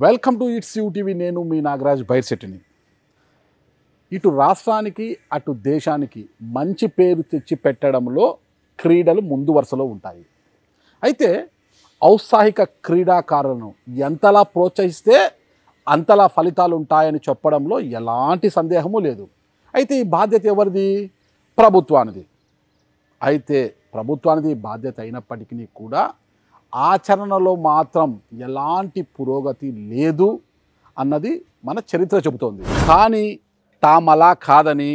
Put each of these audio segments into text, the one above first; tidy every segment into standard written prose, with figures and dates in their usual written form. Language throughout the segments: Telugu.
Welcome to it's UTV. నేను మీ నాగరాజ్ బైర్శెట్టిని. ఇటు రాష్ట్రానికి అటు దేశానికి మంచి పేరు తెచ్చి పెట్టడంలో క్రీడలు ముందు వరుసలో ఉంటాయి. అయితే ఔత్సాహిక క్రీడాకారులను ఎంతలా ప్రోత్సహిస్తే అంతలా ఫలితాలు ఉంటాయని చెప్పడంలో ఎలాంటి సందేహము లేదు. అయితే ఈ బాధ్యత ఎవరిది? ప్రభుత్వానిది. అయితే ప్రభుత్వానిది బాధ్యత అయినప్పటికీ కూడా ఆచరణలో మాత్రం ఎలాంటి పురోగతి లేదు అన్నది మన చరిత్ర చెబుతోంది. కానీ తామలా కాదని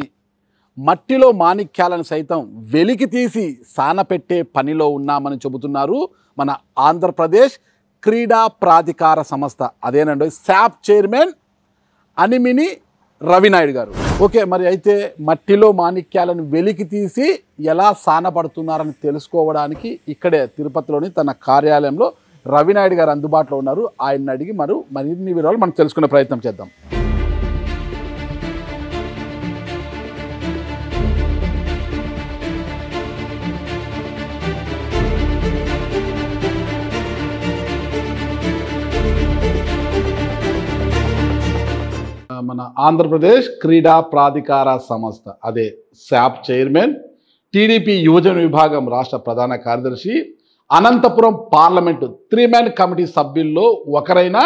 మట్టిలో మాణిక్యాలను సైతం వెలికి తీసి సానపెట్టే పనిలో ఉన్నామని చెబుతున్నారు మన ఆంధ్రప్రదేశ్ క్రీడా ప్రాధికార సంస్థ, అదేనండి శాప్ చైర్మన్ అనిమిని రవినాయుడు గారు. ఓకే, మరి అయితే మట్టిలో మాణిక్యాలను వెలికి తీసి ఎలా సానపడుతున్నారని తెలుసుకోవడానికి ఇక్కడే తిరుపతిలోని తన కార్యాలయంలో రవినాయుడు గారు అందుబాటులో ఉన్నారు. ఆయన్ని అడిగి మరిన్ని వివరాలు మనం తెలుసుకునే ప్రయత్నం చేద్దాం. మన ఆంధ్రప్రదేశ్ క్రీడా ప్రాధికార సంస్థ, అదే శాప్ చైర్మన్, టీడీపీ యువజన విభాగం రాష్ట్ర ప్రధాన కార్యదర్శి, అనంతపురం పార్లమెంటు 3-man కమిటీ సభ్యుల్లో ఒకరైన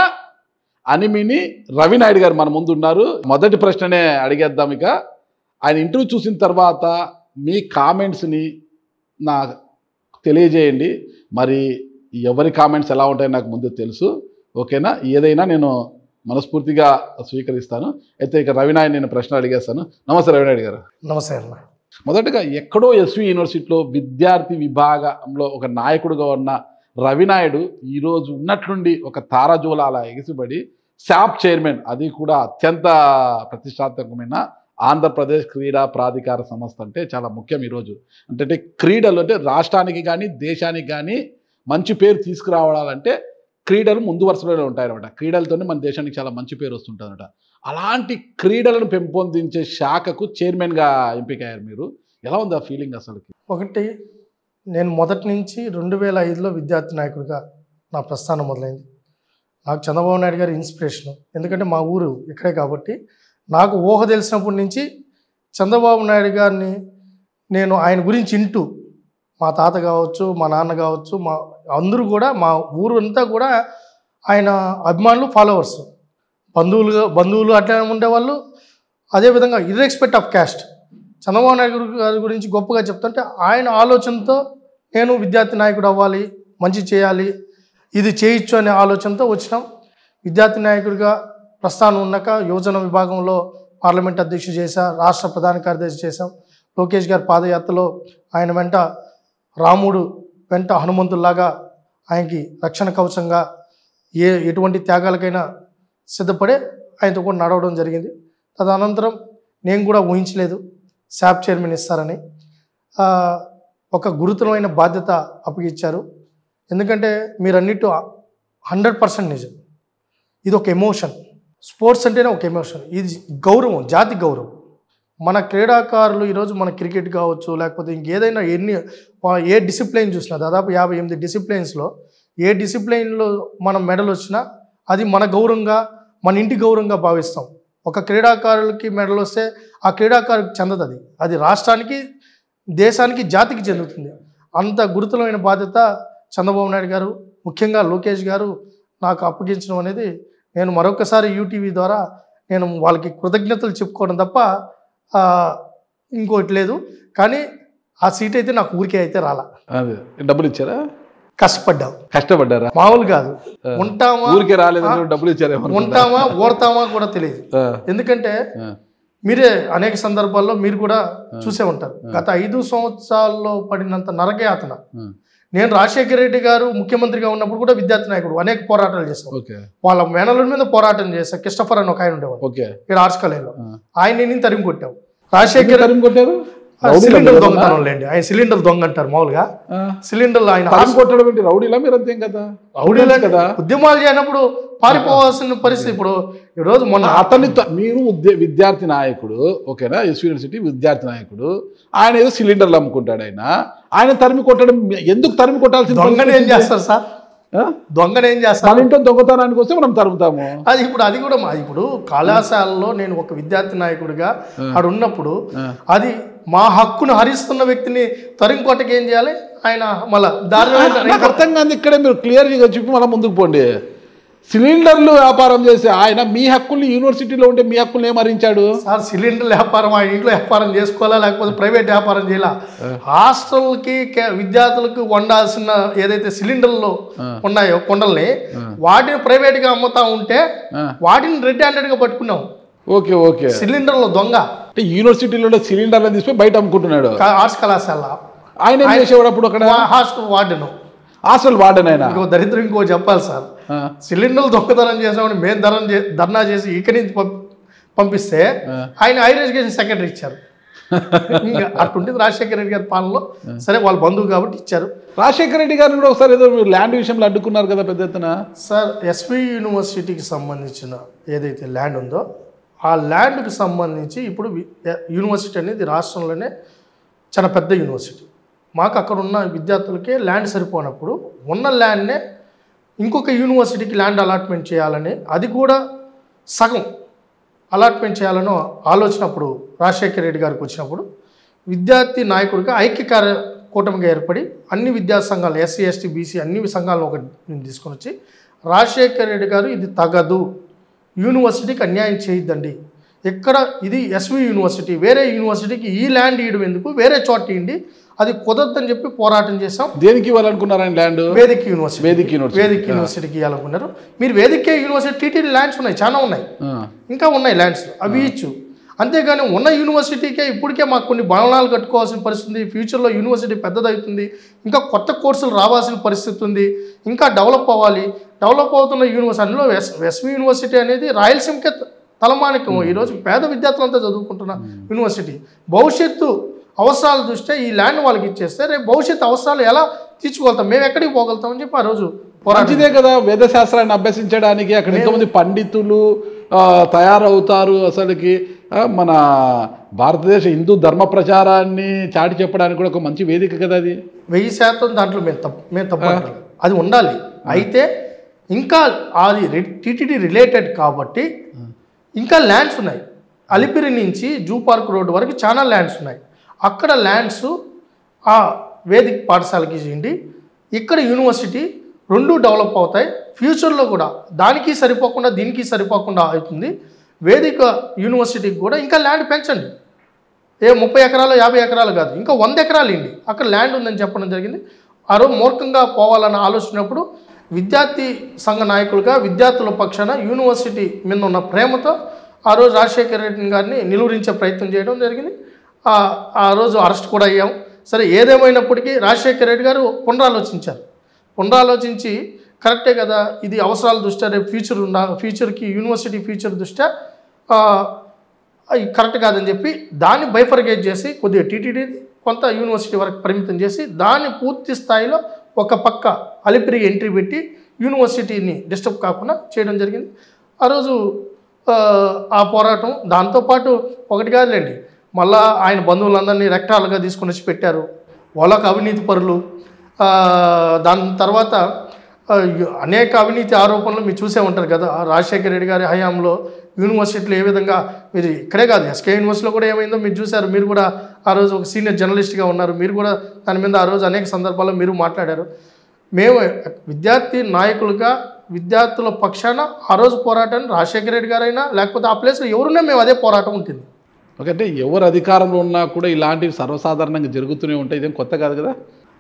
అనిమిని రవినాయుడు గారు మన ముందు ఉన్నారు. మొదటి ప్రశ్ననే అడిగేద్దాం. ఇక ఆయన ఇంటర్వ్యూ చూసిన తర్వాత మీ కామెంట్స్ని నాకు తెలియజేయండి. మరి ఎవరి కామెంట్స్ ఎలా ఉంటాయో నాకు ముందు తెలుసు. ఓకేనా? ఏదైనా నేను మనస్ఫూర్తిగా స్వీకరిస్తాను. అయితే ఇక రవినాయుడు నేను ప్రశ్న అడిగేస్తాను. నమస్తే రవినాయుడు గారు. నమస్తే అన్న. మొదటగా ఎక్కడో ఎస్వి యూనివర్సిటీలో విద్యార్థి విభాగంలో ఒక నాయకుడుగా ఉన్న రవినాయుడు ఈరోజు ఉన్నట్లుండి ఒక తారాజువల అలా ఎగిసిబడి శాప్ చైర్మన్, అది కూడా అత్యంత ప్రతిష్టాత్మకమైన ఆంధ్రప్రదేశ్ క్రీడా ప్రాధికార సంస్థ అంటే చాలా ముఖ్యం ఈరోజు. అంటే క్రీడలు అంటే రాష్ట్రానికి కానీ దేశానికి కానీ మంచి పేరు తీసుకురావాలంటే క్రీడలు ముందు వరుసలోనే ఉంటాయన్నమాట. క్రీడలతోనే మన దేశానికి చాలా మంచి పేరు వస్తుంటుందన్నమాట. అలాంటి క్రీడలను పెంపొందించే శాఖకు చైర్మన్గా ఎంపికయ్యారు మీరు. ఎలా ఉంది ఆ ఫీలింగ్ అసలుకి? ఒకటి, నేను మొదటి నుంచి 2005లో విద్యార్థి నాయకుడిగా నా ప్రస్థానం మొదలైంది. నాకు చంద్రబాబు నాయుడు గారి ఇన్స్పిరేషను. ఎందుకంటే మా ఊరు ఇక్కడే కాబట్టి నాకు ఊహ తెలిసినప్పటి నుంచి చంద్రబాబు నాయుడు గారిని నేను ఆయన గురించి వింటూ, మా తాత కావచ్చు, మా నాన్న కావచ్చు, మా అందరూ కూడా, మా ఊరు అంతా కూడా ఆయన అభిమానులు, ఫాలోవర్స్, బంధువులు అట్లా ఉండేవాళ్ళు. అదేవిధంగా ఇర్రెస్పెక్ట్ ఆఫ్ క్యాస్ట్ చంద్రబాబు నాయుడు గారి గురించి గొప్పగా చెప్తుంటే ఆయన ఆలోచనతో నేను విద్యార్థి నాయకుడు అవ్వాలి, మంచి చేయాలి, ఇది చేయొచ్చు అనే ఆలోచనతో వచ్చినాం. విద్యార్థి నాయకుడిగా ప్రస్థానం ఉన్నాక యువజన విభాగంలో పార్లమెంట్ అధ్యక్షుడు చేశా, రాష్ట్ర ప్రధాన కార్యదర్శి చేశాం. లోకేష్ గారి పాదయాత్రలో ఆయన వెంట రాముడు వెంట హనుమంతుల్లాగా ఆయనకి రక్షణ కవచంగా ఎటువంటి త్యాగాలకైనా సిద్ధపడే ఆయనతో కూడా నడవడం జరిగింది. తదనంతరం నేను కూడా ఊహించలేదు శాప్ చైర్మన్ ఇస్తారని. ఒక గురుతరమైన బాధ్యత అప్పగించారు. ఎందుకంటే మీరు అన్నిటి 100% నిజం. ఇది ఒక ఎమోషన్. స్పోర్ట్స్ అంటేనే ఒక ఎమోషన్. ఇది గౌరవం, జాతి గౌరవం. మన క్రీడాకారులు ఈరోజు మన క్రికెట్ కావచ్చు, లేకపోతే ఇంకేదైనా ఏ డిసిప్లైన్ చూసినా దాదాపు 58 డిసిప్లైన్స్లో ఏ డిసిప్లైన్లో మనం మెడల్ వచ్చినా అది మన గౌరవంగా, మన ఇంటి గౌరవంగా భావిస్తాం. ఒక క్రీడాకారులకి మెడల్ వస్తే ఆ క్రీడాకారుకి చెందదు, అది రాష్ట్రానికి, దేశానికి, జాతికి చెందుతుంది. అంత గురుతులమైన బాధ్యత చంద్రబాబు నాయుడు గారు, ముఖ్యంగా లోకేష్ గారు నాకు అప్పగించడం అనేది నేను మరొకసారి యూటీవీ ద్వారా నేను వాళ్ళకి కృతజ్ఞతలు చెప్పుకోవడం తప్ప ఇంకోటి లేదు. కానీ ఆ సీట్ అయితే నాకు ఊరికే అయితే రాలా. డబ్బులు ఇచ్చారా? కష్టపడ్డారా? మామూలు కాదు. ఉంటామా, ఊరికే రాలేదు, డబ్బులు ఇచ్చారా? ఉంటామా ఓడతామా కూడా తెలియదు. ఎందుకంటే మీరే అనేక సందర్భాల్లో మీరు కూడా చూసే ఉంటారు. గత 5 సంవత్సరాల్లో పడినంత నరకయాతన. నేను రాజశేఖర రెడ్డి గారు ముఖ్యమంత్రిగా ఉన్నప్పుడు కూడా విద్యార్థి నాయకుడు అనేక పోరాటాలు చేశాం. వాళ్ళ మేనల మీద పోరాటం చేశాం. క్రిస్టఫర్ అని ఒక ఆయన ఉండేవాడు ఇక్కడ ఆర్ట్స్ కాలేజ్లో. ఆయన నేను తరిమి కొట్టాం. రాజశేఖర్ కొట్టారు. సిలిండర్ దొంగతనం లేండి, ఆయన సిలిండర్ దొంగ అంటారు మామూలుగా. సిలిండర్లు ఆయన కొట్టడం ఏంటి? రౌడీలా మీరు? అంతేం కదా, రౌడీలే కదా. ఉద్యమాలు చేయనప్పుడు పారిపోవాల్సిన పరిస్థితి. ఇప్పుడు ఈరోజు మొన్న అతన్ని మీరు విద్యార్థి నాయకుడు, ఓకేనా, ఎస్వి యూనివర్సిటీ విద్యార్థి నాయకుడు, ఆయన ఏదో సిలిండర్లు అమ్ముకుంటాడు. ఆయన తరిమి కొట్టడం ఎందుకు? తరిమి కొట్టాల్సింది దొంగని ఏం చేస్తారు సార్? దొంగను ఏం చేస్తాను? మన ఇంట్లో దొంగతనానికి వస్తే మనం తరుగుతాము. అది కూడా ఇప్పుడు కళాశాలలో నేను ఒక విద్యార్థి నాయకుడిగా అక్కడ ఉన్నప్పుడు అది మా హక్కును హరిస్తున్న వ్యక్తిని తరిమికొట్టకి ఏం చేయాలి? ఆయన మళ్ళీ నాకు అర్థం కాదు. ఇక్కడే మీరు క్లియర్గా చెప్పి మళ్ళీ ముందుకు పోండి. సిలిండర్లు వ్యాపారం చేసి ఆయన మీ హక్కుల్ని యూనివర్సిటీలో ఉంటే మీ హక్కుల్ని ఏమరించాడు సార్? సిలిండర్ల వ్యాపారం ఆయన ఇంట్లో వ్యాపారం చేసుకోవాలా, లేకపోతే ప్రైవేట్ వ్యాపారం చేయాలా? హాస్టల్కి విద్యార్థులకు వండాల్సిన ఏదైతే సిలిండర్లు ఉన్నాయో కొండల్ని, వాటిని ప్రైవేట్గా అమ్ముతా ఉంటే వాటిని రెడ్ హ్యాండెడ్గా పట్టుకున్నాం. Okay okay. సిలిండర్లో దొంగ అంటే యూనివర్సిటీలో సిలిండర్లు తీసుకుని బయట అమ్ముకుంటున్నాడు. ఆర్ట్స్ కళాశాల ఆయన ఏం చేసేవాడు అప్పుడు అక్కడ? Hostel warden. హాస్టల్ వార్డెన్ అయినా ఇంకో దరిద్రం ఇంకో చెప్పాలి సార్. సిలిండర్లు దొంగతనం చేసామని మేము ధర్నా చేసి ఇక్కడి నుంచి పంపిస్తే ఆయన హైయర్ ఎడ్యుకేషన్ సెక్రటరీ ఇచ్చారు. ఇంకా అటుంటుంది రాజశేఖర రెడ్డి గారి పాలనలో. సరే వాళ్ళ బంధువు కాబట్టి ఇచ్చారు. రాజశేఖర రెడ్డి గారిని కూడా ఒకసారి ఏదో ల్యాండ్ విషయంలో అడ్డుకున్నారు కదా పెద్ద ఎత్తున. సార్ ఎస్వి యూనివర్సిటీకి సంబంధించిన ఏదైతే ల్యాండ్ ఉందో ఆ ల్యాండ్కి సంబంధించి ఇప్పుడు యూనివర్సిటీ అనేది రాష్ట్రంలోనే చాలా పెద్ద యూనివర్సిటీ. మాకు అక్కడ ఉన్న విద్యార్థులకే ల్యాండ్ సరిపోనప్పుడు ఉన్న ల్యాండ్నే ఇంకొక యూనివర్సిటీకి ల్యాండ్ అలాట్మెంట్ చేయాలని, అది కూడా సగం అలాట్మెంట్ చేయాలనో ఆలోచన అప్పుడు రాజశేఖర రెడ్డి గారికి వచ్చినప్పుడు విద్యార్థి నాయకుడిగా ఐక్య కూటమిగా ఏర్పడి అన్ని విద్యా సంఘాలు ఎస్సీ ఎస్టీ బీసీ అన్ని సంఘాలను ఒకటి తీసుకొని వచ్చి రాజశేఖర రెడ్డి గారు ఇది తగదు, యూనివర్సిటీకి అన్యాయం చేయొద్దండి, ఎక్కడ ఇది ఎస్వి యూనివర్సిటీ, వేరే యూనివర్సిటీకి ఈ ల్యాండ్ ఇవ్వడం ఎందుకు, వేరే చోట ఇవ్వండి, అది కుదరదని చెప్పి పోరాటం చేశాం. దేనికి ఇవ్వాలనుకున్నారు ఆయన ల్యాండ్? వేదిక యూనివర్సిటీకి ఇవ్వాలనుకున్నారు. మీరు వేదిక యూనివర్సిటీ టీటీడీ ల్యాండ్స్ ఉన్నాయి, చాలా ఉన్నాయి, ఇంకా ఉన్నాయి ల్యాండ్స్, అవి ఇచ్చు. అంతేగాని ఉన్న యూనివర్సిటీకే ఇప్పటికే మాకు కొన్ని భవనాలు కట్టుకోవాల్సిన పరిస్థితి, ఫ్యూచర్లో యూనివర్సిటీ పెద్దదవుతుంది, ఇంకా కొత్త కోర్సులు రావాల్సిన పరిస్థితి ఉంది, ఇంకా డెవలప్ అవ్వాలి. డెవలప్ అవుతున్న యూనివర్సిటీ అందులో ఎస్వి యూనివర్సిటీ అనేది రాయలసీమకే తలమానికం. ఈరోజు పేద విద్యార్థులంతా చదువుకుంటున్న యూనివర్సిటీ. భవిష్యత్తు అవసరాల దృష్ట్యా ఈ ల్యాండ్ వాళ్ళకి ఇచ్చేస్తే రేపు భవిష్యత్తు అవసరాలు ఎలా తీర్చుకోగలుగుతాం, మేము ఎక్కడికి పోగలుగుతామని చెప్పి ఆ రోజు మంచిదే కదా. వేదశాస్త్రాన్ని అభ్యసించడానికి అక్కడ ఎంతోమంది పండితులు తయారవుతారు. అసలుకి మన భారతదేశ హిందూ ధర్మ ప్రచారాన్ని చాటి చెప్పడానికి కూడా ఒక మంచి వేదిక కదా అది. 1000% దాంట్లో మేము తప్పు అది ఉండాలి. అయితే ఇంకా అది టీటీడీ రిలేటెడ్ కాబట్టి ఇంకా ల్యాండ్స్ ఉన్నాయి. అలిపిరి నుంచి జూ పార్క్ రోడ్డు వరకు చాలా ల్యాండ్స్ ఉన్నాయి. అక్కడ ల్యాండ్స్ ఆ వేదిక పాఠశాలకి ఇవ్వండి, ఇక్కడ యూనివర్సిటీ రెండు డెవలప్ అవుతాయి. ఫ్యూచర్లో కూడా దానికి సరిపోకుండా దీనికి సరిపోకుండా అవుతుంది. వేదిక యూనివర్సిటీకి కూడా ఇంకా ల్యాండ్ పెంచండి. 30 ఎకరాలు 50 ఎకరాలు కాదు, ఇంకా 100 ఎకరాలు ఇండి అక్కడ ల్యాండ్ ఉందని చెప్పడం జరిగింది. ఆ రోజు మూర్ఖంగా పోవాలని ఆలోచనప్పుడు విద్యార్థి సంఘ నాయకులుగా విద్యార్థుల పక్షాన యూనివర్సిటీ మీద ఉన్న ప్రేమతో ఆ రోజు రాజశేఖర రెడ్డి గారిని నిలువరించే ప్రయత్నం చేయడం జరిగింది. ఆ రోజు అరెస్ట్ కూడా అయ్యాం. సరే ఏదేమైనప్పటికీ రాజశేఖర రెడ్డి గారు పునరాలోచించి కరెక్టే కదా, ఇది అవసరాల దృష్ట్యా రేపు ఫ్యూచర్కి యూనివర్సిటీ ఫ్యూచర్ దృష్ట్యా కరెక్ట్ కాదని చెప్పి దాన్ని బైఫర్గేట్ చేసి కొద్దిగా టీటీడీ కొంత యూనివర్సిటీ వరకు పరిమితం చేసి దాన్ని పూర్తి స్థాయిలో ఒక పక్క అలిపిరి ఎంట్రీ పెట్టి యూనివర్సిటీని డిస్టర్బ్ కాకుండా చేయడం జరిగింది. ఆ రోజు ఆ పోరాటం దాంతోపాటు ఒకటి కాదులేండి, మళ్ళా ఆయన బంధువులందరినీ రెక్టాలుగా తీసుకుని వచ్చి పెట్టారు. వాళ్ళకు అవినీతి పరులు. దాని తర్వాత అనేక అవినీతి ఆరోపణలు మీరు చూసే ఉంటారు కదా. రాజశేఖర రెడ్డి గారి హయాంలో యూనివర్సిటీలో ఏ విధంగా మీరు ఇక్కడే కాదు ఎస్కే యూనివర్సిటీలో కూడా ఏమైందో మీరు చూశారు. మీరు కూడా ఆ రోజు ఒక సీనియర్ జర్నలిస్ట్గా ఉన్నారు. మీరు కూడా దాని మీద ఆ రోజు అనేక సందర్భాల్లో మీరు మాట్లాడారు. మేము విద్యార్థి నాయకులుగా విద్యార్థుల పక్షాన ఆ రోజు పోరాటాన్ని రాజశేఖర రెడ్డి గారైనా లేకపోతే ఆ ప్లేస్లో ఎవరున్నా మేము అదే పోరాటం ఉంటుంది. అంటే ఎవరు అధికారంలో ఉన్నా కూడా ఇలాంటివి సర్వసాధారణంగా జరుగుతూనే ఉంటాయి. ఇదేం కొత్త కాదు కదా.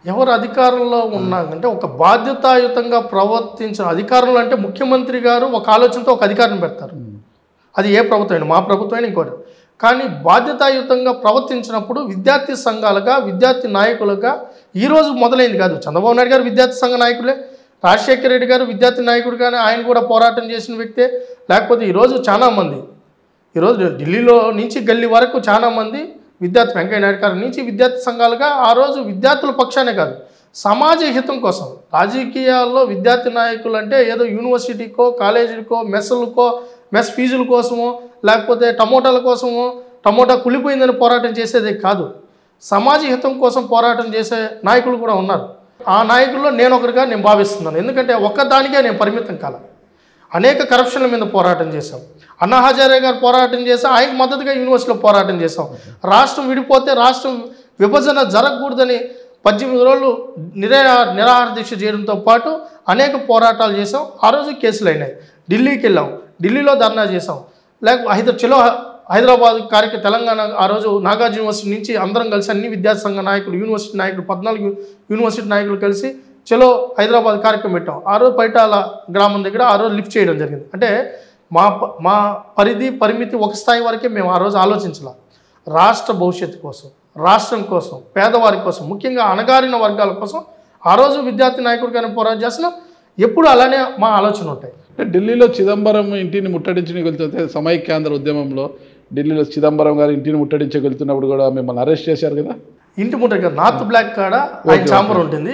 ఎవరు అధికారంలో ఉన్నాకంటే ఒక బాధ్యతాయుతంగా ప్రవర్తించిన అధికారంలో అంటే ముఖ్యమంత్రి గారు ఒక ఆలోచనతో ఒక అధికారిని పెడతారు. అది ఏ ప్రభుత్వం అయినా, మా ప్రభుత్వం అయినా ఇంకోటి. కానీ బాధ్యతాయుతంగా ప్రవర్తించినప్పుడు విద్యార్థి సంఘాలుగా విద్యార్థి నాయకులుగా ఈరోజు మొదలైంది కాదు. చంద్రబాబు నాయుడు గారు విద్యార్థి సంఘ నాయకులే, రాజశేఖర రెడ్డి గారు విద్యార్థి నాయకుడుగానే ఆయన కూడా పోరాటం చేసిన వ్యక్తే. లేకపోతే ఈరోజు చాలామంది ఈరోజు ఢిల్లీలో నుంచి గల్లీ వరకు చాలామంది విద్యార్థి వెంకయ్య నాయుడు గారి నుంచి విద్యార్థి సంఘాలుగా ఆ రోజు విద్యార్థుల పక్షానే కాదు సమాజ హితం కోసం రాజకీయాల్లో విద్యార్థి నాయకులు అంటే ఏదో యూనివర్సిటీకో కాలేజీకో మెస్ ఫీజుల కోసమో లేకపోతే టమోటాల కోసమో టమోటా కులిపోయిందని పోరాటం చేసేదే కాదు. సమాజ హితం కోసం పోరాటం చేసే నాయకులు కూడా ఉన్నారు. ఆ నాయకుల్లో నేను ఒకరిగా నేను భావిస్తున్నాను. ఎందుకంటే ఒక్కదానికే నేను పరిమితం కాల, అనేక కరప్షన్ల మీద పోరాటం చేశాం. అన్నా హజారే గారు పోరాటం చేశాం, ఆయనకు మద్దతుగా యూనివర్సిటీలో పోరాటం చేశాం. రాష్ట్రం విడిపోతే రాష్ట్రం విభజన జరగకూడదని 18 రోజులు నిరాహార దీక్ష చేయడంతో పాటు అనేక పోరాటాలు చేసాం. ఆ రోజు కేసులు అయినాయి. ఢిల్లీకి వెళ్ళాం, ఢిల్లీలో ధర్నా చేసాం. చలో హైదరాబాద్ తెలంగాణ ఆ రోజు నాగార్జున యూనివర్సిటీ నుంచి అందరం కలిసి అన్ని విద్యార్థి సంఘ నాయకులు, యూనివర్సిటీ నాయకులు 14 యూనివర్సిటీ నాయకులు కలిసి చలో హైదరాబాద్ కార్యక్రమం పెట్టాం. ఆ రోజు పైటాల గ్రామం దగ్గర ఆ రోజు లిఫ్ట్ చేయడం జరిగింది. అంటే మా పరిమితి ఒక స్థాయి వరకే మేము ఆ రోజు ఆలోచించాల. రాష్ట్ర భవిష్యత్తు కోసం, రాష్ట్రం కోసం, పేదవారి కోసం, ముఖ్యంగా అణగారిన వర్గాల కోసం ఆ రోజు విద్యార్థి నాయకుడిగానే పోరాటం చేస్తున్నాం. ఎప్పుడు అలానే మా ఆలోచన ఉంటాయి. ఢిల్లీలో చిదంబరం ఇంటిని ముట్టడించగలుగుతుంటే సమైక్యాంధ్ర ఉద్యమంలో ఢిల్లీలో చిదంబరం గారు ఇంటిని ముట్టడించగలుగుతున్నప్పుడు కూడా మిమ్మల్ని అరెస్ట్ చేశారు కదా? ఇంటి ముట్టడి నార్త్ బ్లాక్ కాడ ఆయన ఛాంబర్ ఉంటుంది,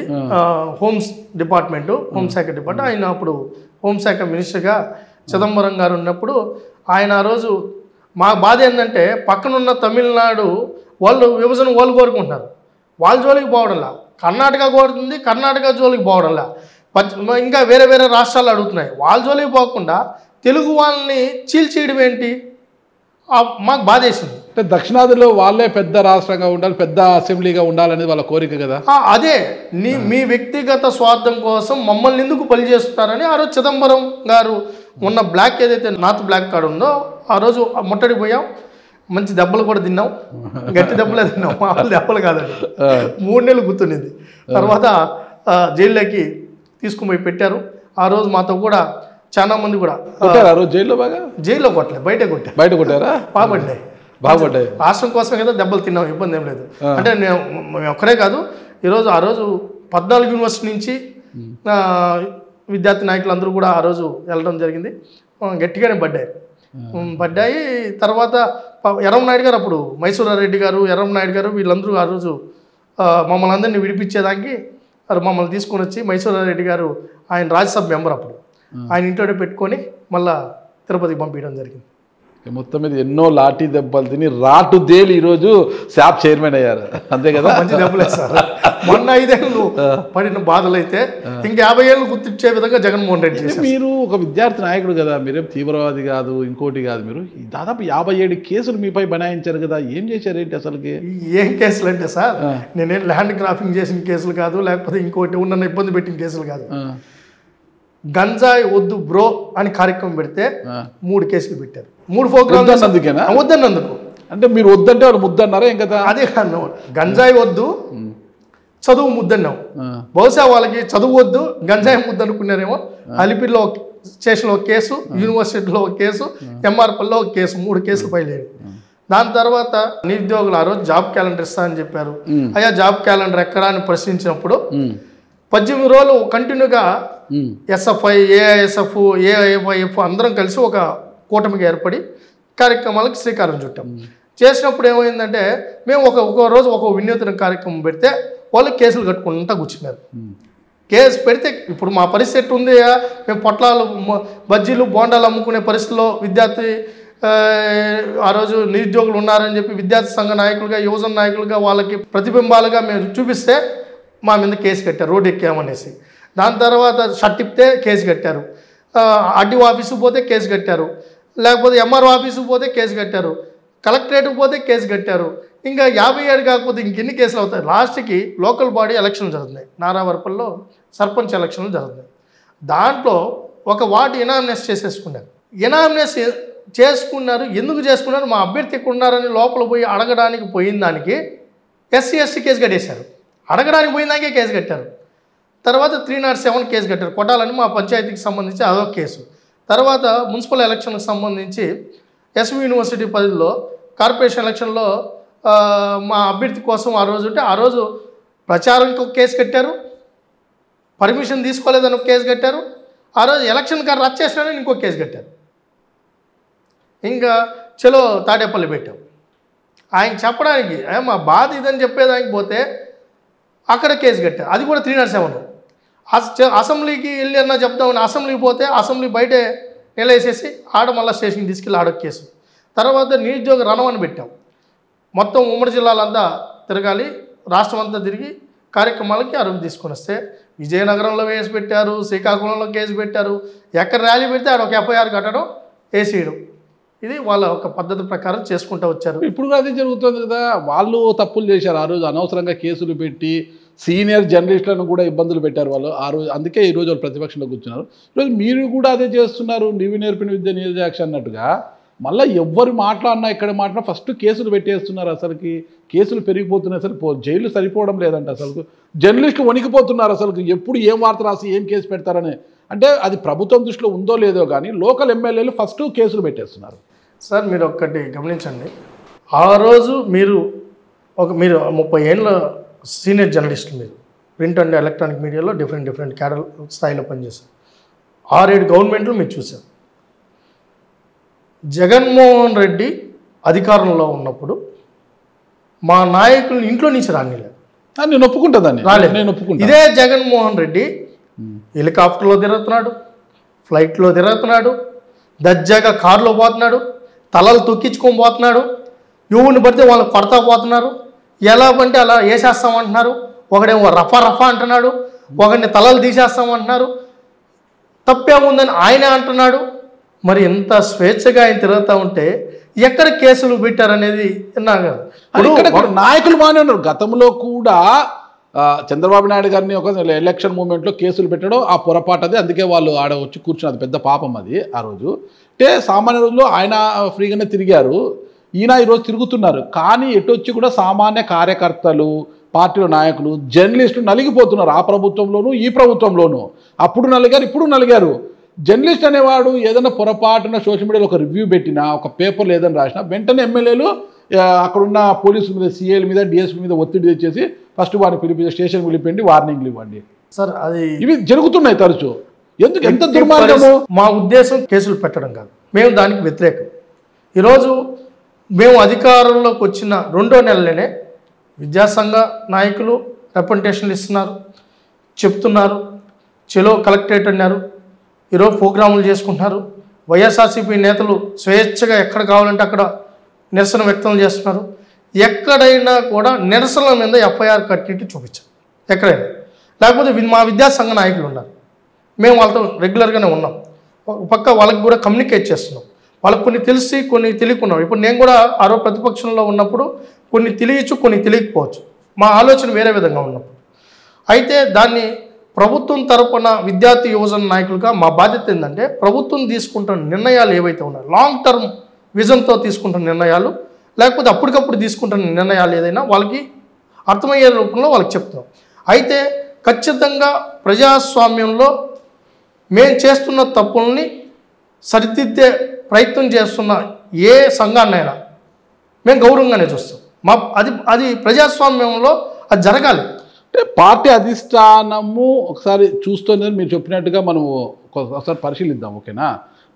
హోమ్స్ డిపార్ట్మెంటు, హోంశాఖ డిపార్ట్మెంట్. ఆయన అప్పుడు హోంశాఖ మినిస్టర్గా చిదంబరం గారు ఉన్నప్పుడు ఆయన ఆ రోజు మా బాధ ఏంటంటే పక్కనున్న తమిళనాడు వాళ్ళు విభజన వాళ్ళు కోరుకుంటున్నారు, వాళ్ళ జోలికి పోవడంలా. కర్ణాటక కోరుతుంది, కర్ణాటక జోలికి పోవడంలా. ఇంకా వేరే వేరే రాష్ట్రాలు అడుగుతున్నాయి. వాళ్ళ జోలికి పోకుండా తెలుగు వాళ్ళని చీల్చేయడం ఏంటి మాకు బాధేసింది. అంటే దక్షిణాదిలో వాళ్ళే పెద్ద రాష్ట్రంగా ఉండాలి, పెద్ద అసెంబ్లీగా ఉండాలనేది వాళ్ళ కోరిక కదా. అదే మీ వ్యక్తిగత స్వార్థం కోసం మమ్మల్ని ఎందుకు బలి చేస్తున్నారని ఆ రోజు చిదంబరం గారు ఉన్న బ్లాక్ ఏదైతే నార్త్ బ్లాక్ కార్డు ఉందో ఆ రోజు ముట్టడికి పోయాం. మంచి దెబ్బలు కూడా తిన్నాం, గట్టి దెబ్బలే తిన్నాం, మామూలు దెబ్బలు కాదండి. 3 నెలలు గుర్తుండింది. తర్వాత జైల్లోకి తీసుకుపోయి పెట్టారు. ఆ రోజు మాతో కూడా చాలా మంది కూడా జైల్లో బాగా జైల్లో కొట్టలేదు, బయట కొట్టారా? బాగుపడ్డాయి. రాష్ట్రం కోసం ఏదో దెబ్బలు తిన్నాం, ఇబ్బంది ఏం లేదు. అంటే మేము ఒక్కరే కాదు, ఆ రోజు 14 యూనివర్సిటీ నుంచి విద్యార్థి నాయకులు అందరూ కూడా ఆ రోజు వెళ్ళడం జరిగింది. గట్టిగానే పడ్డాయి. తర్వాత ఎర్రంనాయుడు గారు, అప్పుడు మైసూరారెడ్డి గారు, ఎర్రంనాయుడు గారు వీళ్ళందరూ ఆ రోజు మమ్మల్ని అందరినీ విడిపించేదానికి మమ్మల్ని తీసుకొని వచ్చి మైసూరారెడ్డి గారు ఆయన రాజ్యసభ మెంబర్, అప్పుడు ఆయన ఇంట్లోనే పెట్టుకొని మళ్ళా తిరుపతికి పంపించడం జరిగింది. మొత్తం మీద ఎన్నో లాఠీ దెబ్బలు తిని రాటు దేలి ఈరోజు శాప్ చైర్మన్ అయ్యారు, అంతే కదా? మంచి దెబ్బలే సార్. మొన్న 5 ఏళ్ళు పడిన బాధలు అయితే ఇంకా 50 ఏళ్ళు గుర్తించే విధంగా జగన్మోహన్ రెడ్డి చేశారు. మీరు ఒక విద్యార్థి నాయకుడు కదా, మీరేం తీవ్రవాది కాదు, ఇంకోటి కాదు. మీరు దాదాపు 57 కేసులు మీపై బనాయించారు కదా, ఏం చేశారు ఏంటి అసలుకి? ఏం కేసులు అంటే సార్, నేనేం ల్యాండ్ గ్రాఫింగ్ చేసిన కేసులు కాదు, లేకపోతే ఇంకోటి ఉన్న ఇబ్బంది పెట్టిన కేసులు కాదు. గంజాయి వద్దు బ్రో అని కార్యక్రమం పెడితే 3 కేసులు పెట్టారు. 3 ప్రోగ్రామ్స్ వద్దన్నందుకు. అంటే మీరు వద్దంటే వాళ్ళు ముద్దన్నారా? ఇంకా అదే కాదు, గంజాయి వద్దు చదువు ముద్దన్నాం. బహుశా వాళ్ళకి చదువు వద్దు గంజాయి ముద్దు అనుకున్నారేమో. అలిపిరిలో స్టేషన్లో ఒక కేసు, యూనివర్సిటీలో ఒక కేసు, ఎంఆర్పల్లో ఒక కేసు, 3 కేసులు పైలేదు. దాని తర్వాత నిరుద్యోగులు ఆ రోజు జాబ్ క్యాలెండర్ ఇస్తా అని చెప్పారు. అయ్యా జాబ్ క్యాలెండర్ ఎక్కడా అని ప్రశ్నించినప్పుడు 18 రోజులు కంటిన్యూగా ఎస్ఎఫ్ఐ, ఏఐఎస్ఎఫ్, ఏఐఎఫ్ అందరం కలిసి ఒక కూటమిగా ఏర్పడి కార్యక్రమాలకు శ్రీకారం చుట్టాం. చేసినప్పుడు ఏమైందంటే మేము ఒక రోజు ఒక వినూత్న కార్యక్రమం పెడితే వాళ్ళు కేసులు కట్టుకుంటా కూర్చున్నారు. కేసు పెడితే ఇప్పుడు మా పరిస్థితి ఉంది, మేము పొట్లాలు బజ్జీలు బోండాలు అమ్ముకునే పరిస్థితిలో విద్యార్థి ఆ రోజు నిరుద్యోగులు ఉన్నారని చెప్పి విద్యార్థి సంఘ నాయకులుగా, యువజన నాయకులుగా వాళ్ళకి ప్రతిబింబాలుగా మేము చూపిస్తే మా మీద కేసు కట్టారు, రోడ్డు ఎక్కామనేసి. దాని తర్వాత షర్ట్ ఇప్పితే కేసు కట్టారు, ఆర్డీఓ ఆఫీసుకు పోతే కేసు కట్టారు, లేకపోతే ఎంఆర్ఓ ఆఫీసుకు పోతే కేసు కట్టారు, కలెక్టరేట్కి పోతే కేసు కట్టారు. ఇంకా 57 కాకపోతే ఇంకెన్ని కేసులు అవుతాయి? లాస్ట్కి లోకల్ బాడీ ఎలక్షన్లు జరుగుతున్నాయి, నారావరపల్లో సర్పంచ్ ఎలక్షన్లు జరుగుతున్నాయి. దాంట్లో ఒక వార్డు ఇనామినేస్ చేసేసుకున్నారు. ఇనామినేస్ చేసుకున్నారు. ఎందుకు చేసుకున్నారు? మా అభ్యర్థి ఇక్కడ ఉన్నారని లోపల పోయి అడగడానికి పోయిన దానికి ఎస్సీ ఎస్టీ కేసు కట్టేశారు. అడగడానికి పోయిందాకే కేసు కట్టారు. తర్వాత 307 కేసు కట్టారు, కొట్టాలని మా పంచాయతీకి సంబంధించి అదొక కేసు. తర్వాత మున్సిపల్ ఎలక్షన్కి సంబంధించి ఎస్వి యూనివర్సిటీ పరిధిలో కార్పొరేషన్ ఎలక్షన్లో మా అభ్యర్థి కోసం ఆ రోజు ప్రచారంకి ఒక కేసు కట్టారు, పర్మిషన్ తీసుకోలేదని ఒక కేసు కట్టారు. ఆ రోజు ఎలక్షన్ కార్ రద్దు చేసినారని ఇంకో కేసు కట్టారు. ఇంకా చలో తాడేపల్లి పెట్టాం. ఆయన చెప్పడానికి మా బాధ ఇదని చెప్పేదానికి పోతే అక్కడ కేసు కట్టారు, అది కూడా 307. అసెంబ్లీకి వెళ్ళి అన్నా చెప్తామని అసెంబ్లీకి పోతే అసెంబ్లీ బయటే నిలవేసేసి ఆడ మళ్ళీ స్టేషన్కి తీసుకెళ్ళి ఆడొక కేసు. తర్వాత నిరుద్యోగ రణం అని పెట్టాం. మొత్తం ఉమ్మడి జిల్లాలంతా తిరగాలి, రాష్ట్రం అంతా తిరిగి కార్యక్రమాలకి అరువు తీసుకొని వస్తే విజయనగరంలో కేసు పెట్టారు, శ్రీకాకుళంలో కేసు పెట్టారు, ఎక్కడ ర్యాలీ పెడితే ఆడ ఒక ఎఫ్ఐఆర్ కట్టడం, వేసేయడం. ఇది వాళ్ళ ఒక పద్ధతి ప్రకారం చేసుకుంటూ వచ్చారు. ఇప్పుడు కూడా అదే జరుగుతుంది కదా. వాళ్ళు తప్పులు చేశారు ఆ రోజు, అనవసరంగా కేసులు పెట్టి సీనియర్ జర్నలిస్టులను కూడా ఇబ్బందులు పెట్టారు వాళ్ళు ఆ రోజు. అందుకే ఈరోజు వాళ్ళు ప్రతిపక్షంలో కూర్చున్నారు. ఈరోజు మీరు కూడా అదే చేస్తున్నారు. నీవు నేర్పిన విద్య నీరజాక్ష అన్నట్టుగా మళ్ళీ ఎవ్వరు మాట్లాడినా ఇక్కడ మాట్లాడినా ఫస్ట్ కేసులు పెట్టేస్తున్నారు. అసలుకి కేసులు పెరిగిపోతున్నాయి. అసలు జైలు సరిపోవడం లేదంట. అసలు జర్నలిస్టులు వణికిపోతున్నారు. అసలు ఎప్పుడు ఏం వార్త రాసి ఏం కేసు పెడతారని. అంటే అది ప్రభుత్వం దృష్టిలో ఉందో లేదో కానీ లోకల్ ఎమ్మెల్యేలు ఫస్ట్ కేసులు పెట్టేస్తున్నారు. సార్ మీరు ఒక్కటి గమనించండి, ఆ రోజు మీరు 30 ఏళ్ళ సీనియర్ జర్నలిస్టులు, మీరు ప్రింట్ అండ్ ఎలక్ట్రానిక్ మీడియాలో డిఫరెంట్ క్యాడర్ స్థాయిలో పనిచేశారు. 6-7 గవర్నమెంట్లు మీరు చూశారు. జగన్మోహన్ రెడ్డి అధికారంలో ఉన్నప్పుడు మా నాయకుల్ని ఇంట్లో నుంచి రానిలేదు. నేను ఒప్పుకుంటుందని రాలేదు. నేను ఒప్పుకుంటా. ఇదే జగన్మోహన్ రెడ్డి హెలికాప్టర్లో తిరుగుతున్నాడు, ఫ్లైట్లో తిరుగుతున్నాడు, దర్జాగా కారులో పోతున్నాడు, తలలు తొక్కించుకొని పోతున్నాడు, ఎవరిని పడితే వాళ్ళు కొడతా పోతున్నారు, ఎలా అంటే అలా వేసేస్తామంటున్నారు. ఒకడేమో రఫా అంటున్నాడు, ఒకడిని తలలు తీసేస్తామంటున్నారు, తప్పేముందని ఆయనే అంటున్నాడు. మరి ఎంత స్వేచ్ఛగా ఆయన తిరుగుతూ ఉంటే ఎక్కడ కేసులు పెట్టారనేది విన్నాను. నాయకులు బాగానే ఉన్నారు. గతంలో కూడా చంద్రబాబు నాయుడు గారిని ఒక ఎలక్షన్ మూమెంట్లో కేసులు పెట్టడం ఆ పొరపాటు అది. అందుకే వాళ్ళు ఆడ వచ్చి కూర్చున్నది పెద్ద పాపం అది ఆ రోజు. అంటే సామాన్య రోజుల్లో ఆయన ఫ్రీగానే తిరిగారు, ఈయన ఈరోజు తిరుగుతున్నారు. కానీ ఎటొచ్చి కూడా సామాన్య కార్యకర్తలు, పార్టీల నాయకులు, జర్నలిస్టులు నలిగిపోతున్నారు. ఆ ప్రభుత్వంలోనూ ఈ ప్రభుత్వంలోనూ. అప్పుడు నలిగారు, ఇప్పుడు నలిగారు. జర్నలిస్ట్ అనేవాడు ఏదైనా పొరపాటున సోషల్ మీడియాలో ఒక రివ్యూ పెట్టినా, ఒక పేపర్లో ఏదైనా రాసినా వెంటనే ఎమ్మెల్యేలు అక్కడున్న పోలీసుల మీద, సిఐల మీద, డిఎస్పీ మీద ఒత్తిడి తెచ్చేసి ఫస్ట్ వారిని పిలిపించి స్టేషన్ పిలిపండి, వార్నింగ్లు ఇవ్వండి. సార్ అది ఇవి జరుగుతున్నాయి తరచు. ఎందుకు ఎంత దుర్మార్గము? మా ఉద్దేశం కేసులు పెట్టడం కాదు, మేము దానికి వ్యతిరేకం. ఈరోజు మేము అధికారంలోకి వచ్చిన 2వ నెలలోనే విద్యాసంఘ నాయకులు రిప్రజెంటేషన్లు ఇస్తున్నారు, చెప్తున్నారు, చెలో కలెక్టరేట్ అన్నారు, ఈరోజు ప్రోగ్రాములు చేసుకుంటున్నారు. వైఎస్ఆర్సీపీ నేతలు స్వేచ్ఛగా ఎక్కడ కావాలంటే అక్కడ నిరసన వ్యక్తం చేస్తున్నారు. ఎక్కడైనా కూడా నిరసనల మీద ఎఫ్ఐఆర్ కట్టినట్టు చూపించారు ఎక్కడైనా. లేకపోతే మా విద్యాసంఘ నాయకులు ఉన్నారు, మేము వాళ్ళతో రెగ్యులర్గానే ఉన్నాం. ఒక పక్క వాళ్ళకి కూడా కమ్యూనికేట్ చేస్తున్నాం. వాళ్ళకి కొన్ని తెలిసి కొన్ని తెలియకున్నాం. ఇప్పుడు నేను కూడా ఆరో ప్రతిపక్షంలో ఉన్నప్పుడు కొన్ని తెలియచ్చు, కొన్ని తెలియకపోవచ్చు. మా ఆలోచన వేరే విధంగా ఉన్నప్పుడు. అయితే దాన్ని ప్రభుత్వం తరపున విద్యార్థి యువజన నాయకులుగా మా బాధ్యత ఏంటంటే ప్రభుత్వం తీసుకుంటున్న నిర్ణయాలు ఏవైతే ఉన్నాయో, లాంగ్ టర్మ్ విజన్తో తీసుకుంటున్న నిర్ణయాలు, లేకపోతే అప్పటికప్పుడు తీసుకుంటున్న నిర్ణయాలు ఏదైనా వాళ్ళకి అర్థమయ్యే రూపంలో వాళ్ళకి చెప్తున్నాం. అయితే ఖచ్చితంగా ప్రజాస్వామ్యంలో మేము చేస్తున్న తప్పుల్ని సరిదిద్దే ప్రయత్నం చేస్తున్న ఏ సంఘాన్నైనా మేము గౌరవంగానే చూస్తాం. అది ప్రజాస్వామ్యంలో అది జరగాలి. అంటే పార్టీ అధిష్టానము ఒకసారి చూస్తుంది మీరు చెప్పినట్టుగా మనం ఒకసారి పరిశీలిద్దాం, ఓకేనా?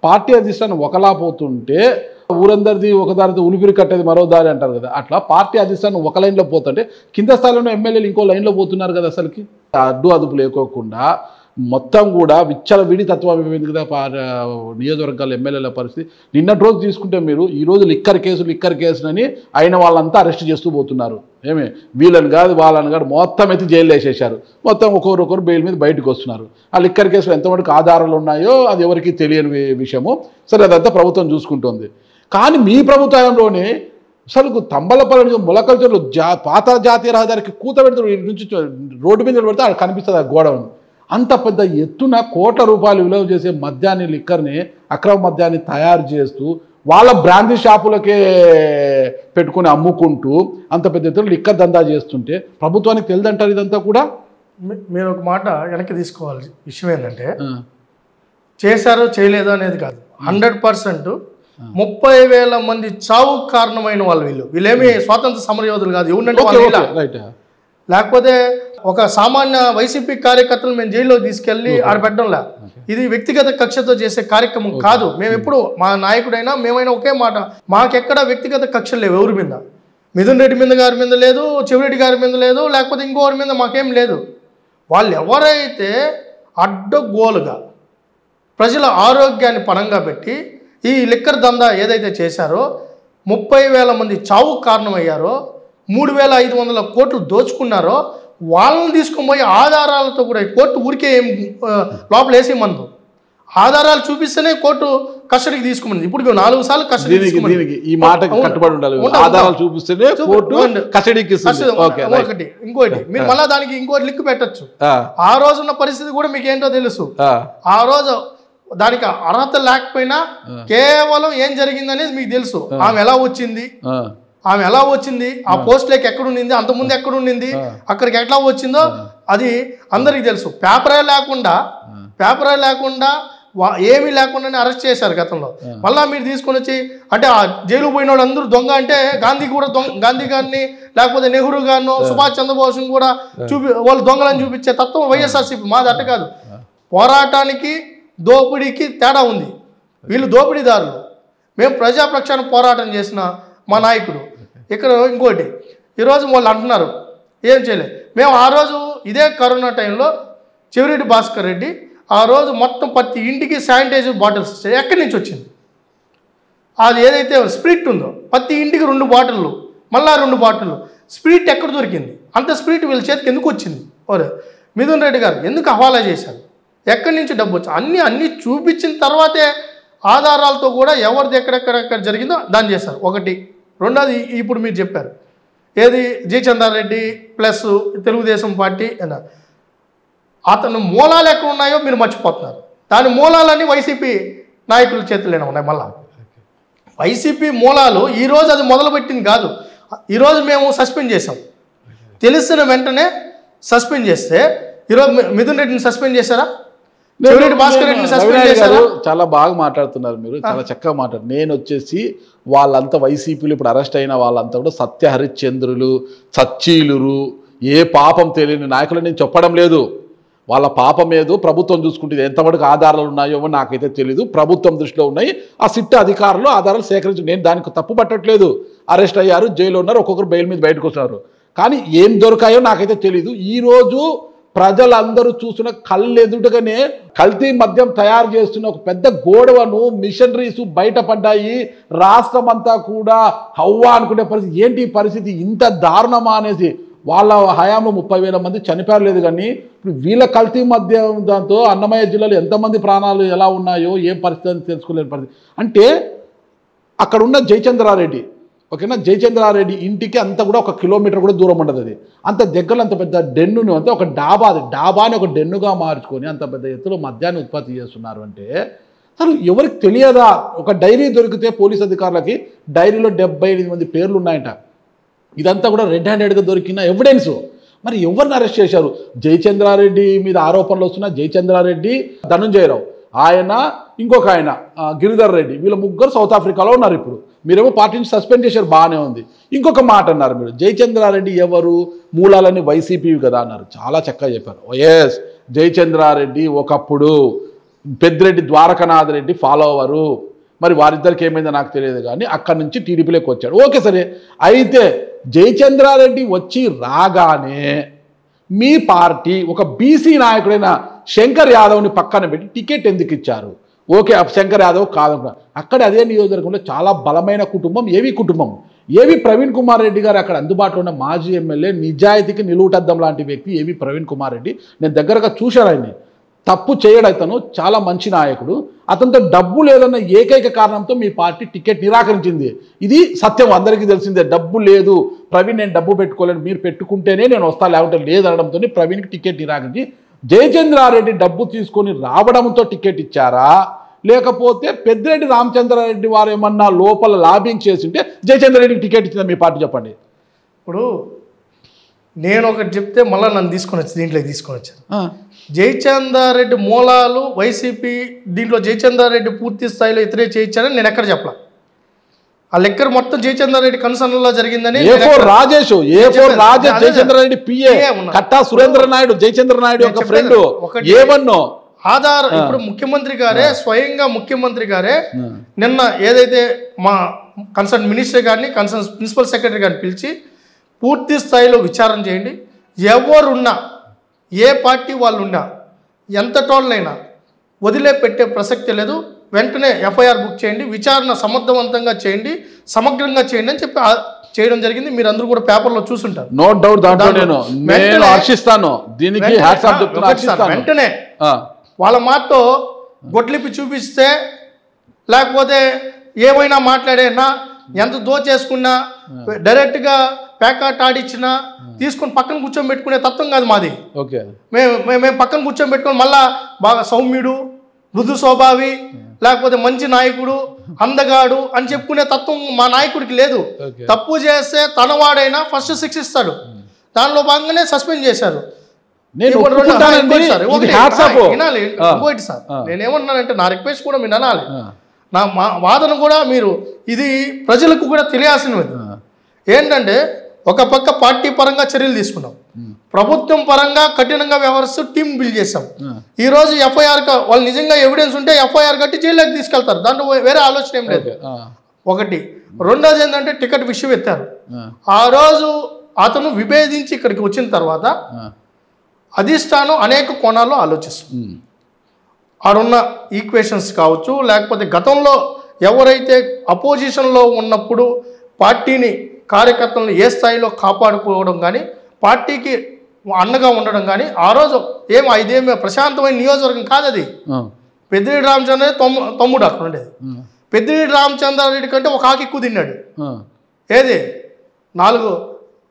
పార్టీ అధిష్టానం ఒకలా పోతుంటే ఊరందరిది ఒక దారితో ఉలిపిరి కట్టేది మరో దారి అంటారు కదా, అట్లా పార్టీ అధిష్టానం ఒక లైన్లో పోతుంటే కింద స్థాయిలో ఎమ్మెల్యేలు ఇంకో లైన్లో పోతున్నారు కదా. అసలుకి అడ్డు అదుపు లేకోకుండా మొత్తం కూడా విచ్చలవిడి తత్వం అయిపోయింది కదా నియోజకవర్గాల ఎమ్మెల్యేల పరిస్థితి. నిన్నటి రోజు తీసుకుంటే మీరు ఈరోజు లిక్కర్ కేసులని అయిన వాళ్ళంతా అరెస్ట్ చేస్తూ పోతున్నారు. ఏమి వీళ్ళని కాదు వాళ్ళని కాదు మొత్తం అయితే జైలు వేసేసారు. మొత్తం ఒకరు బెయిల్ మీద బయటకు వస్తున్నారు. ఆ లిక్కర్ కేసులు ఎంతవరకు ఆధారాలు ఉన్నాయో అది ఎవరికి తెలియని విషయము. సరే, అదంతా ప్రభుత్వం చూసుకుంటుంది. కానీ మీ ప్రభుత్వంలోనే అసలు తంబలపల్లి ములకల్చర్లు పాత జాతీయ రహదారికి కూత పెడతారు. ఇటు నుంచి రోడ్డు మీద పెడితే అక్కడ కనిపిస్తుంది ఆ గోడ. అంత పెద్ద ఎత్తున కోట్ల రూపాయలు విలువ చేసే మద్యాన్ని, లిక్కర్ని, అక్రమ మద్యాన్ని తయారు చేస్తూ వాళ్ళ బ్రాండీ షాపులకే పెట్టుకుని అమ్ముకుంటూ అంత పెద్ద ఎత్తున లిక్కర్ దందా చేస్తుంటే ప్రభుత్వానికి తెలియదంటారు. ఇదంతా కూడా మీరు ఒక మాట వెనక్కి తీసుకోవాలి. విషయం ఏంటంటే చేశారో చేయలేదో అనేది కాదు, 100% 30,000 మంది చావు కారణమైన వీళ్ళేమి స్వాతంత్ర సమరయోధులు కాదు. ఎవరంటే లేకపోతే ఒక సామాన్య వైసీపీ కార్యకర్తలు మేము జైల్లో తీసుకెళ్ళి ఆడ పెట్టడంలా. ఇది వ్యక్తిగత కక్షతో చేసే కార్యక్రమం కాదు. మేము ఎప్పుడు మా నాయకుడైనా మేమైనా ఒకే మాట, మాకెక్కడ వ్యక్తిగత కక్షలు లేవు. ఎవరి మీద, మిథున్ రెడ్డి గారి మీద లేదు, చెవిరెడ్డి గారి మీద లేదు, లేకపోతే ఇంకోరి మీద మాకేం లేదు. వాళ్ళు ఎవరైతే అడ్డగోలుగా ప్రజల ఆరోగ్యాన్ని పణంగా పెట్టి ఈ లిక్కర్ దందా ఏదైతే చేశారో 30,000 మంది చావుకు కారణమయ్యారో, 3,500 కోట్లు దోచుకున్నారో వాళ్ళని తీసుకొని పోయి ఆధారాలతో కూడా కోర్టు ఊరికే ఏం లోపల వేసేయమందు, ఆధారాలు చూపిస్తేనే కోర్టు కస్టడీకి తీసుకోమంది. ఇప్పుడు 4 సార్లు కస్టడీ ఈ మాటకి కట్టుబడి ఉండాలి, ఆధారాలు చూపిస్తేనే కోర్టు కస్టడీకి ఇస్తుంది. ఒకటి. ఇంకోటి మీరు మళ్ళీ దానికి ఇంకోటి లింక్ పెట్టచ్చు. ఆ రోజు ఉన్న పరిస్థితి కూడా మీకు ఏంటో తెలుసు. ఆ రోజు దానికి అర్హత లేకపోయినా కేవలం ఏం జరిగిందనేది మీకు తెలుసు. ఆమె ఎలా వచ్చింది, ఆ పోస్ట్లోకి ఎక్కడ ఉండింది, అంతకుముందు ఎక్కడ ఉండింది, అక్కడికి ఎట్లా వచ్చిందో అది అందరికి తెలుసు. పేపరే లేకుండా ఏమీ లేకుండానే అరెస్ట్ చేశారు గతంలో. మళ్ళీ మీరు తీసుకొని వచ్చి అంటే ఆ జైలు పోయిన వాళ్ళు అందరూ దొంగ అంటే గాంధీ గారిని లేకపోతే నెహ్రూ గారినో సుభాష్ చంద్రబోస్ని కూడా వాళ్ళు దొంగలని చూపించే తత్వం వైఎస్ఆర్సీపీ. మాది అట్ట కాదు. పోరాటానికి దోపిడీకి తేడా ఉంది. వీళ్ళు దోపిడీదారులు, మేము ప్రజాపక్షాన పోరాటం చేసిన మా నాయకుడు. ఇక్కడ ఇంకోటి, ఈరోజు వాళ్ళు అంటున్నారు ఏం చేయలేదు. మేము ఆ రోజు ఇదే కరోనా టైంలో చెవిరెడ్డి భాస్కర్ రెడ్డి ఆ రోజు మొత్తం ప్రతి ఇంటికి శానిటైజర్ బాటిల్స్ ఎక్కడి నుంచి వచ్చింది? అది ఏదైతే స్పిరిట్ ఉందో ప్రతి ఇంటికి 2 బాటిళ్ళు, మళ్ళా 2 బాటిళ్ళు స్పిరిట్ ఎక్కడ దొరికింది? అంత స్పిరిట్ వీళ్ళ చేతికి ఎందుకు వచ్చింది? మిథున్ రెడ్డి గారు ఎందుకు హవాలా చేశారు? ఎక్కడి నుంచి డబ్బు వచ్చి అన్నీ చూపించిన తర్వాతే ఆధారాలతో కూడా ఎవరిది ఎక్కడెక్కడ జరిగిందో దాన్ని చేశారు. ఒకటి. రెండోది ఇప్పుడు మీరు చెప్పారు ఏది జయచంద్రారెడ్డి ప్లస్ తెలుగుదేశం పార్టీ అన్నారు. అతను మూలాలు ఎక్కడ ఉన్నాయో మీరు మర్చిపోతున్నారు. దాని మూలాలన్నీ వైసీపీ నాయకుల చేతుల్లోనే ఉన్నాయి. మళ్ళా వైసీపీ మూలాలు ఈరోజు అది మొదలుపెట్టింది కాదు. ఈరోజు మేము సస్పెండ్ చేసాం, తెలిసిన వెంటనే సస్పెండ్ చేస్తే ఈరోజు మిథున్ రెడ్డిని సస్పెండ్ చేశారా? భాస్కర్ రెడ్డిని సస్పెండ్ చేశారా? చాలా బాగా మాట్లాడుతున్నారు మీరు, చాలా చక్కగా మాట్లాడు. నేను వచ్చేసి వాళ్ళంతా వైసీపీలు ఇప్పుడు అరెస్ట్ అయిన వాళ్ళంతా కూడా సత్య హరిశ్చంద్రులు, సచ్చీలురు, ఏ పాపం తెలియని నాయకులు నేను చెప్పడం లేదు. వాళ్ళ పాపం ఏదో ప్రభుత్వం చూసుకుంటుంది. ఎంతవరకు ఆధారాలు ఉన్నాయో నాకైతే తెలీదు. ప్రభుత్వం దృష్టిలో ఉన్నాయి. ఆ సిట్ అధికారులు ఆధారాలు సేకరించి, నేను దానికి తప్పు పట్టట్లేదు. అరెస్ట్ అయ్యారు, జైల్లో ఉన్నారు, ఒక్కొక్కరు బెయిల్ మీద బయటకు వస్తున్నారు. కానీ ఏం దొరికాయో నాకైతే తెలీదు. ఈరోజు ప్రజలందరూ చూసిన కళ్ళెదుటగానే కల్తీ మద్యం తయారు చేస్తున్న ఒక పెద్ద గోడవను మిషనరీస్ బయటపడ్డాయి. రాష్ట్రం అంతా కూడా హవ్వా అనుకునే పరిస్థితి. ఏంటి పరిస్థితి, ఇంత దారుణమా అనేసి. వాళ్ళ హయాంలో 30,000 మంది చనిపోయారు లేదు, కానీ ఇప్పుడు వీళ్ళ కల్తీ మద్యం దాంతో అన్నమయ్య జిల్లాలో ఎంతమంది ప్రాణాలు ఎలా ఉన్నాయో ఏం పరిస్థితి అని తెలుసుకోలేని పరిస్థితి. అంటే అక్కడున్న జయచంద్రారెడ్డి, ఓకేనా, జయచంద్రారెడ్డి ఇంటికి అంతా కూడా 1 కిలోమీటర్ కూడా దూరం ఉండదు. అది అంత దగ్గరలో అంత పెద్ద డెన్నును, అంటే ఒక డాబాని ఒక డెన్నుగా మార్చుకొని అంత పెద్ద ఎత్తులో మద్యాన్ని ఉత్పత్తి చేస్తున్నారు. అంటే అసలు ఎవరికి తెలియదా? ఒక డైరీ దొరికితే పోలీస్ అధికారులకి డైరీలో 78 మంది పేర్లు ఉన్నాయంట. ఇదంతా కూడా రెడ్ హ్యాండెడ్గా దొరికిన ఎవిడెన్స్. మరి ఎవరిని అరెస్ట్ చేశారు? జయచంద్రారెడ్డి మీద ఆరోపణలు వస్తున్న జయచంద్రారెడ్డి, ధనంజయరావు, ఆయన ఇంకొక ఆయన గిరిధర్ రెడ్డి, వీళ్ళ ముగ్గురు సౌత్ ఆఫ్రికాలో ఉన్నారు. ఇప్పుడు మీరేమో పార్టీని సస్పెండ్ చేశారు, బాగానే ఉంది. ఇంకొక మాట అన్నారు మీరు, జయచంద్రారెడ్డి ఎవరు, మూలాలని వైసీపీ కదా అన్నారు. చాలా చక్కగా చెప్పారు. ఎస్, జయచంద్రారెడ్డి ఒకప్పుడు పెద్దిరెడ్డి ద్వారకనాథ్ రెడ్డి ఫాలోవరు. మరి వారిద్దరికి ఏమైందో నాకు తెలియదు, కానీ అక్కడి నుంచి టీడీపీలోకి వచ్చాడు. ఓకే సరే. అయితే జయచంద్రారెడ్డి వచ్చి రాగానే మీ పార్టీ ఒక బీసీ నాయకుడైన శంకర్ యాదవ్ని పక్కన పెట్టి టికెట్ ఎందుకు ఇచ్చారు? ఓకే, శంకర్ యాదవ్ కాదు, అక్కడ అదే నియోజకవర్గంలో చాలా బలమైన కుటుంబం ఏవి కుటుంబం. ఏవి ప్రవీణ్ కుమార్ రెడ్డి గారు అక్కడ అందుబాటులో ఉన్న మాజీ ఎమ్మెల్యే, నిజాయితీకి నిలువుటద్దం లాంటి వ్యక్తి ఏవి ప్రవీణ్ కుమార్ రెడ్డి. నేను దగ్గరగా చూశాను ఆయన్ని. తప్పు చేయడు, అతను చాలా మంచి నాయకుడు. అతనితో డబ్బు లేదన్న ఏకైక కారణంతో మీ పార్టీ టికెట్ నిరాకరించింది. ఇది సత్యం, అందరికీ తెలిసిందే. డబ్బు లేదు ప్రవీణ్, నేను డబ్బు పెట్టుకోలేను, మీరు పెట్టుకుంటేనే నేను వస్తా, లేకుంటే లేదనడంతో ప్రవీణ్కి టికెట్ నిరాకరించి జయచంద్రారెడ్డి డబ్బు తీసుకొని రావడంతో టికెట్ ఇచ్చారా, లేకపోతే పెద్దిరెడ్డి రామచంద్రారెడ్డి వారు ఏమన్నా లోపల లాబింగ్ చేసింటే జయచంద్రారెడ్డికి టికెట్ ఇచ్చిందా మీ పార్టీ? చెప్పండి. ఇప్పుడు నేను ఒకటి చెప్తే మళ్ళీ నన్ను దీంట్లోకి తీసుకొని వచ్చాను. జయచంద్రారెడ్డి మూలాలు వైసీపీ, దీంట్లో జయచంద్రారెడ్డి పూర్తి స్థాయిలో ఇతరే చేయించారని నేను ఎక్కడ చెప్పలా. ఆ లెక్కర్ మొత్తం జయచంద్రారెడ్డి కన్సర్న్లో జరిగిందని. రాజేష్ జయచంద్రారెడ్డి పిఏ, కట్టా సురేంద్ర నాయుడు జయచంద్ర నాయుడు యొక్క ఫ్రెండ్. ఏమన్నో ఆధార్ ఇప్పుడు ముఖ్యమంత్రి గారే, స్వయంగా ముఖ్యమంత్రి గారే నిన్న ఏదైతే మా కన్సర్న్ మినిస్టర్ గారిని, కన్సర్న్ ప్రిన్సిపల్ సెక్రటరీ గారిని పిలిచి పూర్తి స్థాయిలో విచారణ చేయండి, ఎవరున్నా ఏ పార్టీ వాళ్ళు ఉన్నా ఎంత టోళ్ళైనా వదిలేపెట్టే ప్రసక్తి లేదు, వెంటనే ఎఫ్ఐఆర్ బుక్ చేయండి, విచారణ సమర్థవంతంగా చేయండి, సమగ్రంగా చేయండి అని చెప్పి చేయడం జరిగింది. మీరు అందరూ కూడా పేపర్లో చూసుంటారు. నో డౌట్ దాంట్లో నేను హర్షిస్తాను, దీనికి హ్యాట్స్ ఆఫ్ చెప్తున్నా, హర్షిస్తాను. వెంటనే వాళ్ళ మాతో గొడ్లిపి చూపిస్తే లేకపోతే ఏమైనా మాట్లాడేనా ఎంత దోచేసుకున్నా డైరెక్ట్గా ప్యాకాట్ ఆడిచ్చినా తీసుకొని పక్కన కూర్చోబెట్టుకునే తత్వం కాదు మాది. ఓకే, మేము పక్కన కూర్చోబెట్టుకొని మళ్ళా బాగా సౌమ్యుడు, మృదు స్వభావి, లేకపోతే మంచి నాయకుడు, అందగాడు అని చెప్పుకునే తత్వం మా నాయకుడికి లేదు. తప్పు చేస్తే తనవాడైనా ఫస్ట్ శిక్షిస్తాడు. దానిలో భాగంగానే సస్పెండ్ చేశారు. సార్ నేనేమన్నానంటే నా రిక్వెస్ట్ కూడా మీరు అనాలి, నా వాదన కూడా మీరు ఇది ప్రజలకు కూడా తెలియాల్సినది ఏంటంటే, ఒక పక్క పార్టీ పరంగా చర్యలు తీసుకున్నాం, ప్రభుత్వం పరంగా కఠినంగా వ్యవహరిస్తూ టీం బిల్డ్ చేశాం. ఈ రోజు ఎఫ్ఐఆర్ వాళ్ళు నిజంగా ఎవిడెన్స్ ఉంటే ఎఫ్ఐఆర్ కట్టి జైల్లోకి తీసుకెళ్తారు, దాంట్లో వేరే ఆలోచన ఏం లేదు. ఒకటి. రెండోది ఏంటంటే టికెట్ విషయం ఎత్తారు. ఆ రోజు అతను విభేదించి ఇక్కడికి వచ్చిన తర్వాత అధిష్టానం అనేక కోణాల్లో ఆలోచిస్తుంది. ఆడున్న ఈక్వేషన్స్ కావచ్చు, లేకపోతే గతంలో ఎవరైతే అపోజిషన్లో ఉన్నప్పుడు పార్టీని కార్యకర్తలను ఏ స్థాయిలో కాపాడుకోవడం కానీ, పార్టీకి అండగా ఉండడం కానీ, ఆ రోజు ఇదేమి ప్రశాంతమైన నియోజకవర్గం కాదు అది. పెద్దిరెడ్డి రామచంద్ర తమ్ముడు అక్కడ ఉండేది. పెద్దిరెడ్డి రామచంద్రారెడ్డి కంటే ఒక ఆకు ఎక్కువ తిన్నాడు. ఏది 4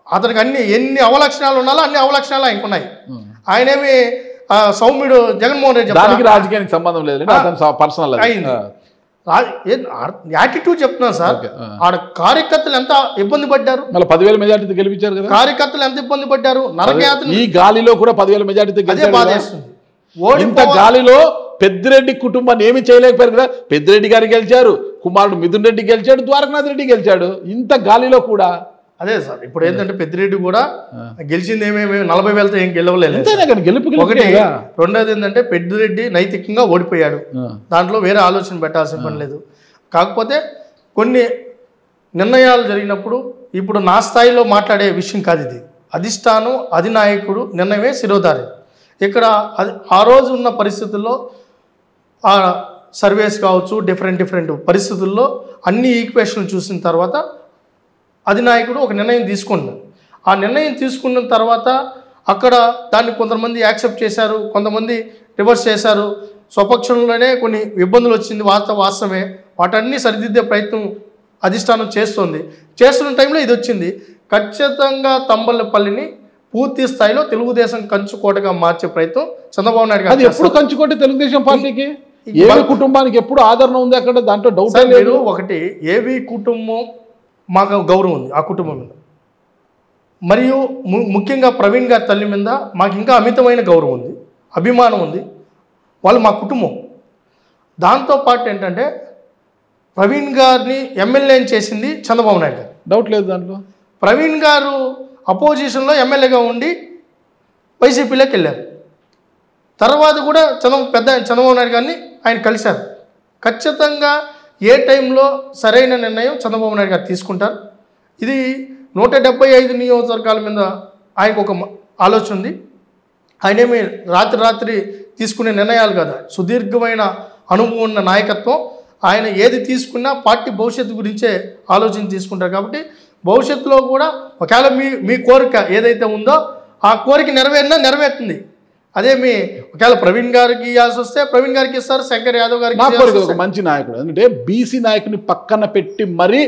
అతనికి ఎన్ని అవలక్షణాలు ఉన్నాలో అన్ని అవలక్షణాలు ఆయనకు ఉన్నాయి. ఆయనేమి సౌమ్యుడు జగన్మోహన్ రెడ్డి రాజకీయానికి సంబంధం లేదు, పర్సనల్ అయింది. యాటిట్యూడ్ చెప్తున్నాను సార్. ఆడ కార్యకర్తలు ఎంత ఇబ్బంది పడ్డారు. 10,000 మెజార్టీతో గెలిపించారు కదా. కార్యకర్తలు ఎంత ఇబ్బంది పడ్డారు. నరకయాత్ర ఈ గాలిలో కూడా 10,000 మెజార్టీతో బాధేస్తుంది. ఇంత గాలిలో పెద్దిరెడ్డి కుటుంబాన్ని ఏమి చేయలేకపోయారు కదా. పెద్దిరెడ్డి గారు గెలిచారు, కుమారుడు మిథున్ రెడ్డి గెలిచాడు, ద్వారకనాథ్ రెడ్డి గెలిచాడు. ఇంత గాలిలో కూడా అదే సార్. ఇప్పుడు ఏంటంటే పెద్దిరెడ్డి కూడా గెలిచింది ఏమేమి 40,000తో ఏం గెలవలేదు. ఒకటి. రెండోది ఏంటంటే పెద్దిరెడ్డి నైతికంగా ఓడిపోయాడు, దాంట్లో వేరే ఆలోచన పెట్టాల్సిన పని లేదు. కాకపోతే కొన్ని నిర్ణయాలు జరిగినప్పుడు ఇప్పుడు నా స్థాయిలో మాట్లాడే విషయం కాదు ఇది. అధిష్టానం అధినాయకుడు నిర్ణయమే శిరోధారి. ఇక్కడ ఆ రోజు ఉన్న పరిస్థితుల్లో ఆ సర్వేస్ కావచ్చు, డిఫరెంట్ పరిస్థితుల్లో అన్ని ఈక్వేషన్లు చూసిన తర్వాత అధినాయకుడు ఒక నిర్ణయం తీసుకున్నాడు. ఆ నిర్ణయం తీసుకున్న తర్వాత అక్కడ దాన్ని కొంతమంది యాక్సెప్ట్ చేశారు, కొంతమంది రివర్స్ చేశారు. స్వపక్షంలోనే కొన్ని ఇబ్బందులు వచ్చింది, వాస్తవమే. వాటన్నీ సరిదిద్దే ప్రయత్నం అధిష్టానం చేస్తున్న టైంలో ఇది వచ్చింది. ఖచ్చితంగా తంబలపల్లిని పూర్తి స్థాయిలో తెలుగుదేశం కంచుకోటగా మార్చే ప్రయత్నం చంద్రబాబు నాయుడు గారు. ఎప్పుడు కంచుకోట తెలుగుదేశం పార్టీకి కుటుంబానికి ఎప్పుడు ఆదరణ ఉంది అక్కడ, దాంట్లో డౌట్ లేదు. ఒకటి, ఏవి కుటుంబం మాకు గౌరవం ఉంది ఆ కుటుంబం మీద, మరియు ముఖ్యంగా ప్రవీణ్ గారి తల్లి మీద మాకు ఇంకా అమితమైన గౌరవం ఉంది, అభిమానం ఉంది. వాళ్ళు మా కుటుంబం. దాంతోపాటు ఏంటంటే ప్రవీణ్ గారిని ఎమ్మెల్యేని చేసింది చంద్రబాబు నాయుడు గారు, డౌట్ లేదు దాంట్లో. ప్రవీణ్ గారు అపోజిషన్లో ఎమ్మెల్యేగా ఉండి వైసీపీలోకి వెళ్ళారు. తర్వాత కూడా చంద్రబాబు నాయుడు గారిని ఆయన కలిశారు. ఖచ్చితంగా ఏ టైంలో సరైన నిర్ణయం చంద్రబాబు నాయుడు గారు తీసుకుంటారు. ఇది 175 నియోజకవర్గాల మీద ఆయనకు ఒక ఆలోచన ఉంది. ఆయనేమి రాత్రి తీసుకునే నిర్ణయాలు కదా, సుదీర్ఘమైన అనుభవం ఉన్న నాయకత్వం. ఆయన ఏది తీసుకున్నా పార్టీ భవిష్యత్తు గురించే ఆలోచన తీసుకుంటారు. కాబట్టి భవిష్యత్తులో కూడా ఒకవేళ మీ కోరిక ఏదైతే ఉందో ఆ కోరిక నెరవేరుతుంది. అదే ఒకవేళ ప్రవీణ్ గారికి ఇవ్వాల్సి వస్తే ప్రవీణ్ గారికి ఇస్తారు, శంకర్ యాదవ్ గారికి. ఒక మంచి నాయకుడు అంటే బీసీ నాయకుని పక్కన పెట్టి మరి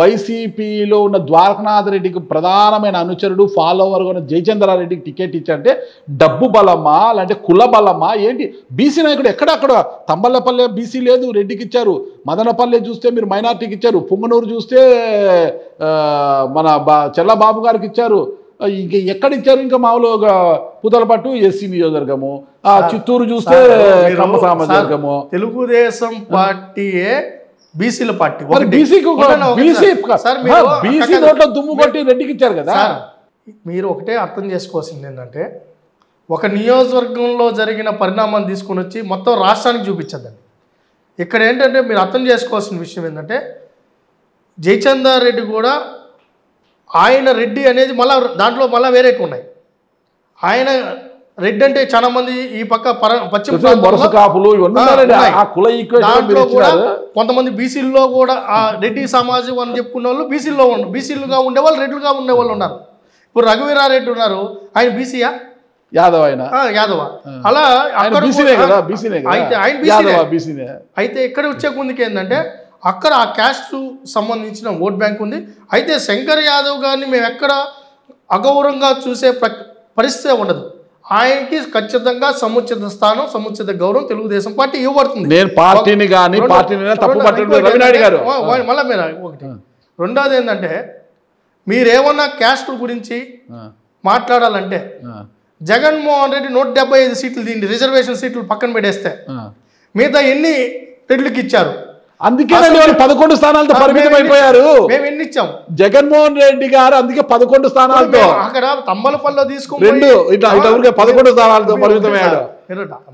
వైసీపీలో ఉన్న ద్వారకనాథ్ రెడ్డికి ప్రధానమైన అనుచరుడు ఫాలోవర్ ఉన్న జయచంద్రారెడ్డికి టికెట్ ఇచ్చారంటే డబ్బు బలమా లేదంటే కుల బలమా ఏంటి? బీసీ నాయకుడు ఎక్కడక్కడ తంబలపల్లె బీసీ లేదు, రెడ్డికి ఇచ్చారు. మదనపల్లె చూస్తే మీరు మైనార్టీకి ఇచ్చారు. పుంగనూరు చూస్తే మన చెల్లబాబు గారికి ఇచ్చారు. ఇంక ఎక్కడ ఇచ్చారు? ఇంకా మామూలుగా పూతలపట్టు ఎస్సీ నియోజకవర్గము, చిత్తూరు చూస్తే కమ్మ సామాజికము. తెలుగుదేశం పార్టీయే బీసీల పార్టీ. బీసీ నోట్లో దుమ్ము కొట్టి రెడ్డికి ఇచ్చారు కదా. మీరు ఒకటే అర్థం చేసుకోవాల్సింది ఏంటంటే, ఒక నియోజకవర్గంలో జరిగిన పరిణామాన్ని తీసుకొని వచ్చి మొత్తం రాష్ట్రానికి చూపించద్దండి. ఇక్కడ ఏంటంటే మీరు అర్థం చేసుకోవాల్సిన విషయం ఏంటంటే, జయచంద్రారెడ్డి రెడ్డి కూడా ఆయన రెడ్డి అనేది దాంట్లో మళ్ళీ వేరే ఉన్నాయి. ఆయన రెడ్ అంటే చాలా మంది ఈ పక్క పశ్చిమ వరుస కాపులు ఇవన్నీ ఉన్నారండి. ఆ కుల ఈక్వేషన్ దాంట్లో కూడా కొంతమంది బీసీల్లో కూడా ఆ రెడ్డి సమాజం అని చెప్పుకున్న వాళ్ళు బీసీలుగా ఉండేవాళ్ళు రెడ్లుగా ఉండేవాళ్ళు ఉన్నారు. ఇప్పుడు రఘువీరారెడ్డి ఉన్నారు, ఆయన బీసీయా యాదవ్ ఆయన యాదవ అలా ఆయన బీసీనే కదా, బీసీనే కదా, అయితే ఆయన బీసీనే. అయితే ఇక్కడ వచ్చే ముందుకు ఏంటంటే అక్కడ ఆ క్యాస్ట్ సంబంధించిన ఓట్ బ్యాంక్ ఉంది. అయితే శంకర్ యాదవ్ గారిని మేము ఎక్కడ అగౌరవంగా చూసే పరిస్థితి ఉండదు. ఆయనకి ఖచ్చితంగా సముచిత స్థానం, సముచిత గౌరవం తెలుగుదేశం పార్టీ ఇవ్వబడుతుంది. నేను పార్టీని కానీ పార్టీని తప్పు పట్టడం రవినాయుడు గారు మళ్ళీ మీరు ఒకటి. రెండోది ఏంటంటే మీరేమన్నా క్యాస్ట్ గురించి మాట్లాడాలంటే జగన్మోహన్ రెడ్డి 175 సీట్లు దీన్ని రిజర్వేషన్ సీట్లు పక్కన పెట్టేస్తే మిగతా ఎన్ని రెడ్లకి ఇచ్చారు? అందుకే 11 స్థానాలతో పరిమితం అయిపోయారు. మేము ఎన్ని ఇచ్చాం? జగన్మోహన్ రెడ్డి గారు అందుకే 11 స్థానాలతో అక్కడ తమ్మలపల్లిలో తీసుకుని 11 స్థానాలతో పరిమితం అయ్యాడు.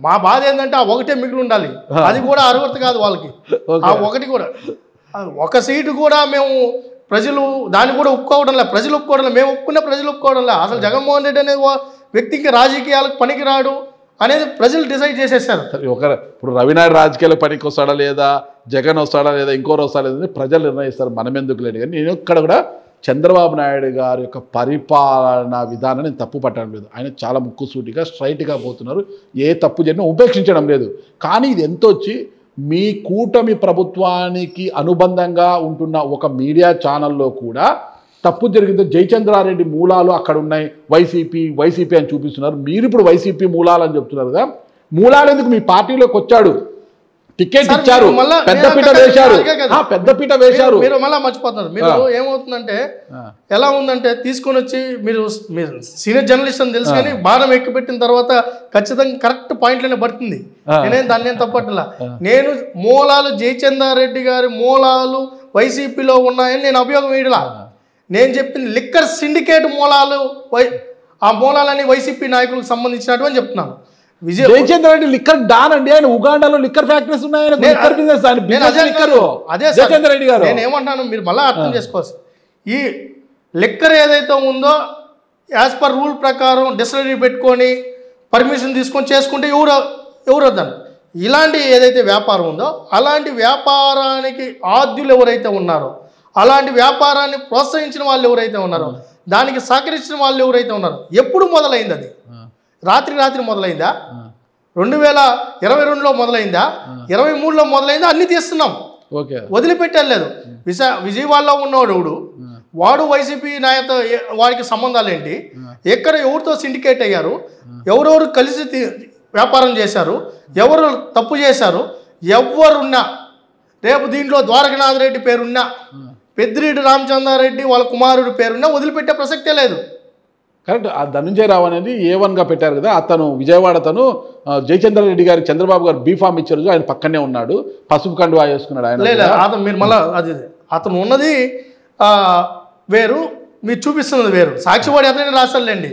మా బాధ ఏంటంటే ఆ ఒకటే మిగిలి ఉండాలి, అది కూడా అర్హత కాదు వాళ్ళకి. ఆ ఒకటి కూడా ఒక సీటు కూడా మేము ప్రజలు దాన్ని కూడా ఒప్పుకోవడం లేదు, ప్రజలు ఒప్పుకోవడం లేదు, మేము ఒప్పుకున్న ప్రజలు ఒప్పుకోవడం లేదు. అసలు జగన్మోహన్ రెడ్డి అనే వ్యక్తికి రాజకీయాలకు పనికిరాడు అనేది ప్రజలు డిసైడ్ చేసేసారు. ఇప్పుడు రవినాయుడు రాజకీయాలకు పనికి వస్తాడా లేదా, జగన్ వస్తాడా లేదా, ఇంకోరు వస్తాడా లేదా ప్రజలు నిర్ణయిస్తారు, మనం ఎందుకు లేదు. కానీ నేను ఇక్కడ కూడా చంద్రబాబు నాయుడు గారి యొక్క పరిపాలన విధానాన్ని నేను తప్పు పట్టడం లేదు. ఆయన చాలా ముక్కుసూటిగా స్ట్రైట్గా పోతున్నారు, ఏ తప్పు జరిగినా ఉపేక్షించడం లేదు. కానీ ఇది ఎంత వచ్చి మీ కూటమి ప్రభుత్వానికి అనుబంధంగా ఉంటున్న ఒక మీడియా ఛానల్లో కూడా తప్పు జరిగిందో జయచంద్రారెడ్డి మూలాలు అక్కడ ఉన్నాయి, వైసీపీ అని చూపిస్తున్నారు. మీరు ఇప్పుడు వైసీపీ మూలాలు అని చెప్తున్నారు కదా. మూలాలు ఎందుకు? మీ పార్టీలోకి వచ్చాడు, టికెట్ ఇచ్చారు, పెద్దపీట వేశారు. మీరు మళ్ళీ మర్చిపోతున్నారు. మీరు ఏమవుతుందంటే ఎలా ఉందంటే తీసుకొని వచ్చి మీరు సీనియర్ జర్నలిస్ట్ అని తెలుసు, కానీ బాణం ఎక్కిపెట్టిన తర్వాత ఖచ్చితంగా కరెక్ట్ పాయింట్లోనే పడుతుంది. నేనేం దాన్ని ఏం తప్పట్లా. నేను మూలాలు జయచంద్రారెడ్డి గారి మూలాలు వైసీపీలో ఉన్నాయని నేను అభియోగం వేయలా. నేను చెప్పింది లిక్కర్ సిండికేట్ మూలాలు, ఆ మూలాలని వైసీపీ నాయకులకు సంబంధించినట్టు అని చెప్తున్నాను. జయచంద్రారెడ్డి లిక్కర్ డాన్ అండి. ఆయన ఉగాండాలో లిక్కర్ ఫ్యాక్టరీస్ ఉన్నాయి. నేను ఏమంటాను, మీరు మళ్ళీ అర్థం చేసుకోవచ్చు. ఈ లిక్కర్ ఏదైతే ఉందో యాజ్ పర్ రూల్ ప్రకారం డిస్టిలరీ పెట్టుకొని పర్మిషన్ తీసుకొని చేసుకుంటే ఎవరు వద్దాను. ఇలాంటి ఏదైతే వ్యాపారం ఉందో అలాంటి వ్యాపారానికి ఆద్యులు ఎవరైతే ఉన్నారో, అలాంటి వ్యాపారాన్ని ప్రోత్సహించిన వాళ్ళు ఎవరైతే ఉన్నారో, దానికి సహకరించిన వాళ్ళు ఎవరైతే ఉన్నారో, ఎప్పుడు మొదలైంది అది? రాత్రి మొదలైందా? 2022లో మొదలైందా? 23లో మొదలైందా? అన్ని తీస్తున్నాం, వదిలిపెట్టలేదు. విజయవాడలో ఉన్నవాడు వాడు వైసీపీ నాయకుతో వాడికి సంబంధాలు ఏంటి? ఎక్కడ ఎవరితో సిండికేట్ అయ్యారు? ఎవరెవరు కలిసి వ్యాపారం చేశారు? ఎవరు తప్పు చేశారు? ఎవరున్నా రేపు దీంట్లో ద్వారకనాథ్ రెడ్డి పేరున్నా, పెద్దిరెడ్డి రామచంద్రారెడ్డి వాళ్ళ కుమారుడి పేరున్నా వదిలిపెట్టే ప్రసక్తే లేదు. కరెక్ట్. ఆ ధనంజయ రావు అనేది A1గా పెట్టారు కదా, అతను విజయవాడ అతను జయచంద్రారెడ్డి గారికి చంద్రబాబు గారు బీఫామ్ ఇచ్చారు, ఆయన పక్కనే ఉన్నాడు, పసుపు కండువా వేసుకున్నాడు ఆయన. అతను మీరు మళ్ళీ అది అతను ఉన్నది వేరు, మీరు చూపిస్తున్నది వేరు. సాక్షివాడి అతనే రాశారులేండి.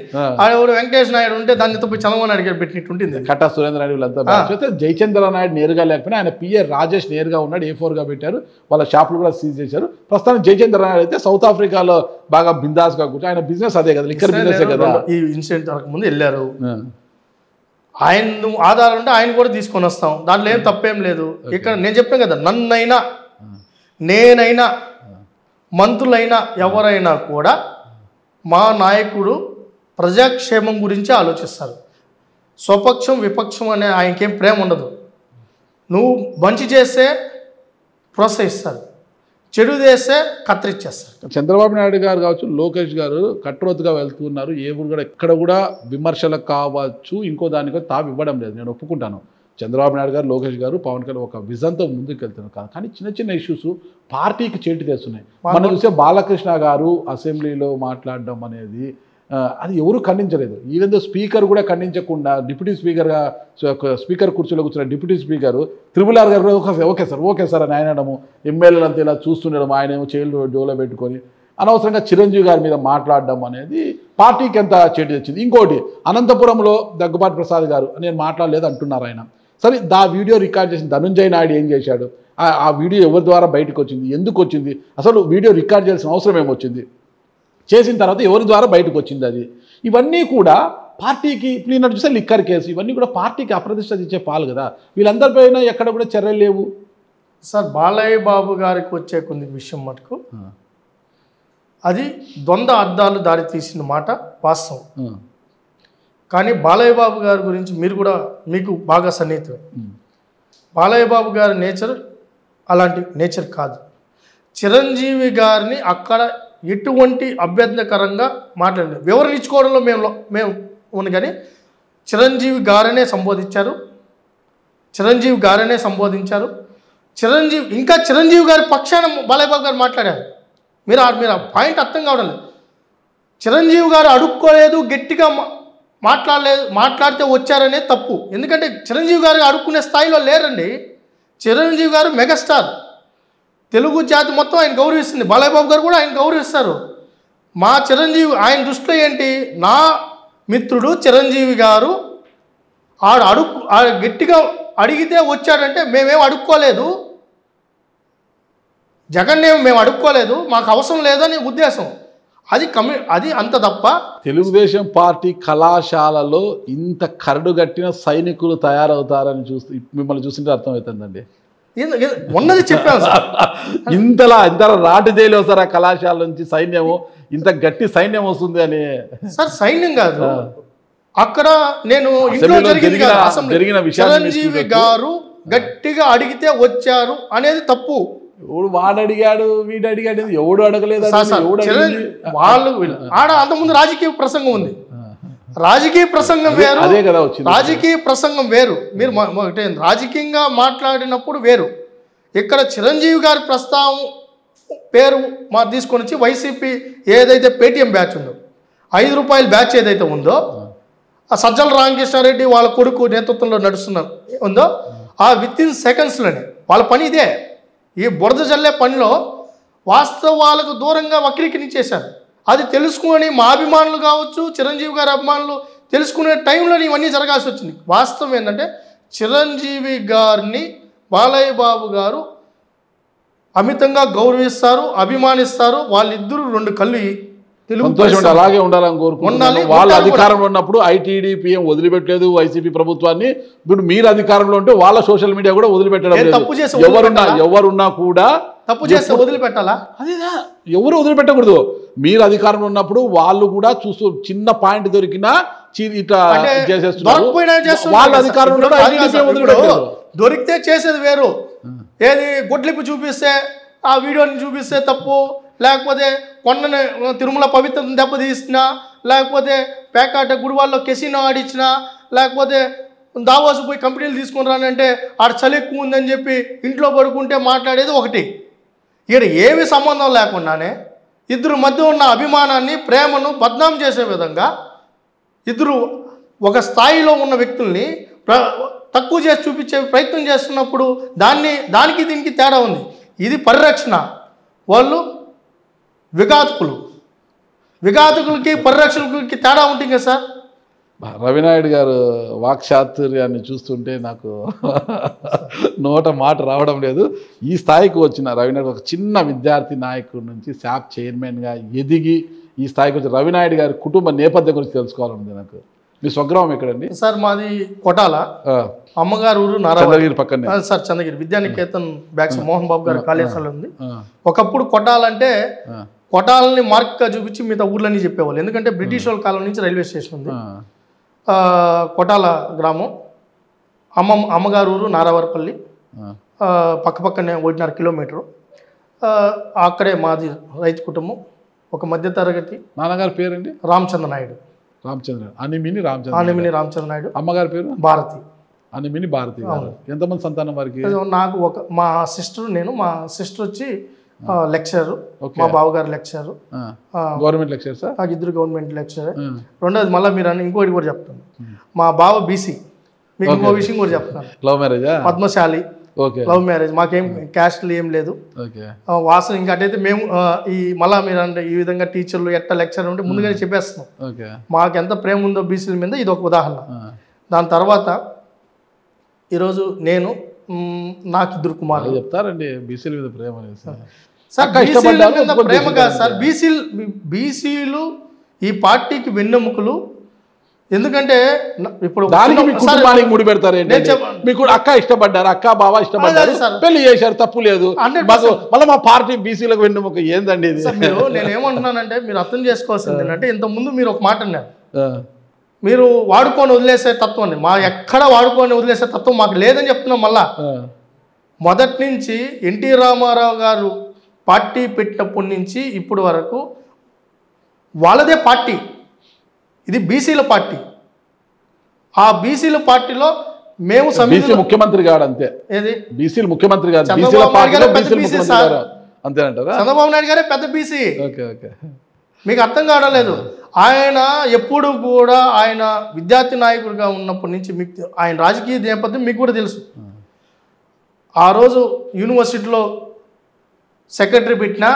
ఎవరు వెంకటేష్ నాయుడు ఉంటే దాన్ని తప్పి చంద్రబాబు నాయుడు గారు పెట్టినట్టు ఉంటుంది. కట్టా సురేంద్ర నాయుడు వీళ్ళంతా జయచంద్ర నాయుడు నేరుగా లేకపోయినా ఆయన PA రాజేష్ నేరుగా ఉన్నాడు, A4గా పెట్టారు. వాళ్ళ షాపులు కూడా సీజ్ చేశారు. ప్రస్తుతం జయచంద్ర నాయుడు అయితే సౌత్ ఆఫ్రికాలో బాగా బిందాస్గా కూర్చొని, ఆయన బిజినెస్ అదే కదా, లిక్కర్ బిజినెస్ కదా. ఈ ఇన్సిడెంట్ ముందు వెళ్ళారు, ఆయన ఆధారం ఉంటే ఆయన కూడా తీసుకొని వస్తాం, దాంట్లో ఏం తప్పేం లేదు. ఇక్కడ నేను చెప్పాను కదా, నన్నైనా నేనైనా మంత్రులైనా ఎవరైనా కూడా మా నాయకుడు ప్రజాక్షేమం గురించి ఆలోచిస్తారు. స్వపక్షం విపక్షం అనే ఆయనకేం ప్రేమ ఉండదు. నువ్వు మంచి చేస్తే ప్రోత్సహిస్తారు, చెడు చేస్తే కత్తిరించేస్తారు. చంద్రబాబు నాయుడు గారు కావచ్చు, లోకేష్ గారు కట్రోత్గా వెళ్తున్నారు. ఏ ఊరు కూడా ఎక్కడ కూడా విమర్శలకు కావచ్చు ఇంకో దానికో తావు ఇవ్వడం లేదు, నేను ఒప్పుకుంటాను. చంద్రబాబు నాయుడు గారు, లోకేష్ గారు, పవన్ కళ్యాణ్ ఒక విజన్తో ముందుకు వెళ్తున్నారు కాదు. కానీ చిన్న ఇష్యూస్ పార్టీకి చేటు తెస్తున్నాయి. మనం చూసే బాలకృష్ణ గారు అసెంబ్లీలో మాట్లాడడం అనేది అది ఎవరు ఖండించలేదు. ఈవెన్ దో స్పీకర్ కూడా ఖండించకుండా డిప్యూటీ స్పీకర్ కుర్చీలో కూర్చున్న డిప్యూటీ స్పీకర్ R గారు ఓకే సార్ అని ఆయన అనడము, ఎమ్మెల్యేలంతా ఇలా చూస్తుండడం, ఆయన ఏమో చేతులు జోలో పెట్టుకొని అనవసరంగా చిరంజీవి గారి మీద మాట్లాడడం అనేది పార్టీకి ఎంత చేటు తెచ్చింది. ఇంకోటి, అనంతపురంలో దగ్గుబాటి ప్రసాద్ గారు నేను మాట్లాడలేదు అంటున్నారు ఆయన. సరే, వీడియో రికార్డ్ చేసిన ధనంజయ నాయుడు ఏం చేశాడు? ఆ వీడియో ఎవరి ద్వారా బయటకు వచ్చింది, ఎందుకు వచ్చింది, అసలు వీడియో రికార్డ్ చేయాల్సిన అవసరం ఏమొచ్చింది, చేసిన తర్వాత ఎవరి ద్వారా బయటకు వచ్చింది అది? ఇవన్నీ కూడా పార్టీకి ఇప్పుడు ఈనాడు చూస్తే లిక్కర్ కేసు ఇవన్నీ కూడా పార్టీకి అప్రతిష్ట తెచ్చే పాలు కదా. వీళ్ళందరిపైన ఎక్కడ కూడా చర్యలు లేవు. సార్ బాలయ్య బాబు గారికి వచ్చే కొన్ని విషయం మటుకు అది ద్వంద్వ అర్థాలు దారి తీసిన మాట వాస్తవం. కానీ బాలయ్య బాబు గారి గురించి మీరు కూడా మీకు బాగా సన్నిహితమే. బాలయ్య బాబు గారి నేచర్ అలాంటి నేచర్ కాదు. చిరంజీవి గారిని అక్కడ ఎటువంటి అభ్యంతరకరంగా మాట్లాడలేదు. వివరణ ఇచ్చుకోవడంలో మేము ఉంది కానీ చిరంజీవి గారనే సంబోధించారు. చిరంజీవి గారి పక్షాన బాలయ్య బాబు గారు మాట్లాడారు. మీరు ఆ పాయింట్ అర్థం కావడం లేదు. చిరంజీవి గారు అడుక్కోలేదు, గట్టిగా మాట్లాడితే వచ్చారనే తప్పు. ఎందుకంటే చిరంజీవి గారు అడుక్కునే స్థాయిలో లేరండి. చిరంజీవి గారు మెగాస్టార్, తెలుగు జాతి మొత్తం ఆయన గౌరవిస్తుంది. బాలయ్య బాబు గారు కూడా ఆయన గౌరవిస్తారు. మా చిరంజీవి ఆయన దృష్టిలో ఏంటి, నా మిత్రుడు చిరంజీవి గారు గట్టిగా అడిగితే వచ్చాడంటే మేమేం అడుక్కోలేదు, జగన్నేమో మేము అడుక్కోలేదు, మాకు అవసరం లేదని ఉద్దేశం. అది అంత తప్ప. తెలుగుదేశం పార్టీ కళాశాలలో ఇంత కరడుగట్టిన సైనికులు తయారవుతారని మిమ్మల్ని చూస్తుంటే అర్థమవుతుందండి. ఉన్నది చెప్పాను సార్. ఇంతలా రాటుదేలి వస్తారు ఆ కళాశాల నుంచి సైన్యము, ఇంత గట్టి సైన్యం వస్తుంది అని. సార్ సైన్యం కాదు, అక్కడ నేను ఇంట్లో జరిగిన చిరంజీవి గారు గట్టిగా అడిగితే వచ్చారు అనేది తప్పు. ఎవడు వాడు అడిగాడు, వీడు అడిగాడు, ఎవడు అడగలేదు. వాళ్ళు ఆడ అంతకుముందు రాజకీయ ప్రసంగం ఉంది. రాజకీయ ప్రసంగం వేరు, అదే కదా వచ్చింది. రాజకీయ ప్రసంగం వేరు. మీరు రాజకీయంగా మాట్లాడినప్పుడు వేరు. ఇక్కడ చిరంజీవి గారి ప్రస్తావం పేరు తీసుకొని వచ్చి వైసీపీ ఏదైతే పేటీఎం బ్యాచ్ ఉందో, ₹5 బ్యాచ్ ఏదైతే ఉందో, ఆ సజ్జల రామకృష్ణారెడ్డి వాళ్ళ కొడుకు నేతృత్వంలో ఉందో, ఆ విత్ ఇన్ సెకండ్స్లోనే వాళ్ళ పని ఇదే. ఈ బురద జల్లే పనిలో వాస్తవాలకు దూరంగా వక్రీకరించేశారు. అది తెలుసుకొని మా అభిమానులు కావచ్చు, చిరంజీవి గారి అభిమానులు తెలుసుకునే టైంలో ఇవన్నీ జరగాల్సి వచ్చింది. వాస్తవం ఏంటంటే చిరంజీవి గారిని బాలయ్య బాబు గారు అమితంగా గౌరవిస్తారు, అభిమానిస్తారు. వాళ్ళిద్దరూ 2 కళ్ళు అలాగే ఉండాలని కోరుకుంటున్నాను. వాళ్ళ అధికారంలో ఉన్నప్పుడు ఐటీడీపీఎం వదిలిపెట్టలేదు వైసీపీ ప్రభుత్వాన్ని. ఇప్పుడు మీరు అధికారంలో ఉంటే వాళ్ళ సోషల్ మీడియా కూడా వదిలిపెట్టడం లేదు. ఎవరున్నా కూడా తప్పు చేస్తే వదిలిపెట్టాలా? అదేనా, ఎవరు వదిలిపెట్టకూడదు. మీరు అధికారంలో ఉన్నప్పుడు వాళ్ళు కూడా చూస్తూ చిన్న పాయింట్ దొరికినా ఇట్లా చేసేస్తున్నారు. వాళ్ళ అధికారంలో దొరికితే చేసేది వేరు. ఏది గుడ్లిప్పి చూపిస్తే ఆ వీడియోని చూపిస్తే తప్పు, లేకపోతే కొండని తిరుమల పవిత్రతను దెబ్బతీసినా, లేకపోతే పేకాట గుడివాళ్ళలో కెసినో ఆడిచ్చినా, లేకపోతే దావోసు పోయి కంపెనీలు తీసుకుని రానంటే ఆడ చలి ఎక్కువ ఉందని చెప్పి ఇంట్లో పడుకుంటే మాట్లాడేది ఒకటి. ఇక్కడ ఏమి సంబంధం లేకుండానే ఇద్దరు మధ్య ఉన్న అభిమానాన్ని, ప్రేమను బద్నాం చేసే విధంగా ఇద్దరు ఒక స్థాయిలో ఉన్న వ్యక్తుల్ని తక్కువ చేసి చూపించే ప్రయత్నం చేస్తున్నప్పుడు దానికి దీనికి తేడా ఉంది. ఇది పరిరక్షణ, వాళ్ళు విఘాతకులకి పరిరక్షకులకి తేడా ఉంటుంది కదా సార్. రవినాయుడు గారు వాక్చాతుర్యాన్ని చూస్తుంటే నాకు నోట మాట రావడం లేదు. ఈ స్థాయికి వచ్చిన రవినాయుడు ఒక చిన్న విద్యార్థి నాయకుడి నుంచి శాప్ చైర్మన్గా ఎదిగి ఈ స్థాయికి వచ్చిన రవినాయుడు గారి కుటుంబ నేపథ్యం గురించి తెలుసుకోవాలండి నాకు. మీ స్వగ్రామం ఎక్కడండి? సార్ మాది కొటాల, అమ్మగారు ఊరు చంద్రగిరి పక్కనే సార్. చంద్రగిరి విద్యానికేతన్ బ్యాక్స్ మోహన్ బాబు గారి కాళేశ్వరం ఉంది. ఒకప్పుడు కొటాలంటే కొటాలని మార్క్గా చూపించి మిగతా ఊర్లన్నీ చెప్పేవాళ్ళు. ఎందుకంటే బ్రిటిష్ వాళ్ళ కాలం నుంచి రైల్వే స్టేషన్ ఉంది. కొటాల గ్రామం, అమ్మగారు ఊరు నారావారిపల్లి, పక్కనే 1.5 కిలోమీటరు. అక్కడే మాది రైతు కుటుంబం, ఒక మధ్యతరగతి. నాన్నగారి పేరండి? రామచంద్ర నాయుడు. అనిమిని రామచంద్ర నాయుడు. అమ్మగారి పేరు? భారతి. అనిమిని భారతి. ఎంతమంది సంతానం వారికి? నాకు మా సిస్టర్, మా సిస్టర్ వచ్చి లెక్చరర్, మా బావగారు లెక్చరర్, గవర్నమెంట్ లెక్చరర్ సార్. నాకు 2 గవర్నమెంట్ లెక్చరర్. రెండోది మళ్ళీ మీరు ఇంకోటి కూడా చెప్తాను, మా బావ బీసీ. మీకు ఇంకో విషయం కూడా చెప్తాను. Love marriage? Padmashali, love marriage. మాకేం క్యాస్ట్లు ఏం లేదు. వాసన ఇంకా అటైతే మేము మళ్ళీ మీరు అంటే ఈ విధంగా టీచర్లు ఎట్లా లెక్చర్ ఉంటే ముందుగానే చెప్పేస్తున్నాం. మాకు ఎంత ప్రేమ ఉందో బీసీల మీద ఇది ఒక ఉదాహరణ. దాని తర్వాత ఈరోజు నాకు 2 కుమారులు. చెప్తారండి బీసీల మీద ప్రేమ సార్. ప్రేమ కాదు సార్, బీసీలు ఈ పార్టీకి వెన్నెముకలు. ఎందుకంటే ఇప్పుడు దానికి మీ సార్, కుటుంబానికి ముడి పెడతారు ఏంటి నేను చెప్ప- మీకు అక్క ఇష్టపడ్డారు, అక్క బావ ఇష్టపడ్డారు, అదే సార్. పెళ్లి చేశారు, తప్పు లేదు. 100% మాకు మళ్ళీ మా పార్టీ బీసీలకు వెన్నుముక ఏందండి ఇది? సార్, మీరు నేను ఏమంటున్నానంటే మీరు అర్థం చేసుకోవాల్సింది ఏంటంటే ఇంతకుముందు మీరు ఒక మాట అన్నారు, ఆ, మీరు వాడుకొని వదిలేసే తత్వం అండి. మా ఎక్కడ వాడుకొని వదిలేసే తత్వం మాకు లేదని చెప్తున్నాం. మళ్ళా ఆ, మొదటి నుంచి ఎన్టీ రామారావు గారు పార్టీ పెట్టినప్పటి నుంచి ఇప్పుడు వరకు వాళ్ళదే పార్టీ, ఇది బీసీల పార్టీ. ఆ బీసీల పార్టీలో మేము బీసీ ముఖ్యమంత్రి గారు అంతే, ఏది బీసీలు ముఖ్యమంత్రి గారు, చంద్రబాబు బీసీల నాయుడు పార్టీలో గారే పెద్ద బీసీలు బీసీ ముఖ్యమంత్రి సార్. గారు అంతేనంటారా? చంద్రబాబు నాయుడు గారే పెద్ద బీసీ. Okay okay. మీకు అర్థం కావడం ఆయన ఎప్పుడు కూడా ఆయన విద్యార్థి నాయకుడిగా ఉన్నప్పటి నుంచి మీకు ఆయన రాజకీయ నేపథ్యం మీకు కూడా తెలుసు. ఆ రోజు యూనివర్సిటీలో సెక్రటరీ పెట్టినా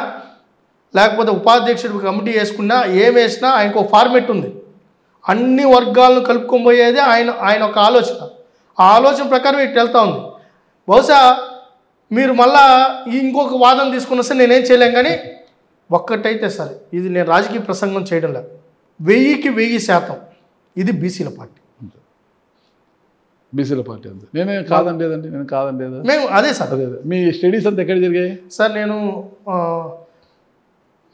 లేకపోతే ఉపాధ్యక్షుడు కమిటీ వేసుకున్నా ఏం వేసినా ఆయనకు ఒక ఫార్మెట్ ఉంది. అన్ని వర్గాలను కలుపుకొని పోయేది ఆయన ఒక ఆలోచన. ఆ ఆలోచన ప్రకారం ఇటు వెళ్తూ ఉంది. బహుశా మీరు మళ్ళా ఇంకొక వాదన తీసుకుని వస్తే నేనేం చేయలేం. కానీ ఒక్కటైతే సరే, ఇది నేను రాజకీయ ప్రసంగం చేయడం లేదు, 1000కి 1000% ఇది బీసీల పార్టీ. బీసీల పార్టీ అంతే. నేనే కాదండి లేదండి, నేను కాదండి లేదు. మేము అదే సార్. అదే మీ స్టడీస్ అంతా ఎక్కడ జరిగాయి సార్? నేను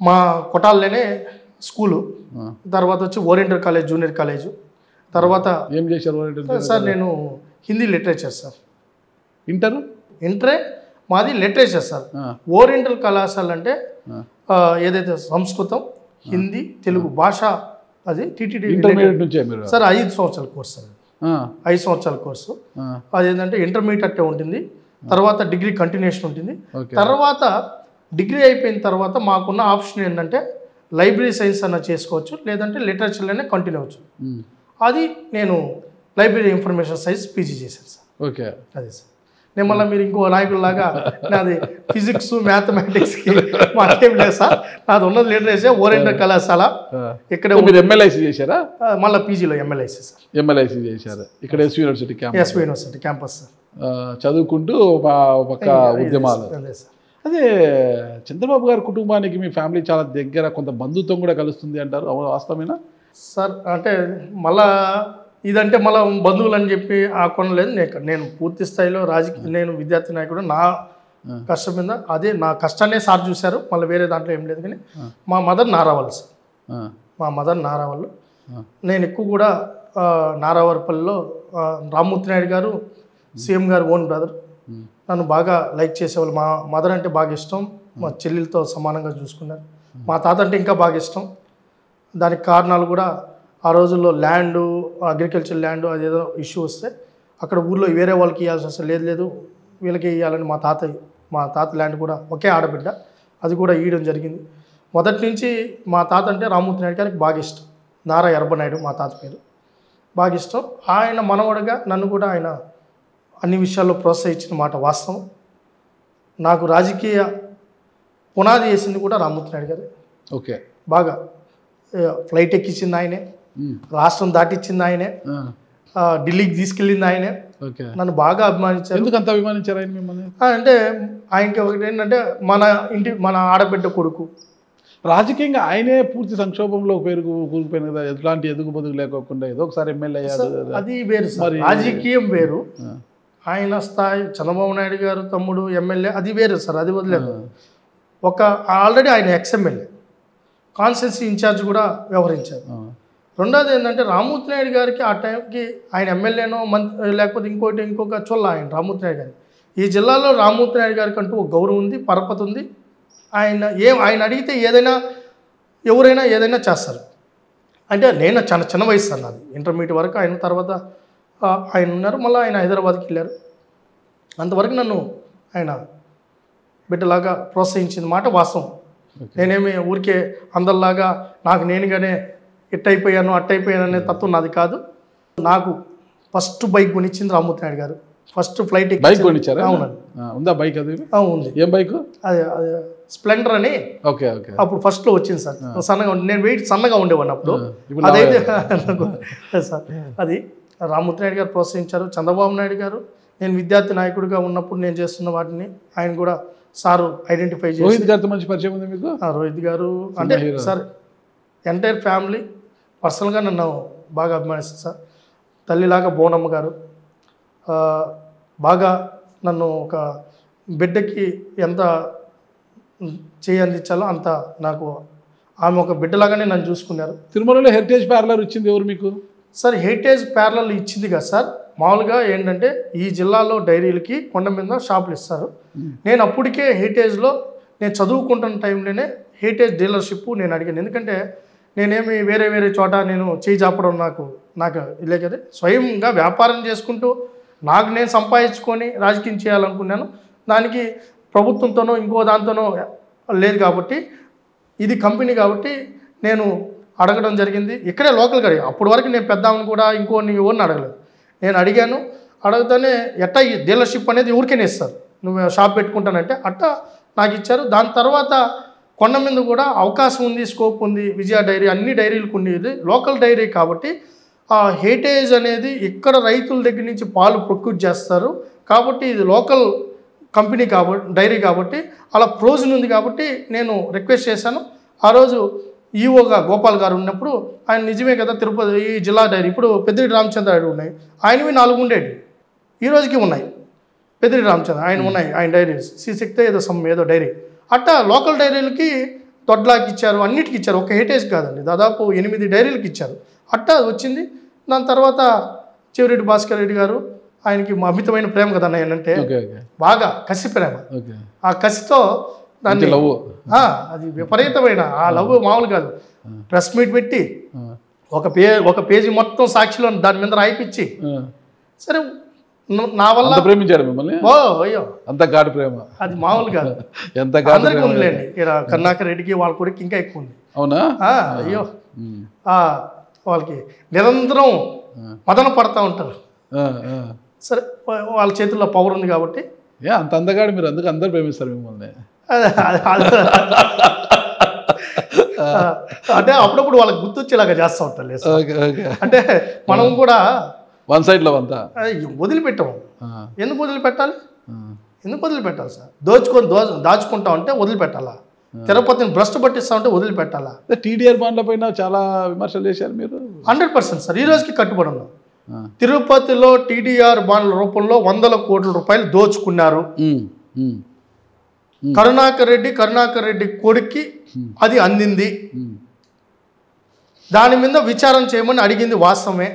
మా కొటాల్లోనే స్కూలు, తర్వాత వచ్చి ఓరియంటల్ కాలేజ్ జూనియర్ కాలేజు, తర్వాత ఏం చేశారు సార్ నేను హిందీ లిటరేచర్ సార్. ఇంటరే మాది లిటరేచర్ సార్. ఓరియంటల్ కళాశాల అంటే ఏదైతే సంస్కృతం, హిందీ, తెలుగు భాష, అది టీటీడీ ఇంటర్మీడియట్ నుంచే మీరు సార్. 5 సంవత్సరాల కోర్సు సార్. 5 సంవత్సరాల కోర్సు. అదేంటంటే ఇంటర్మీడియట్ అట్టే ఉంటుంది, తర్వాత డిగ్రీ కంటిన్యూషన్ ఉంటుంది. తర్వాత డిగ్రీ అయిపోయిన తర్వాత మాకున్న ఆప్షన్ ఏంటంటే లైబ్రరీ సైన్స్ అన్న చేసుకోవచ్చు, లేదంటే లిటరేచర్లోనే కంటిన్యూ అవ్వచ్చు. అది నేను లైబ్రరీ ఇన్ఫర్మేషన్ సైన్స్ పీజీ చేశాను సార్. ఓకే. అదే సార్. నేను మళ్ళీ మీరు ఇంకో నాయకుల్లాగా నాది ఫిజిక్స్ మ్యాథమెటిక్స్కి మాకేం లేదు సార్. నాది ఉన్నది లిటరేచర్, ఓరియంటల్ కళాశాల. ఇక్కడ మీరు ఎమ్మెల్యేసీ చేశారా? మళ్ళీ పీజీలో ఎమ్మెల్యేసీ సార్. ఎమ్మెల్యేసీ చేశారు ఇక్కడ ఎస్వి యూనివర్సిటీ క్యాంపస్ సార్. చదువుకుంటూ పక్క ఉద్యమాలు. అదే సార్. అదే చంద్రబాబు గారి కుటుంబానికి మీ ఫ్యామిలీ చాలా దగ్గర, కొంత బంధుత్వం కూడా కలుస్తుంది అంటారు, వాస్తవమేనా సార్? అంటే మళ్ళా ఇదంటే మళ్ళీ బంధువులు అని చెప్పి ఆ కొనలేదు. నేను పూర్తి స్థాయిలో నేను విద్యార్థి నాయకుడు, నా కష్టం మీద అదే నా కష్టాన్నే సార్ చూశారు. మళ్ళీ వేరే దాంట్లో ఏం లేదు. కానీ మా మదర్ నారావాళ్ళు సార్. మా మదర్ నారావాళ్ళు. నేను ఎక్కువ కూడా నారావారిపల్లిలో రామ్మూర్తి నాయుడు గారు సీఎం గారు ఓన్ బ్రదర్, నన్ను బాగా లైక్ చేసేవాళ్ళు. మా మదర్ అంటే బాగా ఇష్టం, మా చెల్లెలతో సమానంగా చూసుకున్నారు. మా తాత అంటే ఇంకా బాగా ఇష్టం. దానికి కారణాలు కూడా ఆ రోజుల్లో ల్యాండు, అగ్రికల్చర్ ల్యాండ్ అదేదో ఇష్యూ వస్తే అక్కడ ఊళ్ళో వేరే వాళ్ళకి ఇవ్వాల్సి వస్తే లేదు వీళ్ళకి ఇవ్వాలని మా తాత ల్యాండ్ కూడా ఒకే ఆడబిడ్డ, అది కూడా ఇవ్వడం జరిగింది. మొదటి నుంచి మా తాత అంటే రామ్మూర్తి నాయుడు గారికి బాగా ఇష్టం. నారా ఎర్రబనాయుడు మా తాత పేరు, బాగా ఇష్టం. ఆయన మనవడిగా నన్ను కూడా ఆయన అన్ని విషయాల్లో ప్రోత్సహించిన మాట వాస్తవం. నాకు రాజకీయ పునాది వేసింది కూడా రామ్మూర్తి నాయుడు గారే. ఓకే. బాగా ఫ్లైట్ ఎక్కించింది ఆయనే, రాష్ట్రం దాటిచ్చింది ఆయనే, ఢిల్లీకి తీసుకెళ్ళింది ఆయనే. నన్ను బాగా అభిమానించారు. ఎందుకు అంత అభిమానించారు ఆయన మిమ్మల్ని? అంటే ఆయనకి ఒకటి ఏంటంటే మన ఆడబిడ్డ కొడుకు. రాజకీయంగా ఆయనే పూర్తి సంక్షోభంలో కూరుకుపోయిన కదా, ఎట్లాంటి ఎదుగు బదుగు లేకోకుండా ఏదో ఒకసారి ఎమ్మెల్యే అయ్యాడు. అది వేరు సార్, రాజకీయం వేరు. ఆయన స్థాయి చంద్రబాబు నాయుడు గారు తమ్ముడు ఎమ్మెల్యే అది వేరు సార్, అది వదిలేదు. ఆల్రెడీ ఆయన ఎక్స్ఎమ్మెల్యే, కాన్స్టిట్యున్సీ ఇన్ఛార్జ్ కూడా వ్యవహరించారు. రెండోది ఏంటంటే రామ్మూర్తి నాయుడు గారికి ఆ టైంకి ఆయన ఎమ్మెల్యేనో లేకపోతే ఇంకొక చొల్ల ఆయన రామ్మూర్తి నాయుడు గారికి ఈ జిల్లాలో రామ్మూర్తి నాయుడు గారికి అంటూ ఒక గౌరవం ఉంది, పరపతి ఉంది. ఆయన అడిగితే ఎవరైనా ఏదైనా చేస్తారు. అంటే నేను చాలా చిన్న వయసు సార్ నాది, ఇంటర్మీడియట్ వరకు. ఆయన తర్వాత ఆయన ఉన్నారు, మళ్ళీ ఆయన హైదరాబాద్కి వెళ్ళారు. అంతవరకు నన్ను ఆయన బిడ్డలాగా ప్రోత్సహించిన మాట వాస్తవం. నేనేమి ఊరికే అందరిలాగా నాకు నేనుగానే ఇట్టయిపోయాను అట్టయిపోయాను అనే తత్వం నాది కాదు. నాకు ఫస్ట్ బైక్ కొనిచ్చింది రామ్మూర్తి నాయుడు గారు. ఫస్ట్ ఫ్లైట్ బైక్ కొనిచ్చారా? అవునండి. ఉందా బైక్? అది ఉంది. ఏం బైక్? అదే స్ప్లెండర్ అని. Okay okay. అప్పుడు ఫస్ట్లో వచ్చింది సార్. సన్నగా నేను వెయిట్ సన్నగా ఉండేవాడిని అప్పుడు. అదైతే సార్ అది రామ్మూర్తి నాయుడు గారు ప్రోత్సహించారు. చంద్రబాబు నాయుడు గారు నేను విద్యార్థి నాయకుడిగా ఉన్నప్పుడు నేను చేస్తున్న వాటిని ఆయన కూడా సారు ఐడెంటిఫై చేసి. రోహిత్ గారితో మంచి పరిచయం ఉంది మీకు? రోహిత్ గారు అంటే సార్ ఎంటైర్ ఫ్యామిలీ పర్సనల్గా నన్ను బాగా అభిమానిస్తాను సార్. తల్లిలాగా బోనమ్మ గారు బాగా నన్ను ఒక బిడ్డకి ఎంత చేయి అందించాలో అంత నాకు ఆమె ఒక బిడ్డలాగానే నన్ను చూసుకున్నారు. తిరుమలలో హెరిటేజ్ పార్లర్ ఇచ్చింది ఎవరు మీకు? సార్ హెరిటేజ్ పార్లర్లు ఇచ్చింది కదా సార్. మామూలుగా ఏంటంటే ఈ జిల్లాలో డైరీలకి కొండ మీద షాపులు ఇస్తారు. నేను అప్పటికే హెరిటేజ్లో నేను చదువుకుంటున్న టైంలోనే హెరిటేజ్ డీలర్షిప్ నేను అడిగాను. ఎందుకంటే నేనేమి వేరే వేరే చోట నేను చేయి చాపడం నాకు ఇలే కదా, స్వయంగా వ్యాపారం చేసుకుంటూ నాకు నేను సంపాదించుకొని రాజకీయం చేయాలనుకున్నాను. దానికి ప్రభుత్వంతోనో ఇంకో దాంతోనో లేదు కాబట్టి ఇది కంపెనీ కాబట్టి నేను అడగడం జరిగింది. ఇక్కడే లోకల్ గాడి అప్పటి వరకు నేను పెద్దామని కూడా ఇంకోని ఎవరిని అడగలేదు. నేను అడిగాను. అడగతానే ఎట్టా ఈ డీలర్షిప్ అనేది ఎవరికైనా ఇస్తారు, నువ్వు షాప్ పెట్టుకుంటానంటే అట్టా నాకు ఇచ్చారు. దాని తర్వాత కొండ మీద కూడా అవకాశం ఉంది, స్కోప్ ఉంది. విజయ డైరీ అన్ని డైరీలకు ఉండేది లోకల్ డైరీ కాబట్టి ఆ హెరిటేజ్ అనేది ఇక్కడ రైతుల దగ్గర నుంచి పాలు ప్రొక్యూర్ చేస్తారు కాబట్టి ఇది లోకల్ కంపెనీ కాబట్టి డైరీ కాబట్టి అలా ప్రోజన్ ఉంది కాబట్టి నేను రిక్వెస్ట్ చేశాను. ఆ రోజు ఈఓగా గోపాల్ గారు ఉన్నప్పుడు ఆయన నిజమే కదా తిరుపతి ఈ జిల్లా డైరీ ఇప్పుడు పెద్దిరెడ్డి రామచంద్ర డైరీ ఉన్నాయి, ఆయనవి 4 ఉండేవి, ఈ రోజుకి ఉన్నాయి. పెద్దిరెడ్డి రామచంద్ర ఆయన ఉన్నాయి, ఆయన డైరీస్ శ్రీశక్తి ఏదో డైరీ అట్టా లోకల్ డైరీలకి దొడ్లాకి ఇచ్చారు, అన్నిటికి ఇచ్చారు. ఒక హెరిటేజ్ కాదండి, దాదాపు 8 డైరీలకు ఇచ్చారు. అట్టా వచ్చింది. దాని తర్వాత చెవిరెడ్డి భాస్కర్ రెడ్డి గారు ఆయనకి అమితమైన ప్రేమ కదా అంటే బాగా కసి ప్రేమ. ఆ కసితో దాన్ని అది విపరీతమైన ఆ లవ్ మామూలు కాదు. ప్రెస్ మీట్ పెట్టి ఒక పేజీ మొత్తం సాక్షిలో దాని మీద రాయిపించి సరే నా వల్ల ప్రేమించాడు మిమ్మల్ని. అయ్యో అంత గాఢ ప్రేమ అది మామూలు కాదు. ఎంత అందరికీ ఉందిలేండి, ఇక్కడ కరుణాకర్ రెడ్డికి వాళ్ళ కొడుకు ఇంకా ఎక్కువ ఉంది. అవునా? అయ్యో వాళ్ళకి నిరంతరం మదన పడతా ఉంటారు. సరే వాళ్ళ చేతుల్లో పవర్ ఉంది కాబట్టి అంత అందగాడు మీరు, అందుకు అందరు ప్రేమిస్తారు మిమ్మల్ని. అంటే అప్పుడప్పుడు వాళ్ళకి గుర్తొచ్చేలాగా చేస్తూ ఉంటారు. అంటే మనం కూడా వన్ సైడ్లో అంతా వదిలిపెట్టాము. ఎందుకు వదిలిపెట్టాలి? సార్ దాచుకుంటా ఉంటే వదిలిపెట్టాలా? తిరుపతిని భ్రష్టు పట్టిస్తా ఉంటే వదిలిపెట్టాలా? టీడీఆర్ బాండ్ల పైన చాలా విమర్శలు చేశారు మీరు. 100% సార్, ఈ రోజుకి కట్టుబడి ఉన్నాం. తిరుపతిలో టీడీఆర్ బాండ్ల రూపంలో 100 కోట్ల రూపాయలు దోచుకున్నారు. కరుణాకర్ రెడ్డి కొడుక్కి అది అందింది. దాని మీద విచారణ చేయమని అడిగింది వాస్తవమే.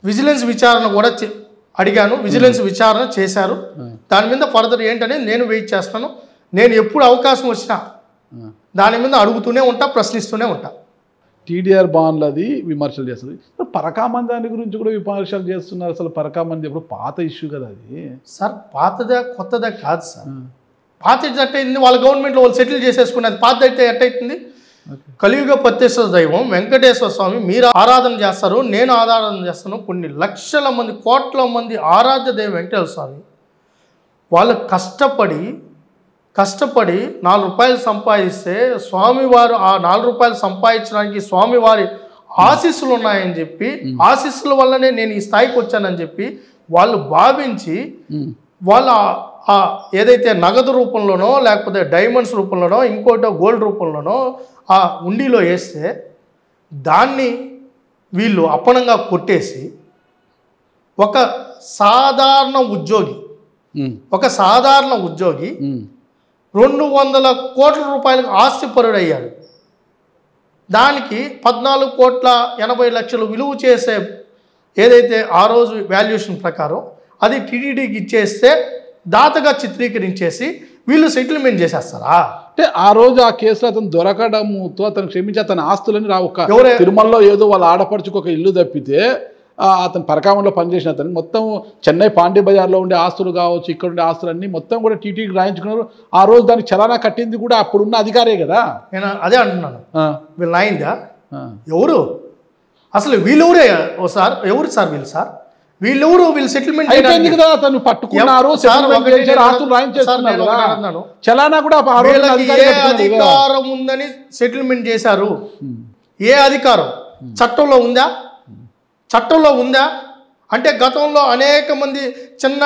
విజిలెన్స్ విచారణ కూడా అడిగాను, విజిలెన్స్ విచారణ చేశారు. దాని మీద ఫర్దర్ ఏంటనేది నేను వెయిట్ చేస్తాను. నేను ఎప్పుడు అవకాశం వచ్చినా దాని మీద అడుగుతూనే ఉంటా, ప్రశ్నిస్తూనే ఉంటా. టీడీఆర్ బాండ్లది విమర్శలు చేస్తుంది. పరకామన్ దాని గురించి కూడా విమర్శలు చేస్తున్నారు. అసలు పరకామన్ ఎప్పుడు పాత ఇష్యూ కదా అది. సార్ పాతదా కొత్తదా కాదు సార్. పాత ఎట్టయింది వాళ్ళ గవర్నమెంట్లో వాళ్ళు సెటిల్ చేసేసుకున్నది. పాత అయితే ఎట్టయితుంది? కలియుగ ప్రత్యక్ష దైవం వెంకటేశ్వర స్వామి మీరు ఆరాధన చేస్తారు, నేను ఆరాధన చేస్తాను. కొన్ని లక్షల మంది కోట్ల మంది ఆరాధ్య దైవం వెంకటేశ్వర స్వామి వాళ్ళు కష్టపడి 4 రూపాయలు సంపాదిస్తే స్వామివారు ఆ 4 రూపాయలు సంపాదించడానికి స్వామివారి ఆశీస్సులు ఉన్నాయని చెప్పి, ఆశీస్సుల వల్లనే నేను ఈ స్థాయికి వచ్చానని చెప్పి వాళ్ళు భావించి వాళ్ళ ఏదైతే నగదు రూపంలోనో లేకపోతే డైమండ్స్ రూపంలోనో ఇంకోటో గోల్డ్ రూపంలోనో ఆ ఉండిలో వేస్తే దాన్ని వీళ్ళు అప్పనంగా కొట్టేసి ఒక సాధారణ ఉద్యోగి 200 కోట్ల రూపాయలకు ఆస్తిపరుడయ్యాడు. దానికి 14,80,00,000 విలువ చేసే ఏదైతే ఆ రోజు వాల్యుయేషన్ ప్రకారం అది టీటీడీకి ఇచ్చేస్తే దాతగా చిత్రీకరించేసి వీళ్ళు సెటిల్మెంట్ చేసేస్తారా? అంటే ఆ రోజు ఆ కేసులో అతను దొరకడంతో అతను క్షమించి అతని ఆస్తులని రావు. తిరుమలలో ఏదో వాళ్ళ ఆడపడుచుకు ఒక ఇల్లు తప్పితే అతను పరకామంలో పనిచేసిన అతను మొత్తం చెన్నై పాండే బజార్లో ఉండే ఆస్తులు కావచ్చు, ఇక్కడ ఉండే ఆస్తులన్నీ మొత్తం కూడా టీటీకి రాయించుకున్నారు. ఆ రోజు దానికి చలానా కట్టింది కూడా అప్పుడున్న అధికారే కదా. నేను అదే అంటున్నాను, వీళ్ళు నాయిందా ఎవరు? అసలు వీళ్ళెవరే సార్? ఎవరు సార్ వీళ్ళు? సార్ వీళ్ళెవరు? వీళ్ళు సెటిల్మెంట్ అయిపోయింది కదా, అతను పట్టుకున్నారు, చలానా కూడా అధికారం ఉందని సెటిల్మెంట్ చేశారు. ఏ అధికారం చట్టంలో ఉందా? అంటే గతంలో అనేక మంది చిన్న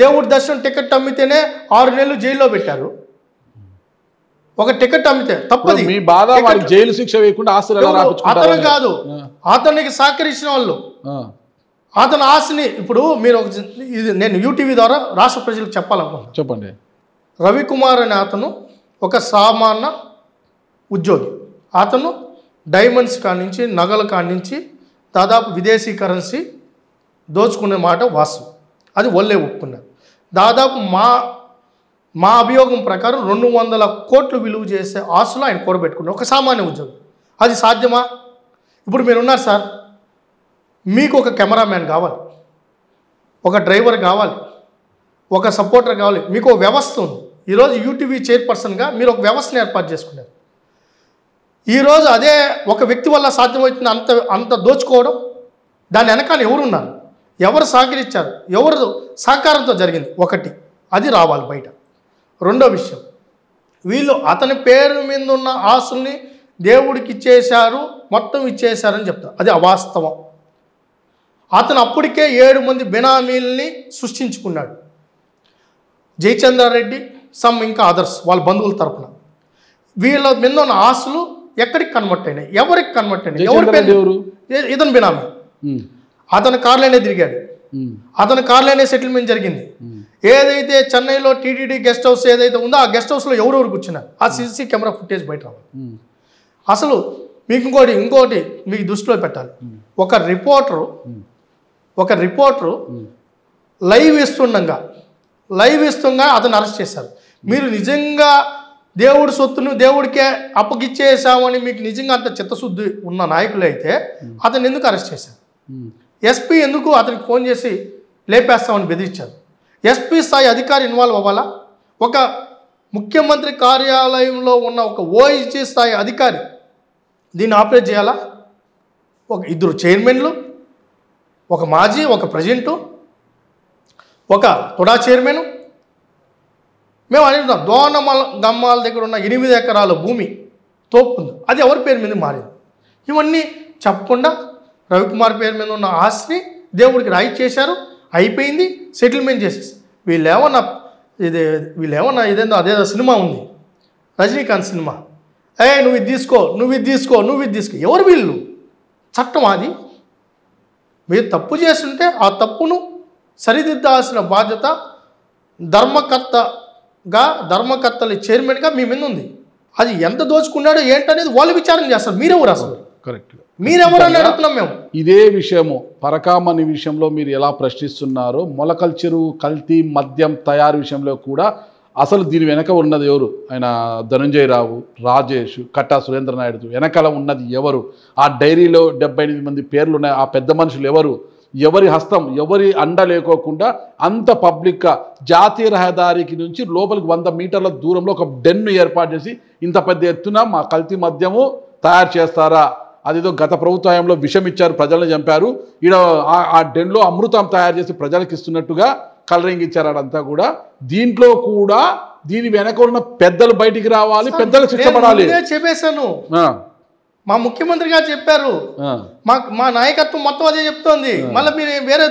దేవుడి దర్శనం టికెట్ అమ్మితేనే 6 నెలలు జైల్లో పెట్టారు. ఒక టికెట్ అమ్మితే తప్పది. మీ బాధ వాళ్ళకి జైలు శిక్ష వేయకుండా ఆస్తులు ఎలా రాపించుకుంటారు? అతను కాదు, అతనికి సహకరించిన వాళ్ళు, అతని ఆశని. ఇప్పుడు మీరు ఇది నేను యూటీవీ ద్వారా రాష్ట్ర ప్రజలకు చెప్పాలనుకుంటున్నాను. చెప్పండి. రవికుమార్ అనే అతను ఒక సామాన్య ఉద్యోగి. అతను డైమండ్స్ కానించి నగల కానించి దాదాపు విదేశీ కరెన్సీ దోచుకునే మాట వాస్తవం. అది వాళ్ళే ఒప్పుకున్నారు. దాదాపు మా అభియోగం ప్రకారం 200 కోట్లు విలువ చేసే ఆస్తులు ఆయన కూడబెట్టుకున్నారు, ఒక సామాన్య ఉద్యోగి. అది సాధ్యమా? ఇప్పుడు మీరున్నారు సార్, మీకు ఒక కెమెరామ్యాన్ కావాలి, ఒక డ్రైవర్ కావాలి, ఒక సపోర్టర్ కావాలి, మీకు ఒక వ్యవస్థ ఉంది. ఈరోజు యూటీవీ చైర్పర్సన్గా మీరు ఒక వ్యవస్థను ఏర్పాటు చేసుకున్నారు. ఈరోజు అదే ఒక వ్యక్తి వల్ల సాధ్యమవుతుంది అంత దోచుకోవడం. దాని వెనకాల ఎవరున్నారు, ఎవరు సహకరించారు, ఎవరు సహకారంతో జరిగింది? ఒకటి అది రావాలి బయట. రెండో విషయం, వీళ్ళు అతని పేరు మీద ఉన్న ఆస్తుల్ని దేవుడికి ఇచ్చేశారు, మొత్తం ఇచ్చేశారని చెప్తారు. అది అవాస్తవం. అతను అప్పటికే 7 మంది బినామీల్ని సృష్టించుకున్నాడు. జయచంద్రారెడ్డి ఇంకా అదర్స్ వాళ్ళ బంధువుల తరపున. వీళ్ళ మీద ఉన్న ఆస్తులు ఎక్కడికి కన్వర్ట్ అయినాయి, ఎవరికి కన్వర్ట్ అయినాయి? ఎవరు? ఇతను బినామీ. అతను కార్లోనే తిరిగాడు, అతని కార్లోనే సెటిల్మెంట్ జరిగింది. ఏదైతే చెన్నైలో టీటీడీ గెస్ట్ హౌస్ ఏదైతే ఉందో ఆ గెస్ట్ హౌస్లో ఎవరెవరు కూర్చున్నారు, ఆ సీసీ కెమెరా ఫుటేజ్ బయట రావాలి. అసలు మీకు ఇంకోటి మీకు దృష్టిలో పెట్టాలి. ఒక రిపోర్టరు లైవ్ ఇస్తుండగా అతను అరెస్ట్ చేశారు. మీరు నిజంగా దేవుడి సొత్తును దేవుడికే అప్పగిచ్చేసామని మీకు నిజంగా అంత చిత్తశుద్ధి ఉన్న నాయకులు అయితే అతను ఎందుకు అరెస్ట్ చేశారు? ఎస్పీ ఎందుకు అతనికి ఫోన్ చేసి లేపేస్తామని బెదిరించారు? ఎస్పీ స్థాయి అధికారి ఇన్వాల్వ్ అవ్వాలా? ఒక ముఖ్యమంత్రి కార్యాలయంలో ఉన్న ఒక ఓఎస్డీ స్థాయి అధికారి దీన్ని ఆపరేట్ చేయాలా? ఒక 2 చైర్మన్లు, ఒక మాజీ, ఒక ప్రెసిడెంటు, ఒక తుడా చైర్మన్. మేము అడుగుతాం, గమ్మాల దగ్గర ఉన్న 8 ఎకరాల భూమి తోపుంది, అది ఎవరి పేరు మీద మారింది? ఇవన్నీ చెప్పకుండా రవికుమార్ పేరు మీద ఉన్న ఆస్తిని దేవుడికి రాయి చేశారు, అయిపోయింది, సెటిల్మెంట్ చేసేసి. వీళ్ళేమన్నా ఇదేందో అదేదో సినిమా ఉంది, రజనీకాంత్ సినిమా, నువ్వు ఇది తీసుకో. ఎవరు వీళ్ళు? చట్టం అది. మీరు తప్పు చేస్తుంటే ఆ తప్పును సరిదిద్దాల్సిన బాధ్యత ధర్మకర్తల చైర్మన్గా మీ మీద ఉంది. అది ఎంత దోచుకున్నాడో ఏంటనేది వాళ్ళు విచారణ చేస్తారు. మీరెవరు అసలు? కరెక్ట్. మీరెవరని అడుగుతున్నాం మేము. ఇదే విషయము పరకామణి విషయంలో మీరు ఎలా ప్రశ్నిస్తున్నారో, మొలకల చెరువు కల్తీ మద్యం తయారు విషయంలో కూడా అసలు దీని వెనక ఉన్నది ఎవరు? ఆయన ధనంజయ రావు, రాజేష్, కట్టా సురేంద్ర నాయుడు వెనకాల ఉన్నది ఎవరు? ఆ డైరీలో 78 మంది పేర్లు ఉన్నాయి. ఆ పెద్ద మనుషులు ఎవరు? ఎవరి హస్తం, ఎవరి అండ లేకోకుండా అంత పబ్లిక్గా జాతీయ రహదారికి నుంచి లోపలికి 100 మీటర్ల దూరంలో ఒక డెన్ను ఏర్పాటు చేసి ఇంత పెద్ద ఎత్తున మా కల్తీ మద్యము తయారు చేస్తారా? అదేదో గత ప్రభుత్వంలో విషం ఇచ్చారు, ప్రజలను చంపారు, ఈడ ఆ డెన్లో అమృతం తయారు చేసి ప్రజలకు ఇస్తున్నట్టుగా కలరింగ్ ఇచ్చారు. అదంతా కూడా దీంట్లో కూడా దీని వెనక ఉన్న పెద్దలు బయటికి రావాలి, పెద్దలు శిక్ష పడాలి. చెప్పేశాను, మా ముఖ్యమంత్రి గారు చెప్పారు, మా నాయకత్వం మొత్తం అదే చెప్తోంది. మళ్ళీ మీరు వేరే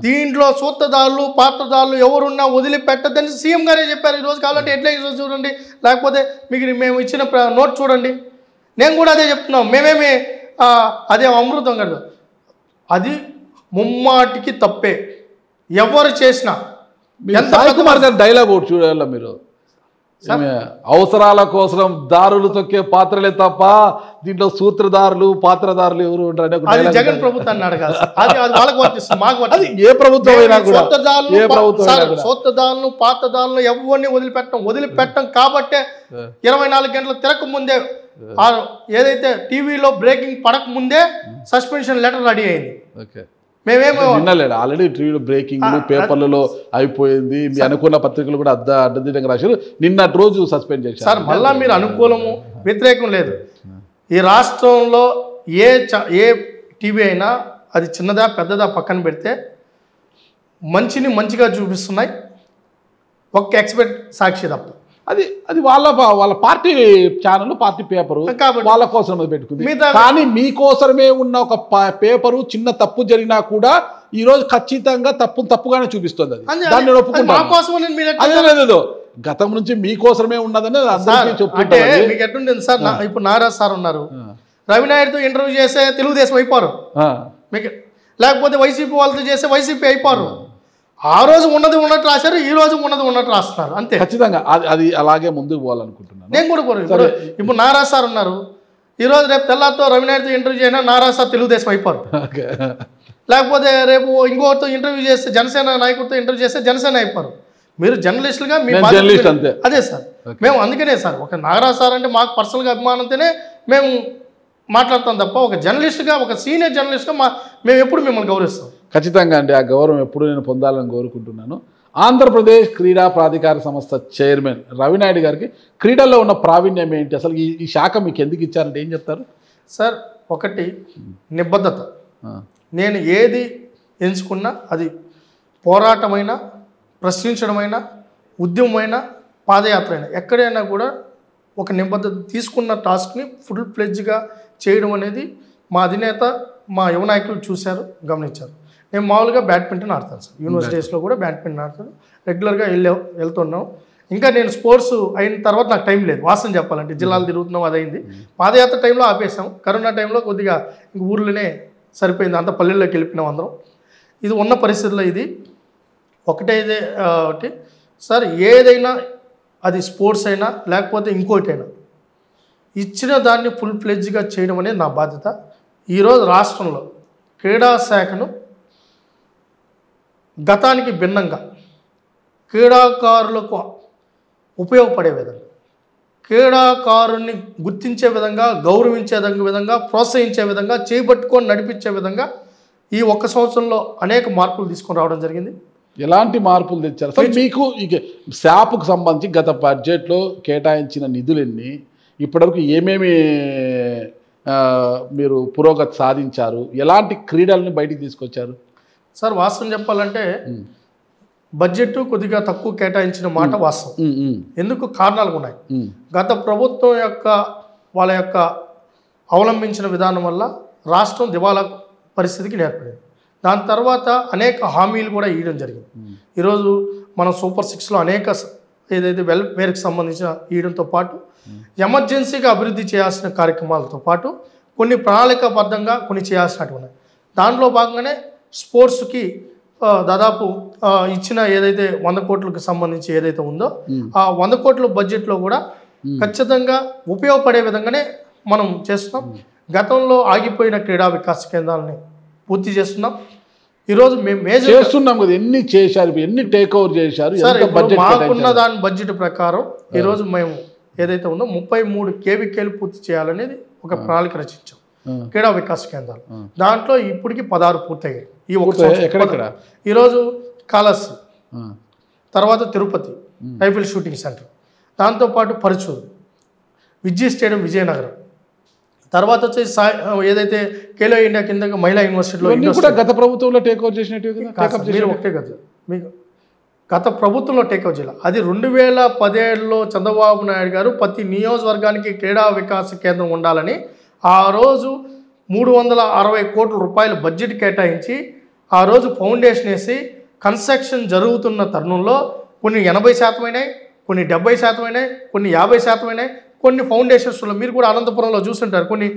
దీంట్లో సూత్రధారులు పాత్రధారులు ఎవరున్నా వదిలిపెట్టద్దని సీఎం గారే చెప్పారు. ఈరోజు కావాలంటే హెడ్లైన్స్ చూడండి, లేకపోతే మీకు మేము ఇచ్చిన నోట్ చూడండి. నేను కూడా అదే చెప్తున్నాం. మేమేమి అదే అమృతం కాదు, అది ముమ్మాటికి తప్పే. ఎవరు చేసినా డైలాగ్ ఒకటి చూడాల మీరు, అవసరాల కోసం దారులు తొక్కే పాత్రలే తప్ప దీంట్లో సూత్రధారులు పాత్రధారులు ఎవరు ఉంటారు? జగన్ ప్రభుత్వాన్ని అడగాలి. అది వాళ్ళకి వర్తిస్తుంది, మాకు ఏ ప్రభుత్వం అయినా కూడా సూత్రధారులను పాత్రధారులను ఎవరిని వదిలిపెట్టం కాబట్టే 24 గంటలు తిరగక ముందే ఏదైతే టీవీలో బ్రేకింగ్ పడక ముందే సస్పెన్షన్ లెటర్ రెడీ అయింది. మేమేమో వినలేడు, ఆల్రెడీ టీవీలో బ్రేకింగ్ పేపర్లలో అయిపోయింది. మీ అనుకూల పత్రికలు కూడా అడ్డదిడ్డంగా రాశారు. నిన్నటి రోజు సస్పెండ్ చేశారు. సార్ మళ్ళా మీరు అనుకూలము వ్యతిరేకం లేదు. ఈ రాష్ట్రంలో ఏ టీవీ అయినా అది చిన్నదా పెద్దదా పక్కన పెడితే మంచిని మంచిగా చూపిస్తున్నాయి, ఒక్క ఎక్స్పర్ట్ సాక్షి తప్ప. అది వాళ్ళ పార్టీ ఛానల్, పార్టీ పేపరు వాళ్ళ కోసం అది పెట్టుకుంది. కానీ మీకోసమే ఉన్న ఒక పేపరు చిన్న తప్పు జరిగినా కూడా ఈ రోజు ఖచ్చితంగా తప్పుగానే చూపిస్తుంది. అది దాన్ని ఒప్పుకుంటాను. గతం నుంచి మీకోసమే ఉన్నదని అందరికీ అంటే చెప్తుంటారు. మీకు ఎట్లుంటుంది సార్, ఇప్పుడు నారాజ్ సార్ ఉన్నారు, రవినాయుడుతో ఇంటర్వ్యూ చేస్తే తెలుగుదేశం అయిపోరు మీకు, లేకపోతే వైసీపీ వాళ్ళతో చేస్తే వైసీపీ అయిపోరు. ఆ రోజు ఉన్నది ఉన్నట్టు రాశారు, ఈ రోజు ఉన్నది ఉన్నట్టు రాస్తున్నారు అంతే. ఖచ్చితంగా అది అలాగే ముందుకు పోవాలనుకుంటున్నాను. నేను కూడా కోరు. ఇప్పుడు నారాజ్ సార్ ఉన్నారు, ఈ రోజు రేపు తెల్లారితో రవినాయుడుతో ఇంటర్వ్యూ చేసినా నారాజ్ సార్ తెలుగుదేశం అయిపోరు. లేకపోతే రేపు ఇంకోటితో ఇంటర్వ్యూ చేస్తే జనసేన నాయకుడితో ఇంటర్వ్యూ చేస్తే జనసేన అయిపోరు. మీరు జర్నలిస్టులుగా మీ అదే సార్, మేము అందుకనే సార్ ఒక నాగరాజ్ సార్ అంటే మాకు పర్సనల్గా అభిమానంతోనే మేము మాట్లాడతాం తప్ప ఒక జర్నలిస్ట్గా, ఒక సీనియర్ జర్నలిస్ట్గా మేము ఎప్పుడు మిమ్మల్ని గౌరవిస్తాం. ఖచ్చితంగా అండి, ఆ గౌరవం ఎప్పుడు నేను పొందాలని కోరుకుంటున్నాను. ఆంధ్రప్రదేశ్ క్రీడా ప్రాధికార సంస్థ చైర్మన్ రవినాయుడు గారికి క్రీడల్లో ఉన్న ప్రావీణ్యం ఏంటి, అసలు ఈ శాఖ మీకు ఎందుకు ఇచ్చారంటే ఏం చెప్తారు సార్? ఒకటి నిబద్ధత. నేను ఏది ఎంచుకున్నా అది పోరాటమైనా, ప్రశ్నించడమైనా, ఉద్యమమైనా, పాదయాత్ర అయినా ఎక్కడైనా కూడా ఒక నిబద్ధత తీసుకున్న టాస్క్ని ఫుల్ ఫ్లెడ్జ్గా చేయడం అనేది మా అధినేత, మా యువ నాయకులు చూశారు, గమనించారు. నేను మామూలుగా బ్యాడ్మింటన్ ఆడతాను సార్, యూనివర్సిటీస్లో కూడా బ్యాడ్మింటన్ ఆడతాను, రెగ్యులర్గా వెళ్తున్నాం. ఇంకా నేను స్పోర్ట్స్ అయిన తర్వాత నాకు టైం లేదు, వాస్తవం చెప్పాలంటే జిల్లాలు తిరుగుతున్నాం, అదైంది. పాదయాత్ర టైంలో ఆపేసాం, కరోనా టైంలో కొద్దిగా ఇంక ఊర్లోనే సరిపోయింది, అంత పల్లెల్లోకి వెళ్ళిపోయినాం అందరం. ఇది ఉన్న పరిస్థితుల్లో ఇది ఒకటైతే ఒకటి సార్, ఏదైనా అది స్పోర్ట్స్ అయినా లేకపోతే ఇంకోటైనా ఇచ్చిన దాన్ని ఫుల్ ఫ్లెడ్జ్గా చేయడం అనేది నా బాధ్యత. ఈరోజు రాష్ట్రంలో క్రీడా శాఖను గతానికి భిన్నంగా క్రీడాకారులకు ఉపయోగపడే విధంగా, క్రీడాకారుణ్ణి గుర్తించే విధంగా, గౌరవించే విధంగా, ప్రోత్సహించే విధంగా, చేపట్టుకొని నడిపించే విధంగా ఈ ఒక్క సంవత్సరంలో అనేక మార్పులు తీసుకొని రావడం జరిగింది. ఎలాంటి మార్పులు తెచ్చారు సార్? మీకు ఇక శాప్కు సంబంధించి గత బడ్జెట్లో కేటాయించిన నిధులన్నీ ఇప్పటివరకు ఏమేమి మీరు పురోగతి సాధించారు, ఎలాంటి క్రీడల్ని బయటికి తీసుకొచ్చారు సార్? వాస్తవం చెప్పాలంటే బడ్జెట్ కొద్దిగా తక్కువ కేటాయించిన మాట వాస్తవం. ఎందుకు కారణాలు ఉన్నాయి. గత ప్రభుత్వం యొక్క వాళ్ళ యొక్క అవలంబించిన విధానం వల్ల రాష్ట్రం దివాలా పరిస్థితికి నేర్పడింది. దాని తర్వాత అనేక హామీలు కూడా ఇవ్వడం జరిగింది. ఈరోజు మనం సూపర్ 6లో అనేక ఏదైతే వెల్ఫేర్కి సంబంధించిన ఇవ్వడంతో పాటు ఎమర్జెన్సీగా అభివృద్ధి చేయాల్సిన కార్యక్రమాలతో పాటు కొన్ని ప్రణాళికాబద్ధంగా కొన్ని చేయాల్సినవి ఉన్నాయి. దాంట్లో భాగంగానే స్పోర్ట్స్కి దాదాపు ఇచ్చిన ఏదైతే 100 కోట్లకు సంబంధించి ఏదైతే ఉందో ఆ 100 కోట్ల బడ్జెట్లో కూడా ఖచ్చితంగా ఉపయోగపడే విధంగానే మనం చేస్తున్నాం. గతంలో ఆగిపోయిన క్రీడా వికాస కేంద్రాలని పూర్తి చేస్తున్నాం. ఈరోజు మేము మేజర్ చేస్తున్నాం కదా, ఎన్ని చేశారు, ఎన్ని టేక్ ఓవర్ చేశారు? మాకున్న దాని బడ్జెట్ ప్రకారం ఈరోజు మేము ఏదైతే ఉందో 33 కేవీకేలు పూర్తి చేయాలనేది ఒక ప్రణాళిక రచించాం క్రీడా వికాస కేంద్రాలు. దాంట్లో ఇప్పటికి 16 పూర్తయ్యాయి. ఈ ఎక్కడెక్కడ? ఈరోజు కాళహస్తి, తర్వాత తిరుపతి రైఫిల్ షూటింగ్ సెంటర్, దాంతోపాటు పరుచూరు, విజయ్ స్టేడియం విజయనగరం, తర్వాత వచ్చేసి ఏదైతే ఖేలో ఇండియా కింద మహిళా యూనివర్సిటీలో గత ప్రభుత్వంలో టేక్ ఓవర్ చేసినట్టు ఒకటే కదా మీకు గత ప్రభుత్వంలో టేక్అవుట్ చేయాలి. అది 2017లో చంద్రబాబు నాయుడు గారు ప్రతి నియోజకవర్గానికి క్రీడా వికాస కేంద్రం ఉండాలని ఆ రోజు 360 కోట్ల రూపాయలు బడ్జెట్ కేటాయించి ఆ రోజు ఫౌండేషన్ వేసి కన్స్ట్రక్షన్ జరుగుతున్న తరుణంలో కొన్ని 80% అయినాయి, కొన్ని 70% అయినాయి, కొన్ని 50% అయినాయి. కొన్ని ఫౌండేషన్స్లో మీరు కూడా అనంతపురంలో చూస్తుంటారు, కొన్ని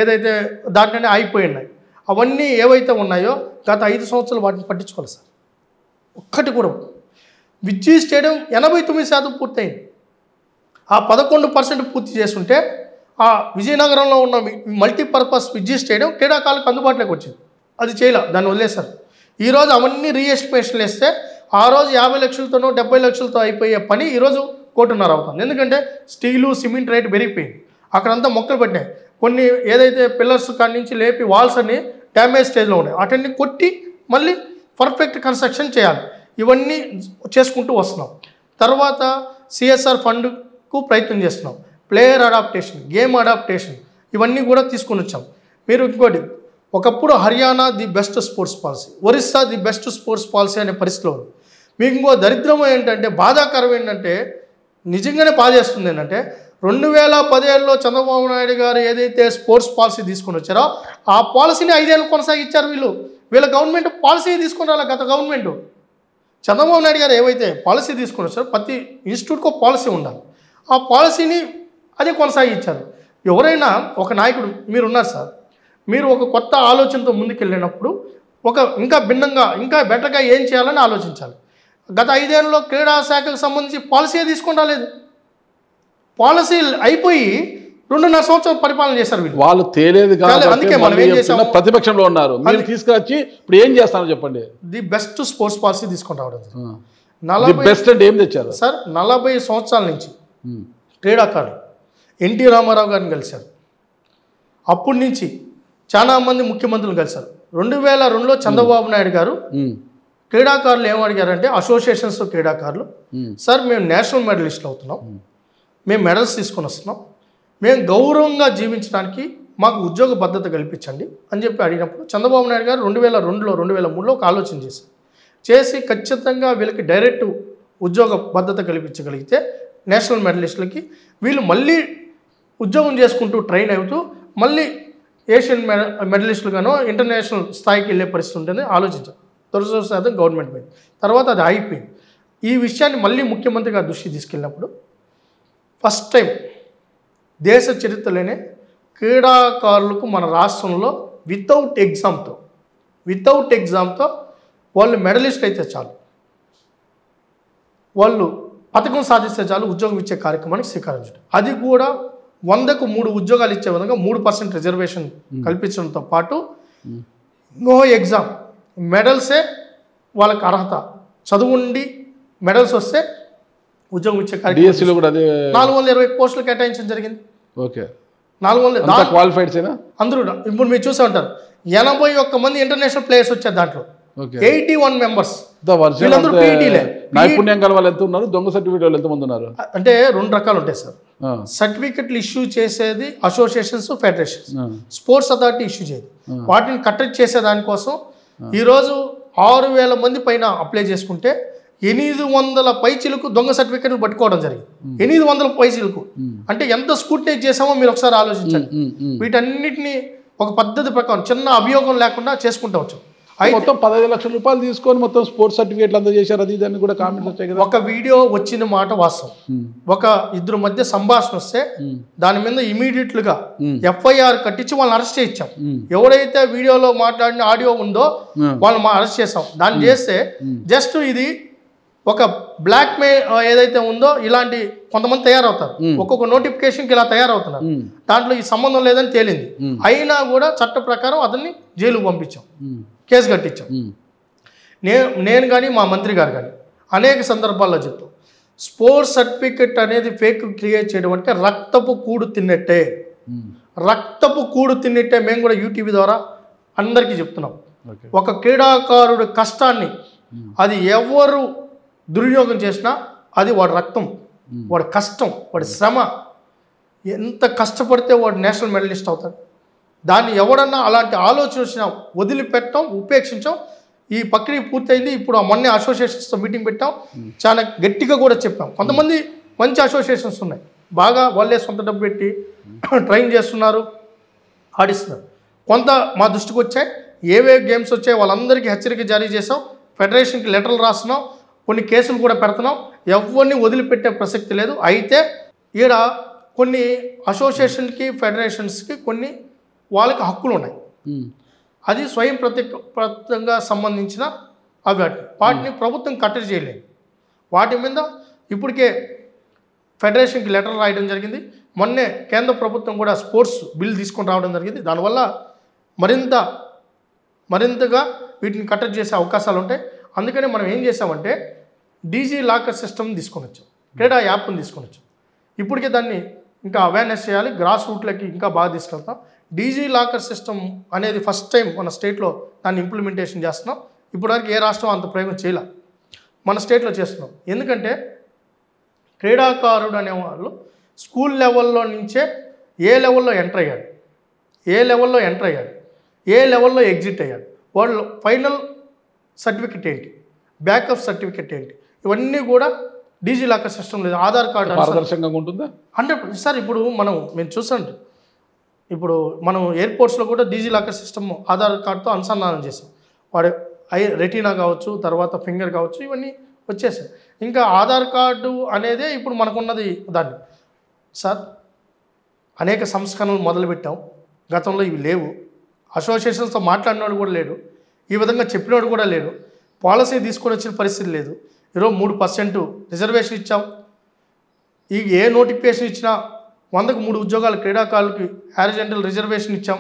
ఏదైతే దాంట్లోనే ఆగిపోయి ఉన్నాయి. అవన్నీ ఏవైతే ఉన్నాయో గత 5 సంవత్సరాలు వాటిని పట్టించుకోవాలి సార్. ఒక్కటి కూడా విజయ్ స్టేడియం 89% పూర్తయింది. ఆ 11% పూర్తి చేస్తుంటే ఆ విజయనగరంలో ఉన్న మల్టీపర్పస్ విజయ్ స్టేడియం క్రీడాకారులకు అందుబాటులోకి వచ్చింది. అది చేయలే, దాన్ని వదిలేశారు. ఈరోజు అవన్నీ రీఎస్టిమేషన్లు వేస్తే ఆ రోజు 50 లక్షలతోనో 70 లక్షలతో అయిపోయే పని ఈరోజు 1.5 కోటి అవుతుంది. ఎందుకంటే స్టీలు సిమెంట్ రేట్ పెరిగిపోయింది. అక్కడంతా మొక్కలు పట్టినాయి. కొన్ని ఏదైతే పిల్లర్స్ కాడి నుంచి లేపి వాల్స్ అన్ని డ్యామేజ్ స్టేజ్లో ఉన్నాయి, వాటిని కొట్టి మళ్ళీ పర్ఫెక్ట్ కన్స్ట్రక్షన్ చేయాలి. ఇవన్నీ చేసుకుంటూ వస్తున్నాం. తర్వాత సిఎస్ఆర్ ఫండ్కు ప్రయత్నం చేస్తున్నాం. ప్లేయర్ అడాప్టేషన్, గేమ్ అడాప్టేషన్ ఇవన్నీ కూడా తీసుకొని వచ్చాం. మీరు ఇంకోటి, ఒకప్పుడు Haryana the best sports policy, Orissa the best sports policy అనే పరిస్థితిలో ఉంది. మీకు ఇంకో దరిద్రం ఏంటంటే, బాధాకరం ఏంటంటే, నిజంగానే బాధేస్తుంది ఏంటంటే 2017లో చంద్రబాబు నాయుడు గారు ఏదైతే స్పోర్ట్స్ పాలసీ తీసుకొని వచ్చారో ఆ పాలసీని 5 ఏళ్ళు కొనసాగించారు. వీళ్ళ గవర్నమెంట్ పాలసీ తీసుకుని రాలే. గత గవర్నమెంట్ చంద్రబాబు నాయుడు గారు ఏవైతే పాలసీ తీసుకుని వచ్చారో ప్రతి ఇన్స్టిట్యూట్కి ఒక పాలసీ ఉండాలి. ఆ పాలసీని అదే కొనసాగించారు. ఎవరైనా ఒక నాయకుడు మీరున్నారు సార్, మీరు ఒక కొత్త ఆలోచనతో ముందుకెళ్ళినప్పుడు ఇంకా భిన్నంగా ఇంకా బెటర్గా ఏం చేయాలని ఆలోచించాలి. గత 5 ఏళ్ళలో క్రీడా శాఖకు సంబంధించి పాలసీ తీసుకొని రాలేదు. పాలసీ అయిపోయి 2.5 సంవత్సరాలు పరిపాలన చేశారు వీళ్ళు. వాళ్ళు తేలేదు కాదు. అందుకే మనం ఏం చేసాము, ప్రతిపక్షంలో ఉన్నారు, మీరు తీసుకొచ్చి ఇప్పుడు ఏం చేస్తారో చెప్పండి. ది బెస్ట్ స్పోర్ట్స్ పాలసీ తీసుకొని రావడం. బెస్ట్ అంటే ఏం తెచ్చారు సార్? 40 సంవత్సరాల నుంచి క్రీడాకారులు ఎన్టీ రామారావు గారిని కలిశారు. అప్పటి నుంచి చాలా మంది ముఖ్యమంత్రులు కలిశారు. 2002లో చంద్రబాబు నాయుడు గారు క్రీడాకారులు ఏం అడిగారంటే, అసోసియేషన్స్ క్రీడాకారులు, సార్ మేము నేషనల్ మెడలిస్టులు అవుతున్నాం, మేము మెడల్స్ తీసుకొని వస్తున్నాం, మేము గౌరవంగా జీవించడానికి మాకు ఉద్యోగ భద్రత కల్పించండి అని చెప్పి అడిగినప్పుడు చంద్రబాబు నాయుడు గారు 2002లో 2003లో ఒక ఆలోచన చేసి ఖచ్చితంగా వీళ్ళకి డైరెక్ట్ ఉద్యోగ భద్రత కల్పించగలిగితే నేషనల్ మెడలిస్టులకి వీళ్ళు మళ్ళీ ఉద్యోగం చేసుకుంటూ ట్రైన్ అవుతూ మళ్ళీ ఏషియన్ మెడలిస్టులుగానో ఇంటర్నేషనల్ స్థాయికి వెళ్ళే పరిస్థితి ఉంటుందని ఆలోచించారు. దురదృష్టవశాత్తు గవర్నమెంట్ పోయింది. తర్వాత అది అయిపోయింది. ఈ విషయాన్ని మళ్ళీ ముఖ్యమంత్రి గారి దృష్టికి తీసుకెళ్ళినప్పుడు ఫస్ట్ టైం దేశ చరిత్రలోనే క్రీడాకారులకు మన రాష్ట్రంలో వితౌట్ ఎగ్జామ్తో వాళ్ళు మెడలిస్ట్ అయితే చాలు, వాళ్ళు పథకం సాధిస్తే చాలు ఉద్యోగం ఇచ్చే కార్యక్రమానికి శ్రీకారం. అది కూడా 100కు 3 ఉద్యోగాలు ఇచ్చే విధంగా 3% రిజర్వేషన్ కల్పించడంతో పాటు నో ఎగ్జామ్, మెడల్సే వాళ్ళకి అర్హత, చదువుండి మెడల్స్ వస్తే ఉద్యోగం ఇచ్చే కార్యక్రమం. 420 పోస్టులు కేటాయించడం జరిగింది. ఓకే, 400 క్వాలిఫైడ్స్ అందరూ. ఇప్పుడు మీరు చూసే ఉంటారు 81 మంది ఇంటర్నేషనల్ ప్లేయర్స్ వచ్చారు. దాంట్లో 81 మెంబర్స్ వీళ్ళందరూ పీఈటీలే. నైపుణ్యం గల వాళ్ళు ఎంత ఉన్నారు, దొంగ సర్టిఫికేట్ వాళ్ళు ఎంతమంది ఉన్నారు అంటే 2 రకాలు ఉంటాయి సార్. సర్టిఫికెట్లు ఇష్యూ చేసేది associations, federations, sports authority issue చేయదు. వాటిని కట్టడి చేసే దానికోసం ఈరోజు 6000 మంది పైన అప్లై చేసుకుంటే 800 పైచీలకు దొంగ సర్టిఫికెట్లు పట్టుకోవడం జరిగింది. 800 పైచీలకు అంటే ఎంత స్క్రూటినైజ్ చేసామో మీరు ఒకసారి ఆలోచించండి. వీటన్నిటిని ఒక పద్ధతి ప్రకారం చిన్న అభియోగం లేకుండా చేసుకుంటూ వచ్చాం. మొత్తం 15 లక్షల రూపాయలు తీసుకొని మొత్తం స్పోర్ట్స్ సర్టిఫికేట్లు అందరూ చేశారు. అది దాన్ని కూడా కామెంట్స్ వచ్చాయి కదా. ఒక వీడియో వచ్చిన మాట వాస్తవం. ఒక ఇద్దరు మధ్య సంభాషణ వస్తే దాని మీద ఇమీడియట్లుగా FIR కట్టించి వాళ్ళని అరెస్ట్ చేయించాం. ఎవరైతే వీడియోలో మాట్లాడిన ఆడియో ఉందో వాళ్ళని అరెస్ట్ చేసాం. దాన్ని చేస్తే జస్ట్ ఇది ఒక బ్లాక్ మెయిల్ ఏదైతే ఉందో ఇలాంటి కొంతమంది తయారవుతారు. ఒక్కొక్క నోటిఫికేషన్కి ఇలా తయారవుతున్నారు. దాంట్లో ఈ సంబంధం లేదని తేలింది. అయినా కూడా చట్ట ప్రకారం అతన్ని జైలుకు పంపించాం, కేసు కట్టించాం. నేను కానీ మా మంత్రి గారు కానీ అనేక సందర్భాల్లో చెప్తాం, స్పోర్ట్స్ సర్టిఫికెట్ అనేది ఫేక్ క్రియేట్ చేయడం అంటే రక్తపు కూడు తిన్నట్టే. మేము కూడా యూటీవీ ద్వారా అందరికీ చెప్తున్నాం. ఒక క్రీడాకారుడి కష్టాన్ని అది ఎవరు దుర్వినియోగం చేసినా అది వాడి రక్తం, వాడి కష్టం, వాడి శ్రమ, ఎంత కష్టపడితే వాడు నేషనల్ మెడలిస్ట్ అవుతాడు. దాన్ని ఎవడన్నా అలాంటి ఆలోచన వచ్చినా వదిలిపెట్టడం, ఉపేక్షించాం. ఈ ప్రక్రియ పూర్తయింది. ఇప్పుడు ఆ మొన్నే అసోసియేషన్స్తో మీటింగ్ పెట్టాం, చాలా గట్టిగా కూడా చెప్పాం. కొంతమంది మంచి అసోసియేషన్స్ ఉన్నాయి, బాగా వాళ్ళే సొంత డబ్బు పెట్టి ట్రైన్ చేస్తున్నారు, ఆడిస్తున్నారు. కొంత మా దృష్టికి వచ్చాయి, ఏవే గేమ్స్ వచ్చాయి వాళ్ళందరికీ హెచ్చరిక జారీ చేసాం, ఫెడరేషన్కి లెటర్లు రాస్తున్నాం, కొన్ని కేసులు కూడా పెడుతున్నాం. ఎవరిని వదిలిపెట్టే ప్రసక్తి లేదు. అయితే ఈడ కొన్ని అసోసియేషన్కి, ఫెడరేషన్స్కి కొన్ని వాళ్ళకి హక్కులు ఉన్నాయి. అది స్వయం ప్రతిపత్తంగా సంబంధించిన వాటిని ప్రభుత్వం కట్టడి చేయలేదు. వాటి మీద ఇప్పటికే ఫెడరేషన్కి లెటర్ రాయడం జరిగింది. మొన్నే కేంద్ర ప్రభుత్వం కూడా స్పోర్ట్స్ బిల్ తీసుకొని రావడం జరిగింది. దానివల్ల మరింతగా వీటిని కట్టడి చేసే అవకాశాలు ఉంటాయి. అందుకనే మనం ఏం చేసామంటే డీజీ లాకర్ సిస్టమ్ తీసుకొని వచ్చాం, క్రీడా యాప్ని తీసుకొని వచ్చాం. ఇప్పటికే దాన్ని ఇంకా అవేర్నెస్ చేయాలి, గ్రాస్ రూట్లకి ఇంకా బాగా తీసుకెళ్తాం. డీజీ లాకర్ సిస్టమ్ అనేది ఫస్ట్ టైం మన స్టేట్లో దాన్ని ఇంప్లిమెంటేషన్ చేస్తున్నాం. ఇప్పటివరకు ఏ రాష్ట్రం అంత ప్రయోగం చేయలే, మన స్టేట్లో చేస్తున్నాం. ఎందుకంటే క్రీడాకారుడు అనేవాళ్ళు స్కూల్ లెవెల్లో నుంచే ఏ లెవెల్లో ఎంటర్ అయ్యాడు, ఏ లెవెల్లో ఎగ్జిట్ అయ్యాడు, వాళ్ళు ఫైనల్ సర్టిఫికెట్ ఏంటి, బ్యాకప్ సర్టిఫికెట్ ఏంటి, ఇవన్నీ కూడా డీజీ లాకర్ సిస్టమ్ లేదు. ఆధార్ కార్డు పారదర్శకంగా ఉంటుందా 100%. సార్ ఇప్పుడు మేము చూసాండి, ఇప్పుడు మనం ఎయిర్పోర్ట్స్లో కూడా డీజీ లాకర్ సిస్టమ్ ఆధార్ కార్డుతో అనుసంధానం చేసాం. వాడు రెటీనా కావచ్చు, తర్వాత ఫింగర్ కావచ్చు, ఇవన్నీ వచ్చేసాయి. ఇంకా ఆధార్ కార్డు అనేదే ఇప్పుడు మనకున్నది. దాన్ని సార్ అనేక సంస్కరణలు మొదలుపెట్టాం. గతంలో ఇవి లేవు. అసోసియేషన్స్తో మాట్లాడినవాడు కూడా లేడు, ఈ విధంగా చెప్పినవాడు కూడా లేడు, పాలసీ తీసుకొని వచ్చిన పరిస్థితి లేదు. ఈరోజు 3% రిజర్వేషన్ ఇచ్చాం. ఈ ఏ నోటిఫికేషన్ ఇచ్చినా 100కు 3 ఉద్యోగాలు క్రీడాకారులకి హారిజాంటల్ రిజర్వేషన్ ఇచ్చాం.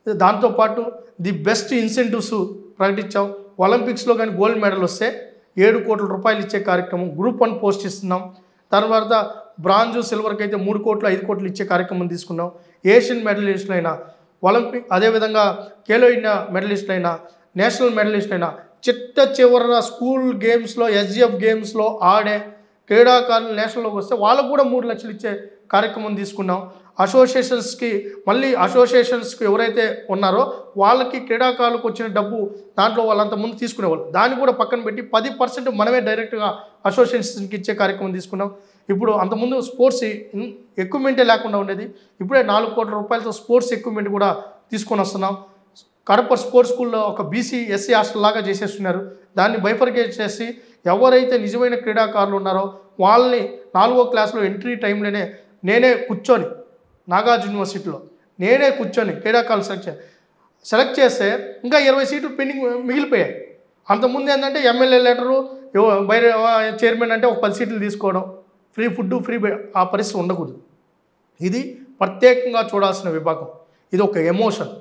దాంతోపాటు ది బెస్ట్ ఇన్సెంటివ్స్ ప్రకటించాం. ఒలింపిక్స్లో కానీ గోల్డ్ మెడల్ వస్తే 7 కోట్ల రూపాయలు ఇచ్చే కార్యక్రమం, గ్రూప్ 1 పోస్ట్ ఇస్తున్నాం. తర్వాత బ్రాంజు సిల్వర్కి అయితే 3 కోట్లు 5 కోట్లు ఇచ్చే కార్యక్రమం తీసుకున్నాం. ఏషియన్ మెడలిస్టులైనా, ఒలింపిక్ అదేవిధంగా ఖేలో ఇండియా మెడలిస్టులైనా, నేషనల్ మెడలిస్టులైనా, చివర స్కూల్ గేమ్స్లో ఎస్జిఎఫ్ గేమ్స్లో ఆడే క్రీడాకారులు నేషనల్లోకి వస్తే వాళ్ళకు కూడా 3 లక్షలు ఇచ్చే కార్యక్రమం తీసుకున్నాం. అసోసియేషన్స్కి ఎవరైతే ఉన్నారో వాళ్ళకి క్రీడాకారులకు వచ్చిన డబ్బు దాంట్లో వాళ్ళంత ముందు తీసుకునేవాళ్ళు, దాన్ని కూడా పక్కన పెట్టి 10% మనమే డైరెక్ట్గా అసోసియేషన్స్కి ఇచ్చే కార్యక్రమం తీసుకున్నాం. ఇప్పుడు అంతకుముందు స్పోర్ట్స్ ఎక్విప్మెంటే లేకుండా ఉండేది, ఇప్పుడే 4 కోట్ల రూపాయలతో స్పోర్ట్స్ ఎక్విప్మెంట్ కూడా తీసుకొని వస్తున్నాం. కడప స్పోర్ట్స్ స్కూల్లో ఒక బీసీ ఎస్సీ హాస్టల్ లాగా చేసేస్తున్నారు. దాన్ని బైఫర్కేట్ చేసి ఎవరైతే నిజమైన క్రీడాకారులు ఉన్నారో వాళ్ళని 4వ క్లాస్లో ఎంట్రీ టైంలోనే నేనే కూర్చొని నాగార్జున యూనివర్సిటీలో నేనే కూర్చొని క్రీడాకారులు సెలెక్ట్ చేస్తే ఇంకా 20 సీట్లు పెండింగ్ మిగిలిపోయాయి. అంతకుముందు ఏంటంటే ఎమ్మెల్యే లెటరు బయట చైర్మన్ అంటే ఒక 10 సీట్లు తీసుకోవడం, ఫ్రీ ఫుడ్ ఫ్రీ ఆ పరిస్థితి ఉండకూడదు. ఇది ప్రత్యేకంగా చూడాల్సిన విభాగం. ఇది ఒక ఎమోషన్,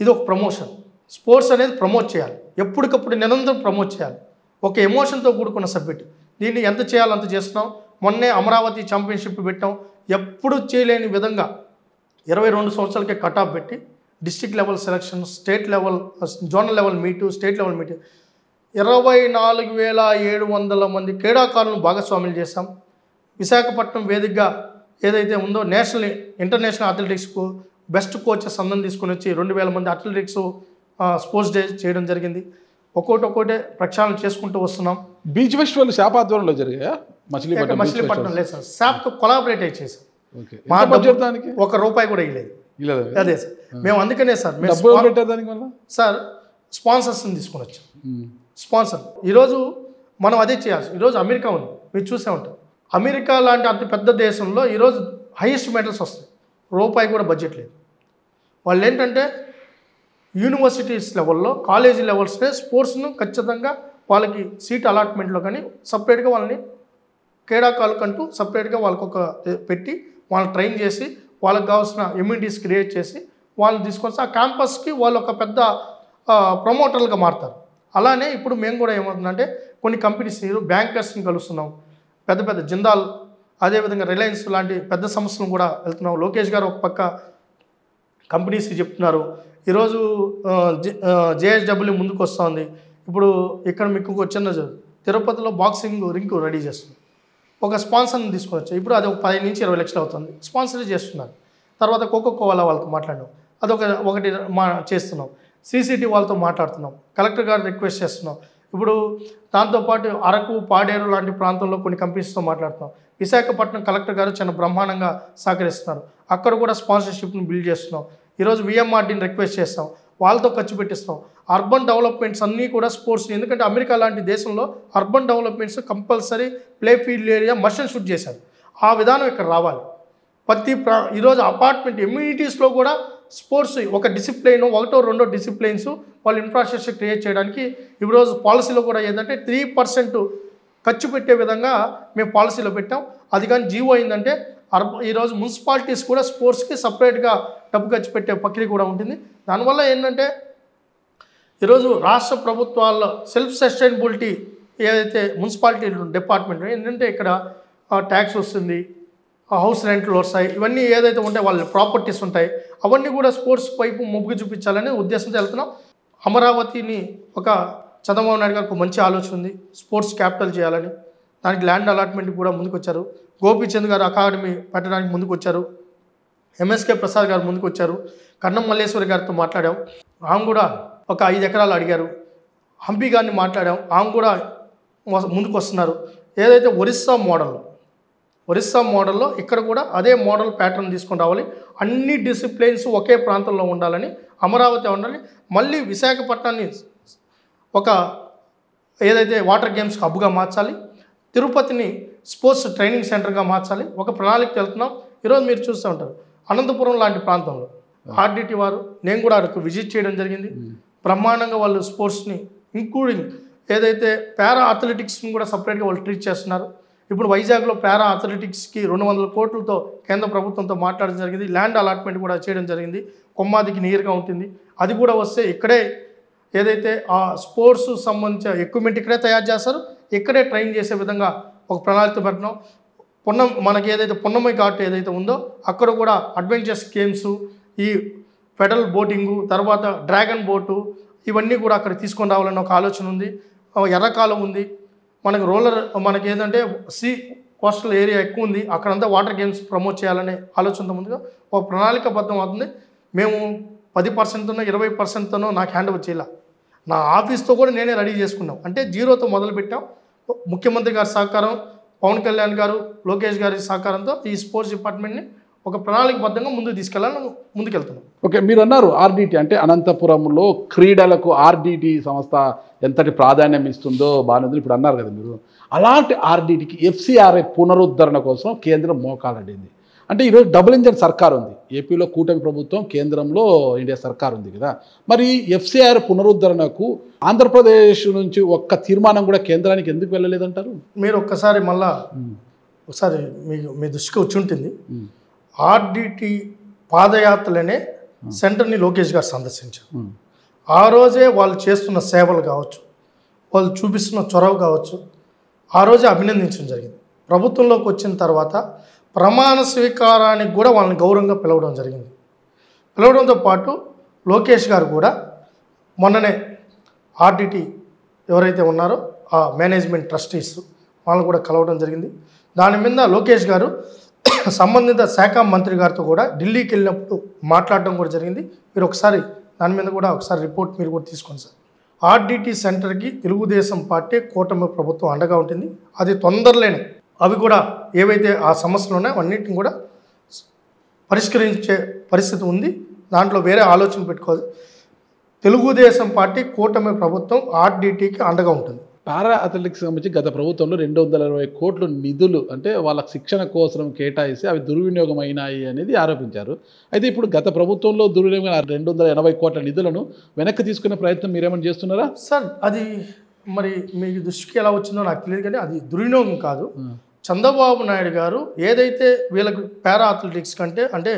ఇది ఒక ప్రమోషన్. స్పోర్ట్స్ అనేది ప్రమోట్ చేయాలి, ఎప్పటికప్పుడు నిరంతరం ప్రమోట్ చేయాలి. ఒక ఎమోషన్తో కూడుకున్న సబ్జెక్ట్. దీన్ని ఎంత చేయాలో అంత చేస్తున్నాం. మొన్నే అమరావతి ఛాంపియన్షిప్ పెట్టాం. ఎప్పుడు చేయలేని విధంగా 22 సంవత్సరాలకే కట్ ఆఫ్ పెట్టి district level selection, state level, zonal level meet, state level meet 24,700 మంది క్రీడాకారులను భాగస్వాములు చేశాం. విశాఖపట్నం వేదికగా ఏదైతే ఉందో ఇంటర్నేషనల్ అథ్లెటిక్స్కు బెస్ట్ కోచెస్ అందరం తీసుకొని వచ్చి 2,000 మంది అథ్లెటిక్స్ స్పోర్ట్స్ డే చేయడం జరిగింది. ఒక్కోటే ప్రక్షాళన చేసుకుంటూ వస్తున్నాం. బీచ్ ఫెస్టివల్ శాప్ ఆధ్వర్యంలో జరిగాయా? మచిలీపట్నం లేదు సార్, శాప్తో కొలాబరేట్ అయి చేసాం. మా దానికి ₹1 కూడా ఇవ్వలేదు. అదే సార్, మేము అందుకనే సార్ సార్ స్పాన్సర్స్ని తీసుకొని వచ్చాం. స్పాన్సర్ ఈరోజు మనం అదే చేయాల్సి. ఈరోజు అమెరికా ఉంది, మీరు చూసే ఉంటారు. అమెరికా లాంటి అతి పెద్ద దేశంలో ఈరోజు హైయెస్ట్ మెడల్స్ వస్తాయి, ₹1 కూడా బడ్జెట్ లేదు. వాళ్ళు ఏంటంటే యూనివర్సిటీస్ లెవెల్లో, కాలేజీ లెవెల్స్లో స్పోర్ట్స్ను ఖచ్చితంగా వాళ్ళకి సీట్ అలాట్మెంట్లో కానీ సపరేట్గా వాళ్ళని క్రీడాకారులకంటూ సపరేట్గా వాళ్ళకి ఒక పెట్టి వాళ్ళని ట్రైన్ చేసి వాళ్ళకి కావాల్సిన ఎమ్యూనిటీస్ క్రియేట్ చేసి వాళ్ళని తీసుకొని ఆ క్యాంపస్కి వాళ్ళు ఒక పెద్ద ప్రమోటర్లుగా మారుతారు. అలానే ఇప్పుడు మేము కూడా ఏమవుతుందంటే కొన్ని కంపెనీస్ బ్యాంకర్స్ని కలుస్తున్నాం, పెద్ద జిందాల్, అదేవిధంగా రిలయన్స్ లాంటి పెద్ద సంస్థలను కూడా వెళ్తున్నాం. లోకేష్ గారు ఒక పక్క కంపెనీస్కి చెప్తున్నారు. ఈరోజు జేఎస్డబ్ల్యూ ముందుకు వస్తుంది. ఇప్పుడు ఇక్కడ మీకు వచ్చిన తిరుపతిలో బాక్సింగ్ రింగ్ రెడీ చేస్తుంది. ఒక స్పాన్సర్ని తీసుకొచ్చి ఇప్పుడు అది ఒక 10 నుంచి 20 లక్షలు అవుతుంది, స్పాన్సర్ చేస్తున్నారు. తర్వాత కోకోకోలా వాళ్ళతో మాట్లాడినాం, ఒకటి చేస్తున్నాం. సీసీటీ వాళ్ళతో మాట్లాడుతున్నాం, కలెక్టర్ గారు రిక్వెస్ట్ చేస్తున్నాం. ఇప్పుడు దాంతోపాటు అరకు, పాడేరు లాంటి ప్రాంతంలో కొన్ని కంపెనీస్తో మాట్లాడుతున్నాం. విశాఖపట్నం కలెక్టర్ గారు చాలా బ్రహ్మాండంగా సహకరిస్తున్నారు, అక్కడ కూడా స్పాన్సర్షిప్ని బిల్డ్ చేస్తున్నాం. ఈరోజు విఎంఆర్డీని రిక్వెస్ట్ చేస్తాం, వాళ్ళతో ఖర్చు పెట్టిస్తాం. అర్బన్ డెవలప్మెంట్స్ అన్నీ కూడా స్పోర్ట్స్, ఎందుకంటే అమెరికా లాంటి దేశంలో urban developments compulsory play field area must and should చేశారు. ఆ విధానం ఇక్కడ రావాలి. ఈరోజు అపార్ట్మెంట్ ఎమ్యూనిటీస్లో కూడా స్పోర్ట్స్ ఒక డిసిప్లైన్, 1-2 డిసిప్లైన్స్ వాళ్ళు ఇన్ఫ్రాస్ట్రక్చర్ క్రియేట్ చేయడానికి ఈరోజు పాలసీలో కూడా ఏంటంటే 3% ఖర్చు పెట్టే విధంగా మేము పాలసీలో పెట్టాం. అది కానీ జీవో అయిందంటే ఈరోజు మున్సిపాలిటీస్ కూడా స్పోర్ట్స్కి సపరేట్గా డబ్బు ఖర్చు పెట్టే ప్రక్రియ కూడా ఉంటుంది. దానివల్ల ఏంటంటే ఈరోజు రాష్ట్ర ప్రభుత్వాల్లో సెల్ఫ్ సస్టైనబిలిటీ ఏదైతే మున్సిపాలిటీ డిపార్ట్మెంట్ ఏంటంటే ఇక్కడ ట్యాక్స్ వస్తుంది, హౌస్ రెంట్లు వస్తాయి, ఇవన్నీ ఏదైతే ఉంటాయి వాళ్ళ ప్రాపర్టీస్ ఉంటాయి, అవన్నీ కూడా స్పోర్ట్స్ వైపు మొగ్గు చూపించాలనే ఉద్దేశంతో వెళ్తున్నాం. అమరావతిని ఒక చంద్రబాబు నాయుడు గారికి మంచి ఆలోచన ఉంది, స్పోర్ట్స్ క్యాపిటల్ చేయాలని. దానికి ల్యాండ్ అలాట్మెంట్ కూడా ముందుకు వచ్చారు. గోపీచంద్ గారు అకాడమీ పెట్టడానికి ముందుకు వచ్చారు. ఎంఎస్కే ప్రసాద్ గారు ముందుకు వచ్చారు. కన్నం మల్లేశ్వరి గారితో మాట్లాడాం, ఆమె కూడా ఒక 5 ఎకరాలు అడిగారు. హంపి గారిని మాట్లాడాం, ఆమె కూడా ముందుకు వస్తున్నారు. ఏదైతే ఒరిస్సా మోడల్లో ఇక్కడ కూడా అదే మోడల్ ప్యాటర్న్ తీసుకొని రావాలి. అన్ని డిసిప్లిన్స్ ఒకే ప్రాంతంలో ఉండాలని, అమరావతి ఉండాలి. మళ్ళీ విశాఖపట్నాన్ని ఒక ఏదైతే వాటర్ గేమ్స్కి హబ్గా మార్చాలి, తిరుపతిని స్పోర్ట్స్ ట్రైనింగ్ సెంటర్గా మార్చాలి, ఒక ప్రణాళిక వెళ్తున్నాం. ఈరోజు మీరు చూస్తూ ఉంటారు అనంతపురం లాంటి ప్రాంతంలో ఆర్డిటి వారు, నేను కూడా అక్కడికి విజిట్ చేయడం జరిగింది. బ్రహ్మాండంగా వాళ్ళు స్పోర్ట్స్ని ఇంక్లూడింగ్ ఏదైతే పారా అథ్లెటిక్స్ని కూడా సపరేట్గా వాళ్ళు ట్రీట్ చేస్తున్నారు. ఇప్పుడు వైజాగ్లో పారా అథ్లెటిక్స్కి 200 కోట్లతో కేంద్ర ప్రభుత్వంతో మాట్లాడడం జరిగింది. ల్యాండ్ అలాట్మెంట్ కూడా చేయడం జరిగింది. కొమ్మాదికి నియర్గా ఉంటుంది. అది కూడా వస్తే ఇక్కడే ఏదైతే ఆ స్పోర్ట్స్ సంబంధించిన ఎక్విప్మెంట్ ఇక్కడే తయారు చేస్తారు, ఇక్కడే ట్రైన్ చేసే విధంగా ఒక ప్రణాళిక పెట్టడం. మనకి ఏదైతే పున్నమి ఘాట్ ఏదైతే ఉందో అక్కడ కూడా అడ్వెంచర్స్ గేమ్స్, ఈ పెడల్ బోటింగు, తర్వాత డ్రాగన్ బోటు, ఇవన్నీ కూడా అక్కడ తీసుకొని రావాలన్న ఒక ఆలోచన ఉంది. ఎర్రకాలం ఉంది, మనకు రోలర్, మనకి ఏంటంటే సీ కోస్టల్ ఏరియా ఎక్కువ ఉంది, అక్కడంతా వాటర్ గేమ్స్ ప్రమోట్ చేయాలనే ఆలోచనతో ముందుగా ఒక ప్రణాళికబద్ధం అవుతుంది. మేము 10%నో 20%నో నాకు హ్యాండ్ ఓవర్ చేయాల, నా ఆఫీస్తో కూడా నేనే రెడీ చేసుకున్నాం. అంటే జీరోతో మొదలుపెట్టాం. ముఖ్యమంత్రి గారి సహకారం, పవన్ కళ్యాణ్ గారు, లోకేష్ గారి సహకారంతో ఈ స్పోర్ట్స్ డిపార్ట్మెంట్ని ఒక ప్రణాళికబద్ధంగా ముందుకు తీసుకెళ్ళాలని ముందుకెళ్తున్నాం. ఓకే, మీరు అన్నారు ఆర్డిటి అంటే అనంతపురంలో క్రీడలకు ఆర్డిటి సంస్థ ఎంతటి ప్రాధాన్యం ఇస్తుందో బాగుంది ఇప్పుడు అన్నారు కదా మీరు. అలాంటి ఆర్డిటికి ఎఫ్సిఆర్ఐ పునరుద్ధరణ కోసం కేంద్రం మోకాలడింది. అంటే ఈరోజు డబుల్ ఇంజన్ సర్కార్ ఉంది, ఏపీలో కూటమి ప్రభుత్వం, కేంద్రంలో ఇండియా సర్కార్ ఉంది కదా. మరి ఎఫ్సిఆర్ పునరుద్ధరణకు ఆంధ్రప్రదేశ్ నుంచి ఒక్క తీర్మానం కూడా కేంద్రానికి ఎందుకు వెళ్ళలేదంటారు? మీరు ఒక్కసారి మళ్ళా ఒకసారి మీ దృష్టికి వచ్చి ఉంటుంది. ఆర్డిటి పాదయాత్రలనే సెంటర్ని లోకేష్ గారు సందర్శించారు. ఆ రోజే వాళ్ళు చేస్తున్న సేవలు కావచ్చు, వాళ్ళు చూపిస్తున్న చొరవ కావచ్చు, ఆ రోజే అభినందించడం జరిగింది. ప్రభుత్వంలోకి వచ్చిన తర్వాత ప్రమాణ స్వీకారానికి కూడా వాళ్ళని గౌరవంగా పిలవడం జరిగింది. పిలవడంతో పాటు లోకేష్ గారు కూడా మొన్ననే ఆర్డిటి ఎవరైతే ఉన్నారో ఆ మేనేజ్మెంట్ ట్రస్టీస్ వాళ్ళని కూడా కలవడం జరిగింది. దాని మీద లోకేష్ గారు సంబంధిత శాఖ మంత్రి గారితో కూడా ఢిల్లీకి వెళ్ళినప్పుడు మాట్లాడడం కూడా జరిగింది. మీరు ఒకసారి దాని మీద కూడా ఒకసారి రిపోర్ట్ మీరు కూడా తీసుకోండి సార్. ఆర్డిటి సెంటర్కి తెలుగుదేశం పార్టీ కూటమి ప్రభుత్వం అండగా ఉంటుంది. అది తొందరలోనే అవి కూడా ఏవైతే ఆ సమస్యలు ఉన్నాయో అన్నింటిని కూడా పరిష్కరించే పరిస్థితి ఉంది. దాంట్లో వేరే ఆలోచన పెట్టుకోవాలి. తెలుగుదేశం పార్టీ కూటమి ప్రభుత్వం ఆర్డిటికి అండగా ఉంటుంది. పారా అథ్లెటిక్స్ సంబంధించి గత ప్రభుత్వంలో 220 కోట్ల నిధులు అంటే వాళ్ళ శిక్షణ కోసం కేటాయిస్తే అవి దుర్వినియోగం అయినాయి అనేది ఆరోపించారు. అయితే ఇప్పుడు గత ప్రభుత్వంలో దుర్వినియోగం 280 కోట్ల నిధులను వెనక్కి తీసుకునే ప్రయత్నం మీరేమైనా చేస్తున్నారా? సార్ అది మరి మీ దృష్టికి ఎలా వచ్చిందో నాకు తెలియదు, కానీ అది దుర్వినియోగం కాదు. చంద్రబాబు నాయుడు గారు ఏదైతే వీళ్ళకి పారా అథ్లెటిక్స్ కంటే అంటే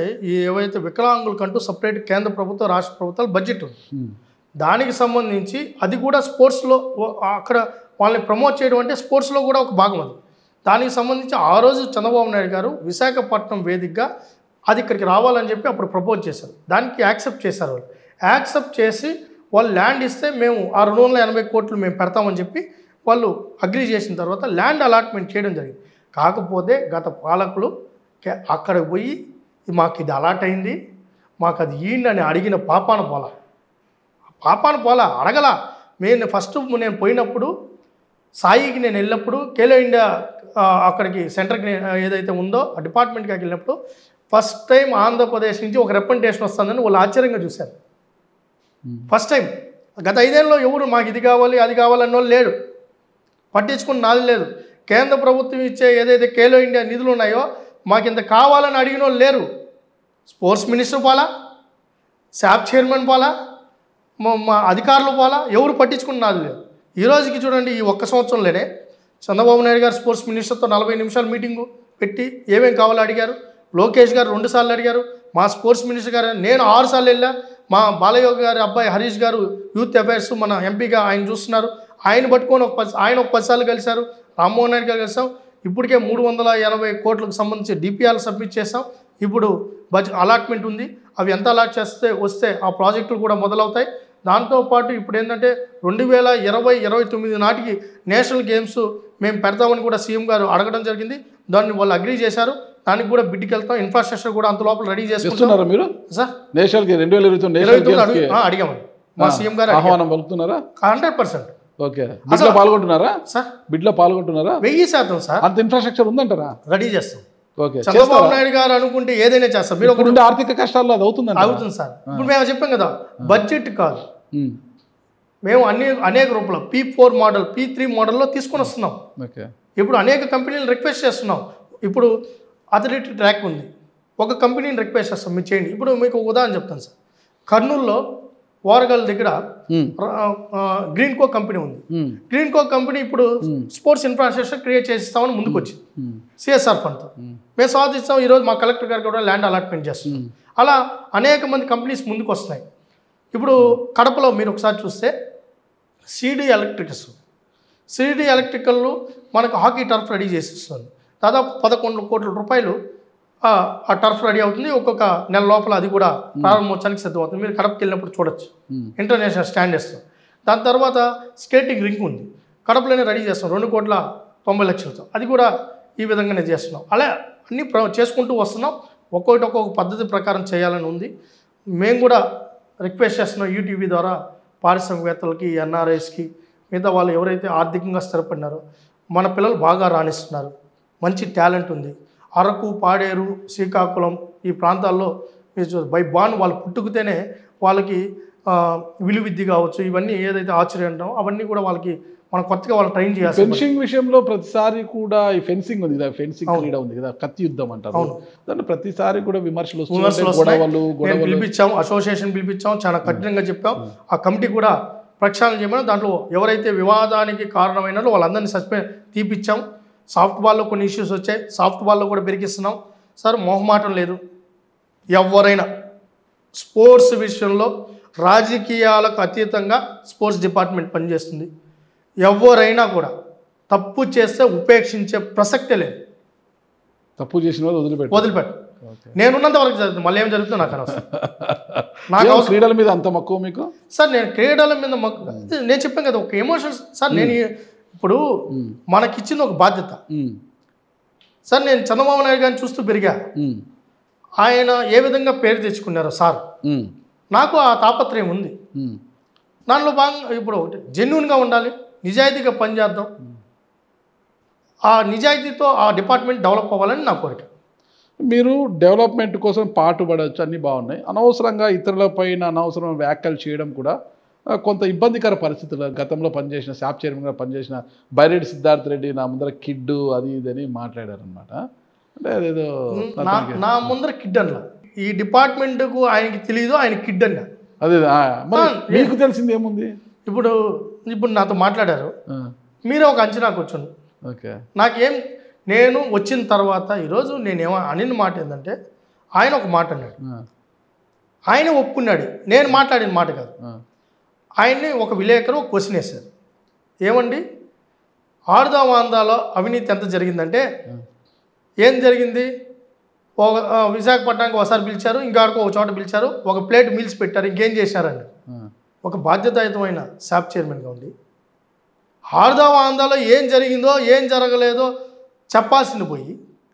ఏవైతే వికలాంగులకంటూ సపరేట్ కేంద్ర ప్రభుత్వం, రాష్ట్ర ప్రభుత్వాలు బడ్జెట్ ఉంది, దానికి సంబంధించి అది కూడా స్పోర్ట్స్లో అక్కడ వాళ్ళని ప్రమోట్ చేయడం అంటే స్పోర్ట్స్లో కూడా ఒక భాగం అది. దానికి సంబంధించి ఆ రోజు చంద్రబాబు నాయుడు గారు విశాఖపట్నం వేదికగా అది ఇక్కడికి రావాలని చెప్పి అప్పుడు ప్రపోజ్ చేశారు. దానికి యాక్సెప్ట్ చేశారు. వాళ్ళు యాక్సెప్ట్ చేసి వాళ్ళు ల్యాండ్ ఇస్తే మేము ఆ 280 కోట్లు మేము పెడతామని చెప్పి వాళ్ళు అగ్రీ చేసిన తర్వాత ల్యాండ్ అలాట్మెంట్ చేయడం జరిగింది. కాకపోతే గత పాలకులు అక్కడికి పోయి మాకు ఇది అలాట్ అయింది, మాకు అది ఇయ్యండి అని అడిగిన పాపాన పోలా అడగల. నేను పోయినప్పుడు సాయికి నేను వెళ్ళినప్పుడు ఖేలో ఇండియా అక్కడికి సెంటర్కి ఏదైతే ఉందో ఆ డిపార్ట్మెంట్కి వెళ్ళినప్పుడు ఫస్ట్ టైం ఆంధ్రప్రదేశ్ నుంచి ఒక రిప్రజెంటేషన్ వస్తుందని వాళ్ళు ఆశ్చర్యంగా చూశారు. ఫస్ట్ టైం గత 5 ఏళ్ళలో ఎవరు మాకు ఇది కావాలి అది కావాలన్న వాళ్ళు లేడు, పట్టించుకుని నాది లేదు. కేంద్ర ప్రభుత్వం ఇచ్చే ఏదైతే ఖేలో ఇండియా నిధులు ఉన్నాయో మాకు ఇంత కావాలని అడిగిన వాళ్ళు లేరు. స్పోర్ట్స్ మినిస్టర్ పోలా, శాప్ చైర్మన్ పోలా, మా అధికారులు పోలా, ఎవరు పట్టించుకుని నాది లేదు. ఈ రోజుకి చూడండి, ఈ ఒక్క సంవత్సరంలోనే చంద్రబాబు నాయుడు గారు స్పోర్ట్స్ మినిస్టర్తో 40 నిమిషాలు మీటింగు పెట్టి ఏమేం కావాలో అడిగారు. లోకేష్ గారు 2 సార్లు అడిగారు. మా స్పోర్ట్స్ మినిస్టర్ గారు నేను 6 సార్లు వెళ్ళా. మా బాలయ్య గారి అబ్బాయి హరీష్ గారు యూత్ అఫైర్స్ మన ఎంపీగా ఆయన చూస్తున్నారు. ఆయన పట్టుకొని ఆయన ఒక 10 సార్లు కలిశారు. రామ్మోహన్ నాయుడు గారు కలిసాం. ఇప్పటికే 380 కోట్లకు సంబంధించి డిపిఆర్ సబ్మిట్ చేసాం. ఇప్పుడు బడ్జెట్ అలాట్మెంట్ ఉంది. అవి ఎంత అలాట్ వస్తే ఆ ప్రాజెక్టులు కూడా మొదలవుతాయి. దాంతోపాటు ఇప్పుడు ఏంటంటే 2029 నాటికి నేషనల్ గేమ్స్ మేము పెడతామని కూడా సీఎం గారు అడగడం జరిగింది. దాన్ని వాళ్ళు అగ్రీ చేశారు. దానికి కూడా బిడ్డకి వెళ్తాం. ఇన్ఫ్రాస్ట్రక్చర్ కూడా అంత లోపల రెడీ చేసుకుంటున్నారు. మీరు సార్ నేషనల్ 2029 అడిగామని మా సీఎం గారు ఆహ్వానం పలుకుతున్నారా? 100%. ఓకే, బిడ్లో పాల్గొంటున్నారా సార్? బిడ్లో పాల్గొంటున్నారా? 1000% సార్. అంత ఇన్ఫ్రాస్ట్రక్చర్ ఉందంటారా? రెడీ చేస్తాం. ఓకే, చంద్రబాబు నాయుడు గారు అనుకుంటే ఏదైనా చేస్తాం. మీరు ఒకటి ఆర్థిక కష్టాల్లో అది అవుతుంది సార్. ఇప్పుడు మేము చెప్పాం కదా, బడ్జెట్ కాదు, మేము అనేక రూపంలో P4 మోడల్ P3 మోడల్లో తీసుకొని వస్తున్నాం. ఓకే. ఇప్పుడు అనేక కంపెనీలు రిక్వెస్ట్ చేస్తున్నాం. ఇప్పుడు అథ్లెటిక్ ట్రాక్ ఉంది, ఒక కంపెనీని రిక్వెస్ట్ చేస్తాం మీరు చేయండి. ఇప్పుడు మీకు ఒక ఉదాహరణ చెప్తాను సార్. కర్నూలులో వారగల్ దగ్గర గ్రీన్ కో కంపెనీ ఉంది. గ్రీన్ కో కంపెనీ ఇప్పుడు స్పోర్ట్స్ ఇన్ఫ్రాస్ట్రక్చర్ క్రియేట్ చేసిస్తామని ముందుకు వచ్చింది సిఎస్ఆర్ ఫండ్తో. మేము సాధిస్తాం. ఈరోజు మా కలెక్టర్ గారు కూడా ల్యాండ్ అలాట్మెంట్ చేస్తున్నాం. అలా అనేక మంది కంపెనీస్ ముందుకు వస్తున్నాయి. ఇప్పుడు కడపలో మీరు ఒకసారి చూస్తే సిడి ఎలక్ట్రికల్ మనకు హాకీ టర్ఫ్ రెడీ చేసిస్తుంది. దాదాపు 11 కోట్ల రూపాయలు ఆ టర్ఫ్ రెడీ అవుతుంది. ఒక్కొక్క నెల లోపల అది కూడా ప్రారంభోత్సవానికి సిద్ధమవుతుంది. మీరు కడపకి వెళ్ళినప్పుడు చూడొచ్చు, ఇంటర్నేషనల్ స్టాండర్డ్స్. దాని తర్వాత స్కేటింగ్ రింక్ ఉంది, కడపలోనే రెడీ చేస్తాం 2,90,00,000తో. అది కూడా ఈ విధంగానే చేస్తున్నాం. అలా అన్నీ చేసుకుంటూ వస్తున్నాం. ఒక్కొక్క పద్ధతి ప్రకారం చేయాలని ఉంది. మేము కూడా రిక్వెస్ట్ చేస్తున్నాం యూటీవీ ద్వారా పారిశ్రామికవేత్తలకి, ఎన్ఆర్ఐస్కి, మిగతా వాళ్ళు ఎవరైతే ఆర్థికంగా స్థిరపడినారో మన పిల్లలు బాగా రాణిస్తున్నారు, మంచి టాలెంట్ ఉంది. అరకు, పాడేరు, శ్రీకాకుళం ఈ ప్రాంతాల్లో బై బాన్ వాళ్ళు పుట్టుకుతేనే వాళ్ళకి విలువిద్య కావచ్చు, ఇవన్నీ ఏదైతే ఆశ్చర్యం అంటామో అవన్నీ కూడా వాళ్ళకి మనం కొత్తగా వాళ్ళు ట్రైన్ చేయాలి. ఫెన్సింగ్ విషయంలో ప్రతిసారి కూడా ఈ ఫెన్సింగ్ ఉంది కదా, ఫెన్సింగ్ క్రీడ ఉంది కదా, కత్తి యుద్ధం అంటారు. దాంట్లో ప్రతిసారి కూడా విమర్శలు పిలిపించాం, అసోసియేషన్ పిలిపించాం, చాలా కఠినంగా చెప్పాం. ఆ కమిటీ కూడా ప్రక్షాళన చేయమని దాంట్లో ఎవరైతే వివాదానికి కారణమైనారో వాళ్ళందరినీ తీపిచ్చాం. సాఫ్ట్ బాల్లో కొన్ని ఇష్యూస్ వచ్చాయి, సాఫ్ట్ బాల్లో కూడా బెరికిస్తున్నాం. సార్ మొహమాటం లేదు. ఎవరైనా స్పోర్ట్స్ విషయంలో రాజకీయాలకు అతీతంగా స్పోర్ట్స్ డిపార్ట్మెంట్ పనిచేస్తుంది. ఎవరైనా కూడా తప్పు చేస్తే ఉపేక్షించే ప్రసక్తే లేదు. తప్పు చేసిన వాళ్ళు వదిలిపెట్టు. నేనున్నంత వరకు జరుగుతుంది, మళ్ళీ ఏం జరుగుతుందో నాకు అనవసరం. నాకు క్రీడల మీద అంత మక్కువ మీకు? సార్ నేను క్రీడల మీద మక్కువ, నేను చెప్పాను కదా ఒక ఎమోషన్స్ సార్. నేను ఇప్పుడు మనకిచ్చింది ఒక బాధ్యత సార్. నేను చంద్రబాబు నాయుడు గారిని చూస్తూ పెరిగా. ఆయన ఏ విధంగా పేరు తెచ్చుకున్నారో సార్, నాకు ఆ తాపత్రయం ఉంది. దానిలో భాగంగా ఇప్పుడు ఒకటి జెన్యూన్గా ఉండాలి, నిజాయితీగా పనిచేద్దాం. ఆ నిజాయితీతో ఆ డిపార్ట్మెంట్ డెవలప్ అవ్వాలని నా కోరిక. మీరు డెవలప్మెంట్ కోసం పాటుపడవచ్చు, అన్నీ బాగున్నాయి. అనవసరంగా ఇతరులపైన అనవసరం వ్యాఖ్యలు చేయడం కూడా కొంత ఇబ్బందికర పరిస్థితులు. గతంలో పనిచేసిన శాప్ చైర్మన్గా పనిచేసిన బైరెడ్డి సిద్ధార్థ రెడ్డి నా ముందర కిడ్డు అది ఇదని మాట్లాడారనమాట. అంటే అదేదో నా ముందర కిడ్ అన్న, ఈ డిపార్ట్మెంట్కు ఆయనకి తెలియదు, ఆయన కిడ్ అన్న. అదే మీకు తెలిసింది ఏముంది? ఇప్పుడు నాతో మాట్లాడారు, మీరే ఒక అంచనా కూర్చోండి. ఓకే. నేను వచ్చిన తర్వాత ఈరోజు నేనేమో అనిన మాట ఏంటంటే, ఆయన ఒక మాట అన్నాడు, ఆయన ఒప్పుకున్నాడు, నేను మాట్లాడిన మాట కాదు. ఆయన్ని ఒక విలేకరు ఒక క్వశ్చన్ వేశారు, ఏమండి ఆడుదా వాందాలో అవినీతి ఎంత జరిగిందంటే, ఏం జరిగింది? విశాఖపట్నానికి ఒకసారి పిలిచారు, ఇంకాడికో ఒక చోట పిలిచారు, ఒక ప్లేట్ మీల్స్ పెట్టారు, ఇంకేం చేశారండి? ఒక బాధ్యతాయుతమైన శాప్ చైర్మన్గా ఉండి ఆడుదా వాందాలో ఏం జరిగిందో ఏం జరగలేదో చెప్పాల్సింది పోయి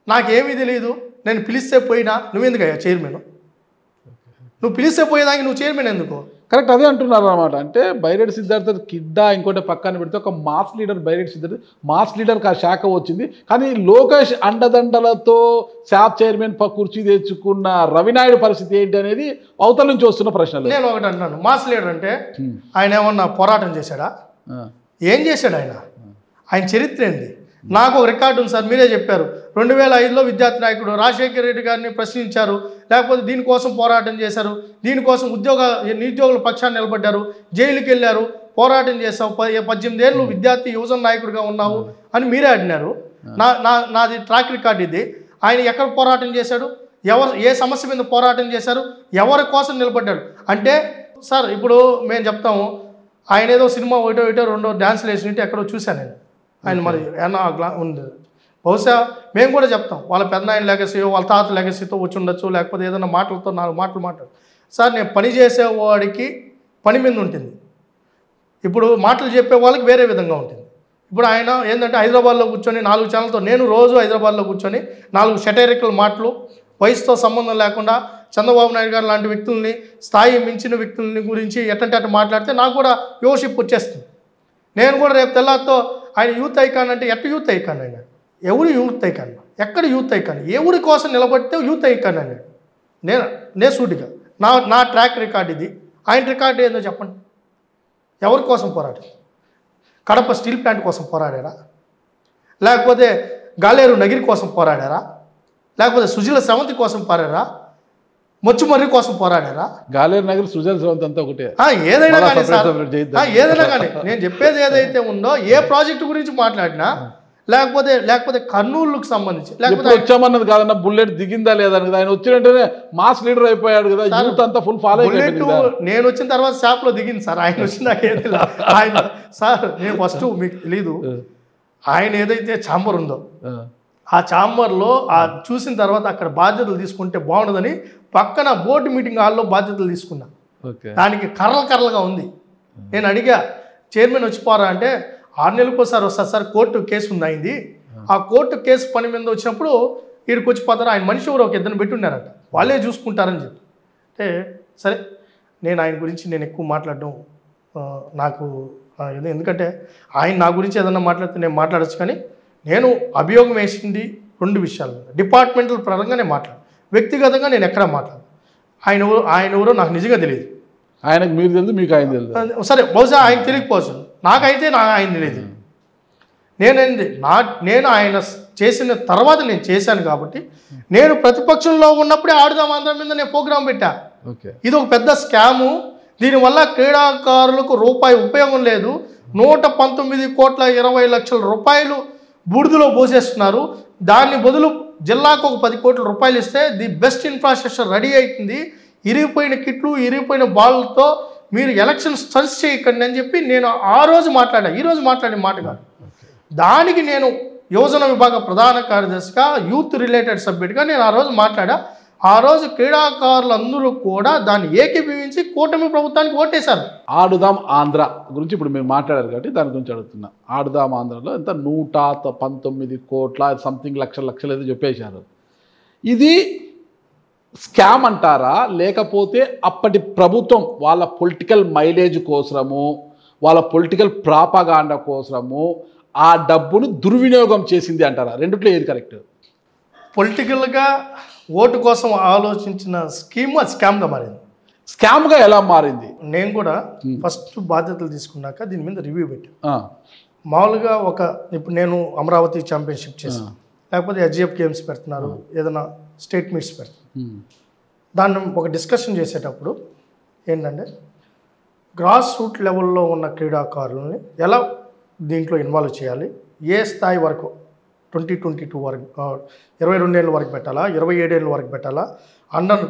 నాకేమీ తెలియదు, నేను పిలిస్తే పోయినా నువ్వెందుకయ్యా చైర్మన్? నువ్వు పిలిస్తే పోయేదానికి నువ్వు చైర్మన్ ఎందుకు? కరెక్ట్, అదే అంటున్నారు అనమాట. అంటే బైరెడ్డి సిద్ధార్థ కిడ్డా ఇంకోటి పక్కన పెడితే ఒక mass leader Byreddy Siddhartha, mass లీడర్కి ఆ శాఖ వచ్చింది. కానీ లోకేష్ అండదండలతో శాప్ చైర్మన్ కుర్చీ తెచ్చుకున్న రవినాయుడు పరిస్థితి ఏంటి అనేది అవతల నుంచి వస్తున్న ప్రశ్నలు. నేను ఒకటి అంటున్నాను, మాస్ లీడర్ అంటే ఆయన ఏమన్నా పోరాటం చేశాడా? ఏం చేశాడు ఆయన చరిత్ర ఏంది? నాకు ఒక రికార్డు ఉంది సార్, మీరే చెప్పారు 2005లో విద్యార్థి నాయకుడు రాజశేఖర రెడ్డి గారిని ప్రశ్నించారు, లేకపోతే దీనికోసం పోరాటం చేశారు, దీనికోసం నిరుద్యోగుల పక్షాన్ని నిలబడ్డారు, జైలుకి వెళ్ళారు, పోరాటం చేసావు, 18 ఏళ్ళు విద్యార్థి యువజన నాయకుడిగా ఉన్నావు అని మీరే అడిగినారు. నాది ట్రాక్ రికార్డ్ ఇది. ఆయన ఎక్కడ పోరాటం చేశాడు, ఏ సమస్య మీద పోరాటం చేశారు, ఎవరి కోసం నిలబడ్డాడు అంటే? సార్ ఇప్పుడు మేము చెప్తాము, ఆయన ఏదో సినిమా ఒకటో రెండో డ్యాన్స్లు వేసినట్టు ఎక్కడో చూశాను నేను. ఆయన మరి ఏమన్నా ఉంది, బహుశా మేము కూడా చెప్తాం వాళ్ళ పెద్దనాయన లెగసీయో వాళ్ళ తాత లెగసీతో వచ్చి ఉండొచ్చు, లేకపోతే ఏదైనా మాటలతో 4 మాటలు మాట్లాడు. సార్ నేను పని చేసేవాడికి పని మీద ఉంటుంది, ఇప్పుడు మాటలు చెప్పే వాళ్ళకి వేరే విధంగా ఉంటుంది. ఇప్పుడు ఆయన ఏంటంటే హైదరాబాద్లో కూర్చొని 4 ఛానల్తో, నేను రోజు హైదరాబాద్లో కూర్చొని 4 సెటైరికల్ మాటలు వయసుతో సంబంధం లేకుండా చంద్రబాబు నాయుడు గారు లాంటి వ్యక్తుల్ని, స్థాయి మించిన వ్యక్తులని గురించి ఎట్టంటే మాట్లాడితే నాకు కూడా వ్యూవర్షిప్ వచ్చేస్తుంది. నేను కూడా రేపు తెల్లారితో ఆయన యూత్ ఐకాన్ అంటే ఎట్ట యూత్ ఐకాన్ ఆయన? ఎవరు యూత్ ఐకాన్? ఎక్కడ యూత్ ఐకాన్? ఎవరి కోసం నిలబడితే యూత్ ఐకాన్ అన్నాడు. నేను సూటిగా నా ట్రాక్ రికార్డ్ ఇది, ఆయన రికార్డు ఏందో చెప్పండి. ఎవరి కోసం పోరాడారు? కడప స్టీల్ ప్లాంట్ కోసం పోరాడారా? లేకపోతే గాలేరు నగిరి కోసం పోరాడారా? లేకపోతే సుజల స్రవంతి కోసం పోరాడారా? మొచ్చుమర్రి కోసం పోరాడారా? గాలేరు నగర్ సుజల్ స్రవంతి అంతా ఒకటే. ఏదైనా కానీ సార్, ఏదైనా కానీ నేను చెప్పేది ఏదైతే ఉందో, ఏ ప్రాజెక్టు గురించి మాట్లాడినా, లేకపోతే కర్నూలుకు సంబంధించి, లేకపోతే వచ్చామన్నది కాదన్న, బుల్లెట్ దిగిందా లేదా కదా. ఆయన వచ్చినట్టునే మాస్ లీడర్ అయిపోయాడు కదా, యూత్ అంతా ఫుల్ ఫాలో అయిపోయింది. నేను వచ్చిన తర్వాత షాప్లో దిగింది సార్. ఆయన వచ్చిన నాకేది ఆయన సార్, నేను ఫస్ట్ మీకు తెలీదు, ఆయన ఏదైతే ఛాంబర్ ఉందో ఆ ఛాంబర్లో చూసిన తర్వాత అక్కడ బాధ్యతలు తీసుకుంటే బాగుండదని పక్కన బోర్డు మీటింగ్ హాల్లో బాధ్యతలు తీసుకున్నా. దానికి కర్రలుగా ఉంది. నేను అడిగా, చైర్మన్ వచ్చిపోరా అంటే, 6 నెలలకోసారి వస్తారు సార్, కోర్టు కేసు ఉంది అయింది. ఆ కోర్టు కేసు పని మీద వచ్చినప్పుడు వీడికి వచ్చిపోతారు, ఆయన మనిషి ఎవరు ఒక ఇద్దరు పెట్టున్నారట, వాళ్ళే చూసుకుంటారని చెప్పి. అంటే సరే, నేను ఆయన గురించి నేను ఎక్కువ మాట్లాడడం నాకు ఎందుకంటే ఆయన నా గురించి ఏదన్నా మాట్లాడితే నేను మాట్లాడచ్చు, కానీ నేను అభియోగం వేసింది 2 విషయాలు. డిపార్ట్మెంటల్ పరంగా నేను మాట్లాడు, వ్యక్తిగతంగా నేను ఎక్కడా మాట్లాడు. ఆయన ఎవరో నాకు నిజంగా తెలియదు. ఆయనకు మీరు తెలుసు, మీకు ఆయన తెలుసు. సరే, బహుశా ఆయన తెలియకపోవచ్చు, నాకైతే ఆయన తెలియదు. నేను ఆయన చేసిన తర్వాత నేను చేశాను కాబట్టి, నేను ప్రతిపక్షంలో ఉన్నప్పుడే ఆడుదాం ఆంధ్ర మీద నేను ప్రోగ్రాం పెట్టా. ఇది ఒక పెద్ద స్కాము, దీనివల్ల క్రీడాకారులకు రూపాయి ఉపయోగం లేదు. 119,20,00,000 రూపాయలు బూడిదలో పోసేస్తున్నారు. దాని బదులు జిల్లాకు ఒక 10 కోట్ల రూపాయలు ఇస్తే ది బెస్ట్ ఇన్ఫ్రాస్ట్రక్చర్ రెడీ అవుతుంది. ఇరిగిపోయిన కిట్లు, ఇరిగిపోయిన బాల్తో మీరు ఎలక్షన్ స్టన్స్ చేయకండి అని చెప్పి నేను ఆ రోజు మాట్లాడా. ఈరోజు మాట్లాడే మాట కాదు. దానికి నేను యువజన విభాగ ప్రధాన కార్యదర్శిగా, యూత్ రిలేటెడ్ సబ్జెక్ట్గా నేను ఆ రోజు మాట్లాడా. ఆ రోజు క్రీడాకారులందరూ కూడా దాన్ని ఏకీభవించి కూటమి ప్రభుత్వానికి ఓటేశారు. ఆడుదాం ఆంధ్ర గురించి ఇప్పుడు మీరు మాట్లాడారు కాబట్టి దాని గురించి అడుగుతున్నా. ఆడుదాం ఆంధ్రలో ఎంత 119 కోట్ల సంథింగ్ లక్షలు ఏదో చెప్పేశారు. ఇది స్కామ్ అంటారా, లేకపోతే అప్పటి ప్రభుత్వం వాళ్ళ పొలిటికల్ మైలేజ్ కోసము, వాళ్ళ పొలిటికల్ ప్రాపగాండా కోసము ఆ డబ్బును దుర్వినియోగం చేసింది అంటారా? రెండిట్లో ఏది కరెక్ట్? పొలిటికల్గా ఓటు కోసం ఆలోచించిన స్కీమ్ స్కామ్గా మారింది. స్కామ్గా ఎలా మారింది? నేను కూడా ఫస్ట్ బాధ్యతలు తీసుకున్నాక దీని మీద రివ్యూ పెట్టాను. మామూలుగా ఇప్పుడు నేను అమరావతి ఛాంపియన్షిప్ చేశాను, లేకపోతే హెచ్జిఎఫ్ గేమ్స్ పెడుతున్నారు, ఏదైనా స్టేట్ మీట్స్ పెడుతున్నారు. దాన్ని ఒక డిస్కషన్ చేసేటప్పుడు ఏంటంటే, గ్రాస్ రూట్ లెవెల్లో ఉన్న క్రీడాకారులని ఎలా దీంట్లో ఇన్వాల్వ్ చేయాలి, ఏ స్థాయి వరకు 2022 వరకు 22 ఏళ్ళ వరకు పెట్టాలా, 27 ఏళ్ళ వరకు పెట్టాలా, అండర్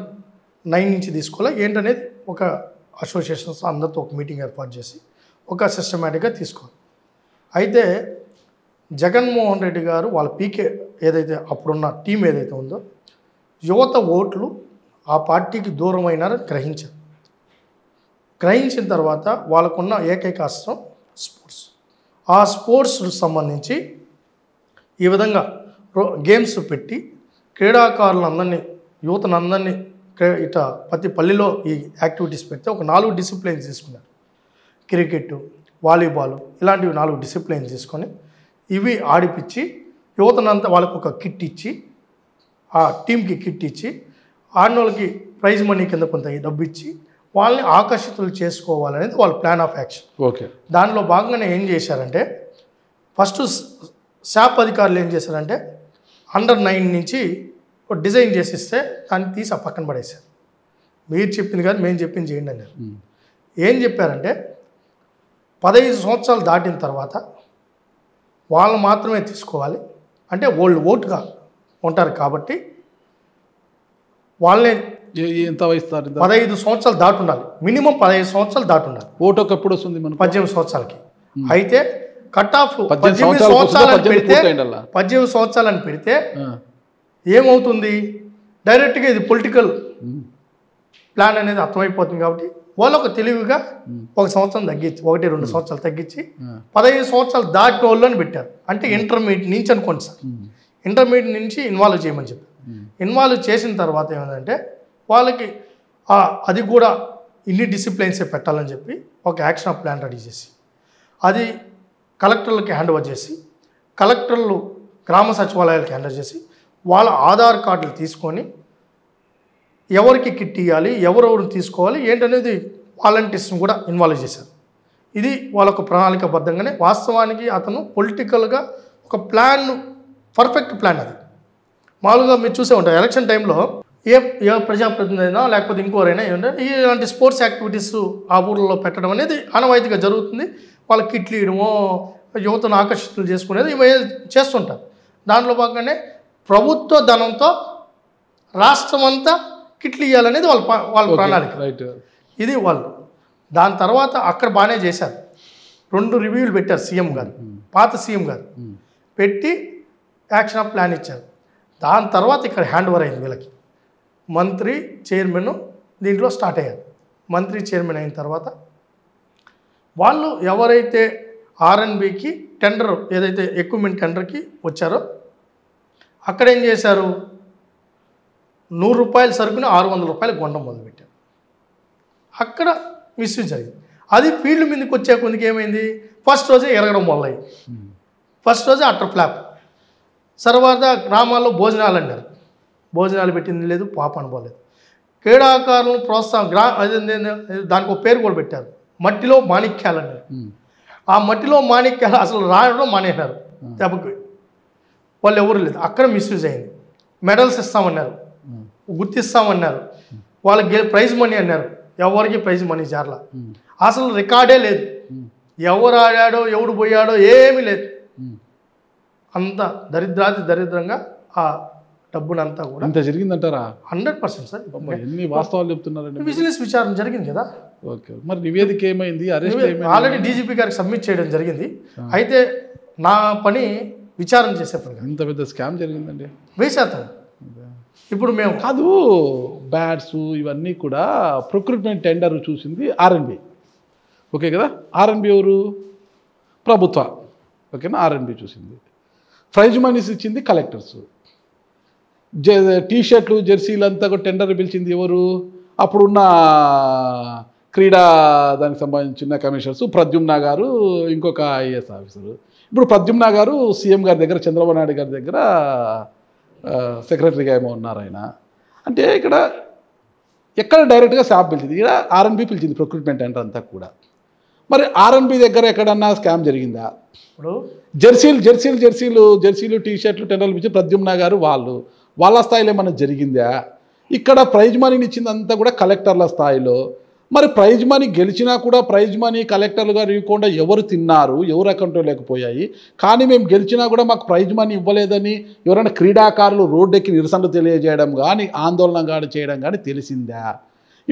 9 నుంచి తీసుకోవాలా ఏంటనేది ఒక అసోసియేషన్స్ అందరితో ఒక మీటింగ్ ఏర్పాటు చేసి ఒక సిస్టమేటిక్గా తీసుకోవాలి. అయితే జగన్మోహన్ రెడ్డి గారు వాళ్ళ పీకే ఏదైతే అప్పుడున్న టీం ఏదైతే ఉందో, యువత ఓట్లు ఆ పార్టీకి దూరమైనారని గ్రహించిన తర్వాత వాళ్ళకున్న ఏకైక అస్త్రం స్పోర్ట్స్. ఆ స్పోర్ట్స్ సంబంధించి ఈ విధంగా గేమ్స్ పెట్టి క్రీడాకారులందరినీ, యువతనందరినీ ఇట్లా ప్రతి పల్లెలో ఈ యాక్టివిటీస్ పెడితే ఒక 4 డిసిప్లిన్స్ తీసుకున్నారు. క్రికెట్, వాలీబాల్ ఇలాంటివి 4 డిసిప్లిన్స్ తీసుకొని ఇవి ఆడిపించి యువతనంతా వాళ్ళకు ఒక కిట్ ఇచ్చి, ఆ టీంకి కిట్ ఇచ్చి, ఆడిన వాళ్ళకి ప్రైజ్ మనీ కింద కొంత డబ్బు ఇచ్చి వాళ్ళని ఆకర్షితులు చేసుకోవాలనేది వాళ్ళ ప్లాన్ ఆఫ్ యాక్షన్. ఓకే. దానిలో భాగంగానే ఏం చేశారంటే, ఫస్ట్ శాప్ అధికారులు ఏం చేశారంటే, అండర్ 9 నుంచి ఒక డిజైన్ చేసిస్తే దాన్ని తీసి ఆ పక్కన పడేశారు. మీరు చెప్పింది కాదు, మేము చెప్పింది చేయండి అన్నారు. ఏం చెప్పారంటే, 15 సంవత్సరాలు దాటిన తర్వాత వాళ్ళు మాత్రమే తీసుకోవాలి, అంటే వాళ్ళు ఓటుగా ఉంటారు కాబట్టి వాళ్ళనే. ఎంత వయసు? 15 సంవత్సరాలు దాటి ఉండాలి, మినిమం 15 సంవత్సరాలు దాటి ఉండాలి. ఓటు ఎప్పుడు వస్తుంది? 18 సంవత్సరాలకి. అయితే కట్ ఆఫ్ 18 సంవత్సరాలని పెడితే ఏమవుతుంది, డైరెక్ట్గా ఇది పొలిటికల్ ప్లాన్ అనేది అర్థమైపోతుంది. కాబట్టి వాళ్ళు ఒక తెలివిగా 1 సంవత్సరం తగ్గించి, 1-2 సంవత్సరాలు తగ్గించి 15 సంవత్సరాలు దాటిన వాళ్ళని పెట్టారు. అంటే ఇంటర్మీడియట్ నుంచి అనుకోండి సార్, ఇంటర్మీడియట్ నుంచి ఇన్వాల్వ్ చేయమని చెప్పి ఇన్వాల్వ్ చేసిన తర్వాత ఏమైందంటే, వాళ్ళకి అది కూడా ఇన్ని డిసిప్లిన్సే పెట్టాలని చెప్పి ఒక యాక్షన్ ఆఫ్ ప్లాన్ రెడీ చేసి అది కలెక్టర్లకి హ్యాండ్ ఓవర్ చేసి, కలెక్టర్లు గ్రామ సచివాలయాలకి హ్యాండ్ ఓవర్ చేసి వాళ్ళ ఆధార్ కార్డులు తీసుకొని ఎవరికి కిట్ ఇవ్వాలి, ఎవరెవరు తీసుకోవాలి ఏంటనేది వాలంటీర్స్ని కూడా ఇన్వాల్వ్ చేశారు. ఇది వాళ్ళొక ప్రణాళికబద్ధంగానే వాస్తవానికి అతను పొలిటికల్గా ఒక ప్లాన్, పర్ఫెక్ట్ ప్లాన్ అది. మామూలుగా మీరు చూసే ఉంటారు ఎలక్షన్ టైంలో ఏ ప్రజాప్రతినిధి అయినా లేకపోతే ఇంకోరైనా ఏంటంటే ఇలాంటి స్పోర్ట్స్ యాక్టివిటీస్ ఆ ఊళ్ళలో పెట్టడం అనేది ఆనవాయితీగా జరుగుతుంది. వాళ్ళకి కిట్లు ఇవ్వడమో యువతను ఆకర్షితులు చేసుకునేది ఇవి చేస్తుంటారు. దాంట్లో భాగంగానే ప్రభుత్వ ధనంతో రాష్ట్రం అంతా కిట్లు ఇవ్వాలనేది వాళ్ళ ప్రణాళిక. ఇది వాళ్ళు దాని తర్వాత అక్కడ బాగానే చేశారు. 2 రివ్యూలు పెట్టారు సీఎం గారు, పాత సీఎం గారు పెట్టి యాక్షన్ ఆఫ్ ప్లాన్ ఇచ్చారు. దాని తర్వాత ఇక్కడ హ్యాండ్ ఓవర్ అయింది వీళ్ళకి. మంత్రి చైర్మన్ దీంట్లో స్టార్ట్ అయ్యారు. మంత్రి చైర్మన్ అయిన తర్వాత వాళ్ళు ఎవరైతే ఆర్ఎన్బికి టెండర్ ఏదైతే ఎక్విప్మెంట్ టెండర్కి వచ్చారో అక్కడ ఏం చేశారు, 100 రూపాయల సరుకుని 600 రూపాయలు కొనడం మొదలుపెట్టారు. అక్కడ మిస్యూజ్ జరిగింది. అది ఫీల్డ్ మీదకి వచ్చే కొద్దికి ఏమైంది, ఫస్ట్ రోజే ఎరగడం మొదలైంది. ఫస్ట్ రోజే అట్టర్ ఫ్లాప్. తర్వాత గ్రామాల్లో భోజనాలు అన్నారు, భోజనాలు పెట్టింది లేదు, పాప అనుకోలేదు. క్రీడాకారులను ప్రోత్సాహం దానికి ఒక పేరు కూడా పెట్టారు, మట్టిలో మాణిక్యాలు అన్నారు. ఆ మట్టిలో మాణిక్యాలు అసలు రాయడం మానేశారు దెబ్బకి, వాళ్ళు ఎవరు లేదు. అక్కడ మిస్యూజ్ అయింది. మెడల్స్ ఇస్తామన్నారు, గుర్తిస్తామన్నారు, వాళ్ళకి ప్రైజ్ మనీ అన్నారు, ఎవరికి ప్రైజ్ మనీ జార్లా. అసలు రికార్డే లేదు, ఎవరు ఆడాడో ఎవడు పోయాడో ఏమీ లేదు. అంత దరిద్రంగా ఆ డబ్బునంతా కూడా అంత జరిగిందంటారా? 100% సార్. ఎన్ని వాస్తవాలు చెప్తున్నారండి? విజిలెన్స్ విచారణ జరిగింది కదా. ఓకే, మరి నివేదిక ఏమైంది? ఆల్రెడీ డీజీపీ గారికి సబ్మిట్ చేయడం జరిగింది. అయితే నా పని విచారణ చేసే పని. ఇంత పెద్ద స్కామ్ జరిగిందండి. వేసేస్తాం. ఇప్పుడు మేము కాదు, బ్యాట్స్ ఇవన్నీ కూడా ప్రొక్రూట్మెంట్ టెండర్ చూసింది ఆర్ఎన్బి, ఓకే కదా. ఆర్ఎన్బి ఎవరు? ప్రభుత్వ, ఓకేనా. ఆర్ఎన్బి చూసింది. ప్రైజ్ మనీస్ ఇచ్చింది కలెక్టర్స్. టీషర్ట్లు జెర్సీలు అంతా కూడా టెండర్ పిలిచింది ఎవరు? అప్పుడున్న క్రీడా దానికి సంబంధించిన కమిషనర్స్ ప్రద్యుమ్న గారు, ఇంకొక ఐఏఎస్ ఆఫీసరు. ఇప్పుడు ప్రద్యుమ్న గారు సీఎం గారి దగ్గర, చంద్రబాబు నాయుడు గారి దగ్గర సెక్రటరీగా ఏమో ఉన్నారు ఆయన. అంటే ఇక్కడ ఎక్కడ డైరెక్ట్గా శాప్ పిలిచింది, ఇక్కడ ఆర్ఎన్బి పిలిచింది ప్రొక్రూట్మెంట్ టెండర్ అంతా కూడా. మరి ఆర్ఎన్బి దగ్గర ఎక్కడన్నా స్కామ్ జరిగిందా? ఇప్పుడు జెర్సీలు టీషర్ట్లు టెండర్లు పిలిచి ప్రద్యుమ్న గారు వాళ్ళ స్థాయిలో ఏమన్నా జరిగిందా? ఇక్కడ ప్రైజ్ మనీని ఇచ్చిందంతా కూడా కలెక్టర్ల స్థాయిలో. మరి ప్రైజ్ మనీ గెలిచినా కూడా ప్రైజ్ మనీ కలెక్టర్లు గారు ఇవ్వకుండా ఎవరు తిన్నారు, ఎవరు అకౌంట్లో లేకపోయాయి. కానీ మేము గెలిచినా కూడా మాకు ప్రైజ్ మనీ ఇవ్వలేదని ఎవరైనా క్రీడాకారులు రోడ్డెక్కి నిరసనలు తెలియజేయడం కానీ ఆందోళన కానీ చేయడం కానీ తెలిసిందా?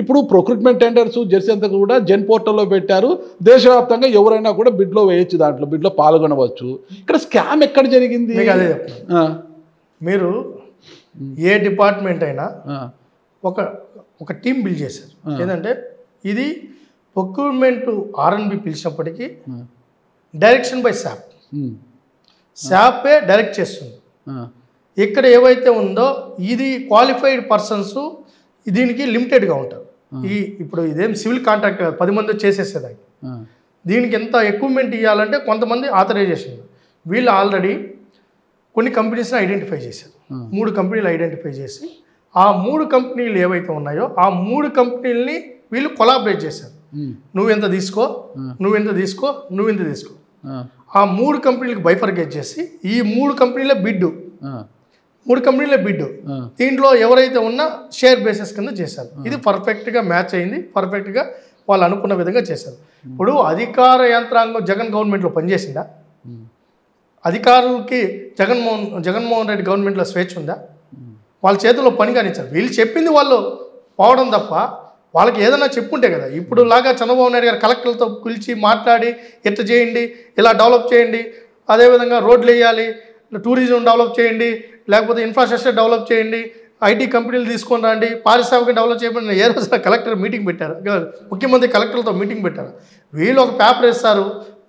ఇప్పుడు ప్రొక్రూట్మెంట్ టెండర్స్ జెర్సీ అంతా కూడా జెన్ పోర్టల్లో పెట్టారు. దేశవ్యాప్తంగా ఎవరైనా కూడా బిడ్లో వేయచ్చు, దాంట్లో బిడ్లో పాల్గొనవచ్చు. ఇక్కడ స్కామ్ ఎక్కడ జరిగింది? అదే మీరు ఏ డిపార్ట్మెంట్ అయినా ఒక టీం బిల్డ్ చేశారు. ఏంటంటే ఇది ప్రొక్యూర్మెంట్ ఆర్ఎన్బి పిలిచినప్పటికీ డైరెక్షన్ బై శాప్, శాపే డైరెక్ట్ చేస్తుంది. ఇక్కడ ఏవైతే ఉందో ఇది క్వాలిఫైడ్ పర్సన్స్ దీనికి లిమిటెడ్గా ఉంటారు. ఇప్పుడు ఇదేం సివిల్ కాంట్రాక్ట్ 10 మంది చేసేసేదానికి. దీనికి ఎంత ఎక్విప్మెంట్ ఇవ్వాలంటే కొంతమంది ఆథరైజేషన్. వీళ్ళు ఆల్రెడీ కొన్ని కంపెనీస్ని ఐడెంటిఫై చేశారు. 3 కంపెనీలు ఐడెంటిఫై చేసి ఆ 3 కంపెనీలు ఏవైతే ఉన్నాయో ఆ 3 కంపెనీలని వీళ్ళు కొలాబరేట్ చేశారు. నువ్వెంత తీసుకో, నువ్వెంత తీసుకో, నువ్వెంత తీసుకో. ఆ 3 కంపెనీలకు బైఫర్గేట్ చేసి ఈ 3 కంపెనీల బిడ్డు, 3 కంపెనీల బిడ్డు దీంట్లో ఎవరైతే ఉన్నా షేర్ బేసిస్ కింద చేశారు. ఇది పర్ఫెక్ట్గా మ్యాచ్ అయింది, పర్ఫెక్ట్గా వాళ్ళు అనుకున్న విధంగా చేశారు. ఇప్పుడు అధికార యంత్రాంగం జగన్ గవర్నమెంట్లో పనిచేసిందా? అధికారులకి జగన్మోహన్ రెడ్డి గవర్నమెంట్లో స్వేచ్ఛ ఉందా? వాళ్ళ చేతుల్లో పని కానిచ్చారు. వీళ్ళు చెప్పింది వాళ్ళు పోవడం తప్ప వాళ్ళకి ఏదైనా చెప్పుంటే కదా. ఇప్పుడు లాగా చంద్రబాబు నాయుడు గారు కలెక్టర్లతో పిలిచి మాట్లాడి ఎట్లా చేయండి, ఇలా డెవలప్ చేయండి, అదేవిధంగా రోడ్లు వేయాలి, టూరిజం డెవలప్ చేయండి, లేకపోతే ఇన్ఫ్రాస్ట్రక్చర్ డెవలప్ చేయండి, ఐటీ కంపెనీలు తీసుకొని రండి, పారిశ్రామిక డెవలప్ చేయమని ఏ రోజున కలెక్టర్ మీటింగ్ పెట్టారు, ముఖ్యమంత్రి కలెక్టర్లతో మీటింగ్ పెట్టారు. వీళ్ళు ఒక పేపర్ ఇస్తారు,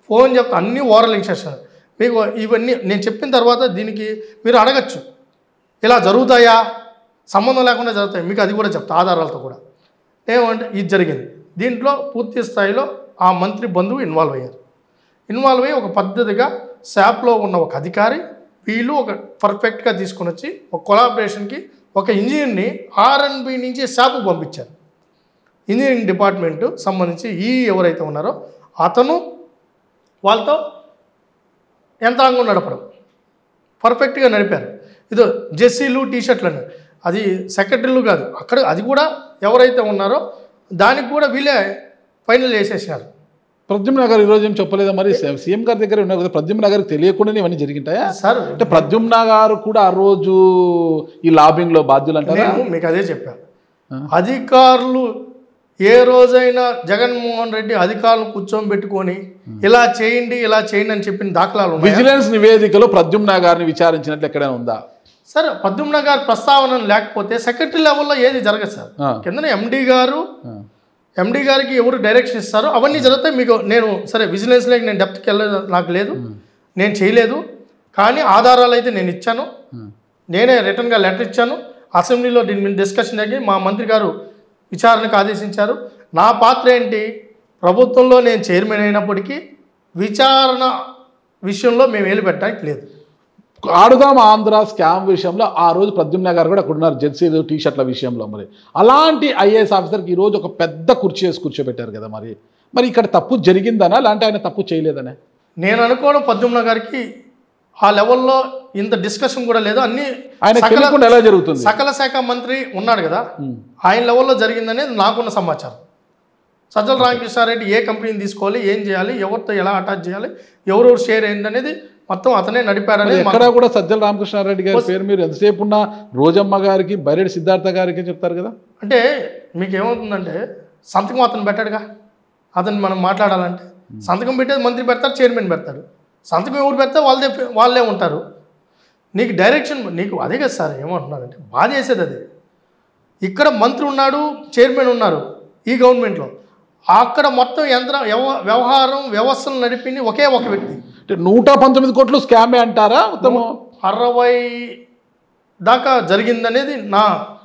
ఫోన్ చెప్తే అన్నీ ఓరల్ ఇన్స్ట్రక్షన్. మీకు ఇవన్నీ నేను చెప్పిన తర్వాత దీనికి మీరు అడగచ్చు, ఇలా జరుగుతాయా, సంబంధం లేకుండా జరుగుతాయి, మీకు అది కూడా చెప్తా ఆధారాలతో కూడా. ఏమంటే ఇది జరిగింది. దీంట్లో పూర్తి స్థాయిలో ఆ మంత్రి బంధువు ఇన్వాల్వ్ అయ్యి ఒక పద్ధతిగా శాప్లో ఉన్న ఒక అధికారి వీళ్ళు ఒక పర్ఫెక్ట్గా తీసుకొని వచ్చి ఒక కొలాబరేషన్కి ఒక ఇంజనీర్ని ఆర్ఎన్బి నుంచి శాప్కు పంపించారు. ఇంజనీరింగ్ డిపార్ట్మెంటు సంబంధించి ఎవరైతే ఉన్నారో అతను వాళ్ళతో యంత్రాంగం నడపడం పర్ఫెక్ట్గా నడిపారు. ఇదో జెర్సీలు టీషర్ట్లు అన్నారు, అది సెక్రటరీలు కాదు, అక్కడ అది కూడా ఎవరైతే ఉన్నారో దానికి కూడా వీళ్ళే ఫైనల్ చేసేసినారు. ప్రద్యుమ్న గారు ఈరోజు ఏం చెప్పలేదా మరి? సీఎం గారి దగ్గర ఉన్నారు కదా, ప్రద్యుమ్న గారికి తెలియకుండానే ఇవన్నీ జరిగింటాయా సార్? అంటే ప్రద్యుమ్న గారు కూడా ఆ రోజు ఈ లాబింగ్లో బాధ్యులు అంటారా? నేను మీకు అదే చెప్పాను. అధికారులు ఏ రోజైనా జగన్మోహన్ రెడ్డి అధికారులు కూర్చోబెట్టుకొని ఇలా చేయండి ఇలా చేయండి అని చెప్పిన దాఖలాలు విజిలెన్స్ నివేదికలో ప్రద్యుమ్న గారిని విచారించినట్లు ఎక్కడైనా ఉందా? సార్ ప్రద్యుమ్న గారి ప్రస్తావన లేకపోతే సెక్రటరీ లెవెల్లో ఏది జరగదు సార్. కింద ఎండి గారికి ఎవరు డైరెక్షన్ ఇస్తారో అవన్నీ జరుగుతాయి. మీకు నేను సరే విజిలెన్స్లోకి నేను డెప్త్కి వెళ్ళలేదు, నాకు లేదు, నేను చేయలేదు, కానీ ఆధారాలు అయితే నేను ఇచ్చాను. నేనే రిటర్న్గా లెటర్ ఇచ్చాను. అసెంబ్లీలో దీని మీద డిస్కషన్ జరిగి మా మంత్రి గారు విచారణకు ఆదేశించారు. నా పాత్ర ఏంటి? ప్రభుత్వంలో నేను చైర్మన్ అయినప్పటికీ విచారణ విషయంలో మేము వేలు పెట్టడానికి లేదు. ఆడుదాం ఆంధ్ర స్కామ్ విషయంలో ఆ రోజు ప్రద్యుమ్న గారు కూడా అక్కడ ఉన్నారు, జెర్సీలు టీషర్ట్ల విషయంలో. మరి అలాంటి ఐఏఎస్ ఆఫీసర్కి ఈరోజు ఒక పెద్ద కుర్చీ వేసి కూర్చోబెట్టారు కదా, మరి ఇక్కడ తప్పు జరిగిందనా లేదంటే ఆయన తప్పు చేయలేదనే నేను అనుకోవడం. ప్రద్యుమ్న గారికి ఆ లెవెల్లో ఇంత డిస్కషన్ కూడా లేదు. అన్ని ఆయన ఎలా జరుగుతుంది, సకల శాఖ మంత్రి ఉన్నాడు కదా, ఆయన లెవెల్లో జరిగిందనేది నాకున్న సమాచారం. సజ్జల రామకృష్ణారెడ్డి ఏ కంపెనీని తీసుకోవాలి, ఏం చేయాలి, ఎవరితో ఎలా అటాచ్ చేయాలి, ఎవరెవరు షేర్ ఏంటనేది మొత్తం అతనే నడిపాడని. ఎక్కడ కూడా సజ్జల రామకృష్ణారెడ్డి గారి పేరు మీరు ఎంతసేపు ఉన్న రోజమ్మ గారికి బైరెడ్డి సిద్ధార్థ గారికి చెప్తారు కదా. అంటే మీకు ఏమవుతుందంటే సంతకం అతను పెట్టాడుగా, అతను మనం మాట్లాడాలంటే సంతకం పెట్టేది మంత్రి పెడతారు, చైర్మన్ పెడతాడు. సంతకం ఎవరు పెడితే వాళ్ళే ఉంటారు. నీకు డైరెక్షన్ నీకు అదే కదా సార్. ఏమంటున్నారంటే బాధ చేసేది అది. ఇక్కడ మంత్రి ఉన్నాడు, చైర్మన్ ఉన్నారు ఈ గవర్నమెంట్లో. అక్కడ మొత్తం వ్యవహారం వ్యవస్థను నడిపింది ఒకే ఒక వ్యక్తి. 119 కోట్లు స్కామే అంటారా? మొత్తం 60 దాకా జరిగిందనేది నా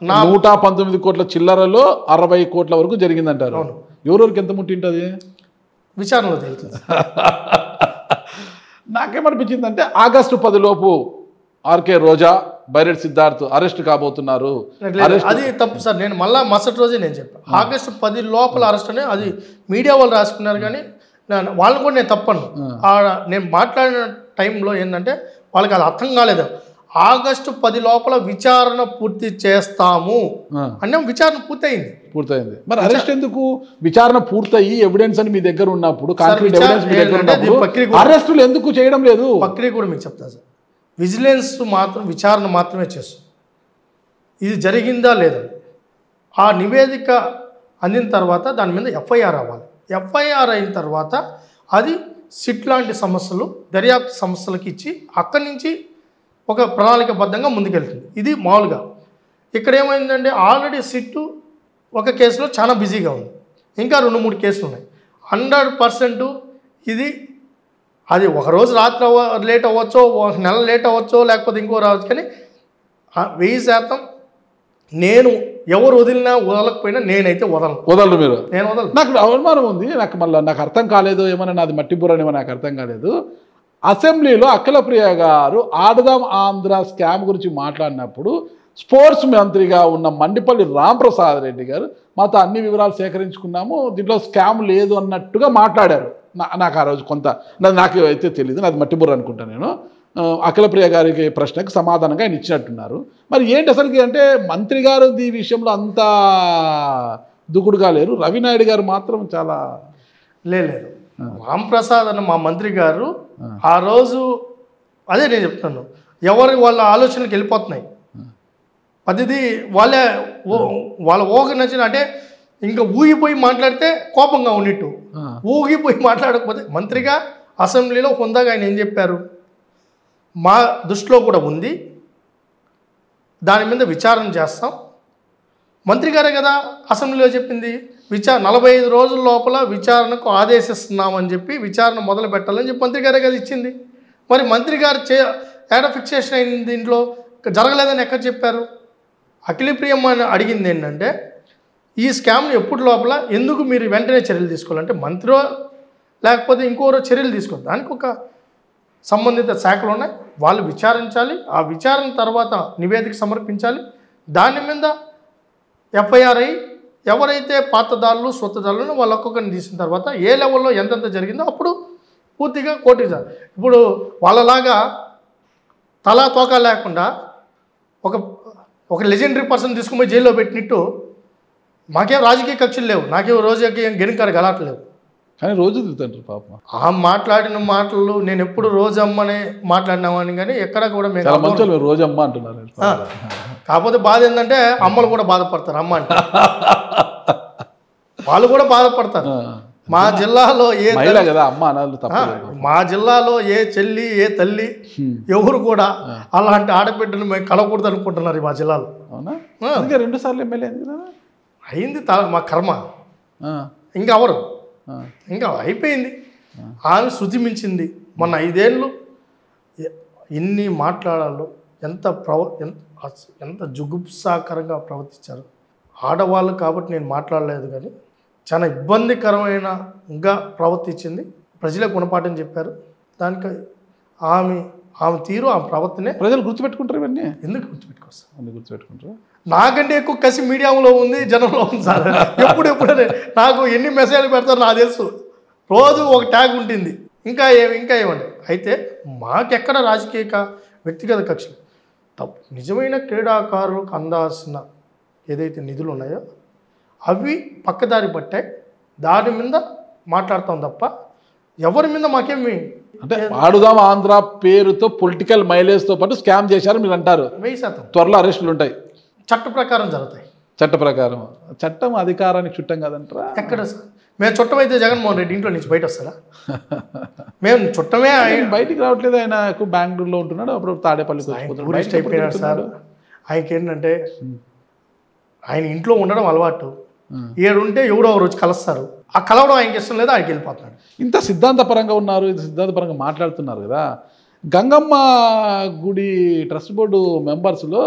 119 కోట్ల చిల్లరలో 60 కోట్ల వరకు జరిగిందంటారు. ఎవరెవరికి ఎంత ముట్టింటుంది విచారణలో తెలుస్తుంది. నాకేమనిపించిందంటే ఆగస్టు 10 లోపు ఆర్కే రోజా, బైరెడ్డి సిద్ధార్థ్ అరెస్ట్ కాబోతున్నారు. అది తప్పు సార్. నేను మళ్ళీ మరుసటి రోజే నేను చెప్పాను ఆగస్టు 10 లోపల అరెస్ట్ అని. అది మీడియా వాళ్ళు రాసుకున్నారు, కానీ వాళ్ళని కూడా నేను తప్పను. నేను మాట్లాడిన టైంలో ఏంటంటే వాళ్ళకి అది అర్థం కాలేదు. ఆగస్టు 10 లోపల విచారణ పూర్తి చేస్తాము అంటే విచారణ పూర్తయింది. మరి అరెస్ట్ ఎందుకు? విచారణ పూర్తయి ఎవిడెన్స్ అని మీ దగ్గర ఉన్నప్పుడు, కాంక్రీట్ ఎవిడెన్స్ మీ దగ్గర ఉన్నప్పుడు అరెస్టులు ఎందుకు చేయడం లేదు? ప్రక్రియ కూడా మీకు చెప్తా సార్. విజిలెన్స్ మాత్రం విచారణ మాత్రమే చేస్తుంది. ఇది జరిగిందా లేదా ఆ నివేదిక అందిన తర్వాత దాని మీద ఎఫ్ఐఆర్ అవ్వాలి. ఎఫ్ఐఆర్ అయిన తర్వాత అది సిట్ లాంటి సమస్యలు దర్యాప్తు సంస్థలకు ఇచ్చి అక్కడి నుంచి ఒక ప్రణాళికబద్ధంగా ముందుకెళ్తుంది. ఇది మామూలుగా. ఇక్కడ ఏమైందంటే ఆల్రెడీ సిట్టు ఒక కేసులో చాలా బిజీగా ఉంది, ఇంకా 2-3 కేసులు ఉన్నాయి. 100% ఇది అది ఒకరోజు రాత్రి లేట్ అవ్వచ్చో, ఒక నెల లేట్ అవ్వచ్చో, లేకపోతే ఇంకో రావచ్చు, కానీ 1000% నేను ఎవరు వదిలినా వదలకపోయినా నేనైతే వదలరు. మీరు నేను వదలను. నాకు అవమానం ఉంది. నాకు అర్థం కాలేదు, ఏమన్నా నాది మట్టి బుర్రనేమో నాకు అర్థం కాలేదు. అసెంబ్లీలో అఖిలప్రియ గారు ఆడుదాం ఆంధ్ర స్కామ్ గురించి మాట్లాడినప్పుడు స్పోర్ట్స్ మంత్రిగా ఉన్న మండిపల్లి రాంప్రసాద్ రెడ్డి గారు మాతో అన్ని వివరాలు సేకరించుకున్నాము, దీంట్లో స్కామ్ లేదు అన్నట్టుగా మాట్లాడారు. నాకు ఆ రోజు నాకు అయితే తెలియదు, నాది మట్టి బుర్ర అనుకుంటాను నేను. అఖిలప్రియ గారికి ప్రశ్నకు సమాధానంగా ఆయన ఇచ్చినట్టున్నారు. మరి ఏంటి అసలుకి అంటే మంత్రి గారు ఈ విషయంలో అంత దూకుడుగా లేరు, రవినాయుడు గారు మాత్రం చాలా లేదు. రాంప్రసాద్ అన్న మా మంత్రి గారు ఆ రోజు అదే నేను చెప్తాను, వాళ్ళ ఆలోచనలకు వెళ్ళిపోతున్నాయి. పద్ధతి వాళ్ళ ఊహ నచ్చిన అంటే ఇంకా ఊగిపోయి మాట్లాడితే కోపంగా ఉన్నట్టు, ఊగిపోయి మాట్లాడకపోతే మంత్రిగా అసెంబ్లీలో హుందాగా ఆయన ఏం చెప్పారు, మా దృష్టిలో కూడా ఉంది, దాని మీద విచారణ చేస్తాం. మంత్రి గారే కదా అసెంబ్లీలో చెప్పింది, 45 రోజుల లోపల విచారణకు ఆదేశిస్తున్నామని చెప్పి విచారణ మొదలు పెట్టాలని చెప్పి మంత్రి గారే కదా ఇచ్చింది. మరి మంత్రి గారు ఏడ ఫిక్సేషన్ అయింది, దీంట్లో జరగలేదని ఎక్కడ చెప్పారు? అఖిలప్రియమ్మ అడిగింది ఏంటంటే ఈ స్కామ్ని ఎప్పుడు లోపల ఎందుకు మీరు వెంటనే చర్యలు తీసుకోవాలంటే మంత్రో లేకపోతే ఇంకోరో చర్యలు తీసుకోవాలి. దానికి ఒక సంబంధిత శాఖలు ఉన్నాయి, వాళ్ళు విచారించాలి. ఆ విచారణ తర్వాత నివేదిక సమర్పించాలి. దాని మీద ఎఫ్ఐఆర్ అయ్యి ఎవరైతే పాత్రదారులు స్వత్తదారులను వాళ్ళు ఒక్కొక్కరిని తీసిన తర్వాత ఏ లెవెల్లో ఎంతెంత జరిగిందో అప్పుడు పూర్తిగా కోర్టుకి సార్. ఇప్పుడు వాళ్ళలాగా తలా తోక లేకుండా ఒక లెజెండరీ పర్సన్ తీసుకుని పోయి జైల్లో పెట్టినట్టు మాకేం రాజకీయ కక్షలు లేవు, నాకేం రోజుకి గెనుకారు గలాటలేవు. కానీ రోజు తిరుగుతుంటారు పాపం. ఆ మాట్లాడిన మాటలు నేను ఎప్పుడు రోజమ్మనే మాట్లాడినామని కానీ ఎక్కడ కూడా మేము చాలా మంచి వాళ్ళు రోజమ్మ అంటున్నారు. కాకపోతే బాధ ఏంటంటే అమ్మలు కూడా బాధపడతారు. అమ్మ అంటే వాళ్ళు కూడా బాధపడతారు. మా జిల్లాలో ఏ మహిళ కదా అమ్మ అనాలి తప్ప. మా జిల్లాలో ఏ చెల్లి ఏ తల్లి ఎవరు కూడా అలాంటి ఆడబిడ్డను మేము కలకూడదు అనుకుంటున్నారు మా జిల్లాలో. అవునా? 2 సార్లు ఎమ్మెల్యే అయింది మా కర్మ. ఇంకా అవరు, ఇంకా అయిపోయింది. ఆమె శృతి మించింది. మొన్న 5 ఏళ్ళు ఎన్ని మాట్లాడాలో ఎంత జుగుప్సాకరంగా ప్రవర్తించారు ఆడవాళ్ళు. కాబట్టి నేను మాట్లాడలేదు, కానీ చాలా ఇబ్బందికరమైనగా ప్రవర్తించింది. ప్రజలే గుణపాఠం చెప్పారు. దానికి ఆమె తీరు, ఆమె ప్రవర్తనే ప్రజలు గుర్తుపెట్టుకుంటారు. ఇవన్నీ ఎందుకు గుర్తుపెట్టుకొస్తారు? అన్ని గుర్తుపెట్టుకుంటారు. నాకంటే ఎక్కువ కసి మీడియాలో ఉంది, జనంలో ఉంది సార్. ఎప్పుడెప్పుడే నాకు ఎన్ని మెసేజ్లు పెడతారో నాకు తెలుసు. రోజు ఒక ట్యాగ్ ఉంటుంది. ఇంకా ఏమండి. అయితే మాకెక్కడ రాజకీయ వ్యక్తిగత కక్షలు తప్పు. నిజమైన క్రీడాకారులకు అందాల్సిన ఏదైతే నిధులు ఉన్నాయో అవి పక్కదారి పట్టాయి. దాని మీద మాట్లాడతాం తప్ప ఎవరి మీద మాకేమి. అంటే ఆడుదాం ఆంధ్ర పేరుతో పొలిటికల్ మైలేజ్తో పాటు స్కామ్ చేశారు మీరు అంటారు. 1000% త్వరలో అరెస్టులు ఉంటాయి. చట్ట ప్రకారం జరుగుతాయి. చట్ట ప్రకారం. చట్టం అధికారానికి చుట్టం కదంటారా? ఎక్కడ సార్? మేము చుట్టం అయితే జగన్మోహన్ రెడ్డి ఇంట్లో నుంచి బయట వస్తాడా? మేము చుట్టమే. బయటికి రావట్లేదు. ఆయన బెంగళూరులో ఉంటున్నాడు, అప్పుడు తాడేపల్లి టూరిస్ట్ అయిపోయినాడు సార్. ఆయనకి ఏంటంటే ఆయన ఇంట్లో ఉండడం అలవాటు. ఏడుంటే ఎవడో రోజు కలుస్తారు. ఆ కలవడం ఆయనకి ఇష్టం లేదు, ఆయనకి వెళ్ళిపోతున్నాడు. ఇంత సిద్ధాంతపరంగా ఉన్నారు, ఇంత సిద్ధాంతపరంగా మాట్లాడుతున్నారు కదా. గంగమ్మ గుడి ట్రస్ట్ బోర్డు మెంబర్స్లో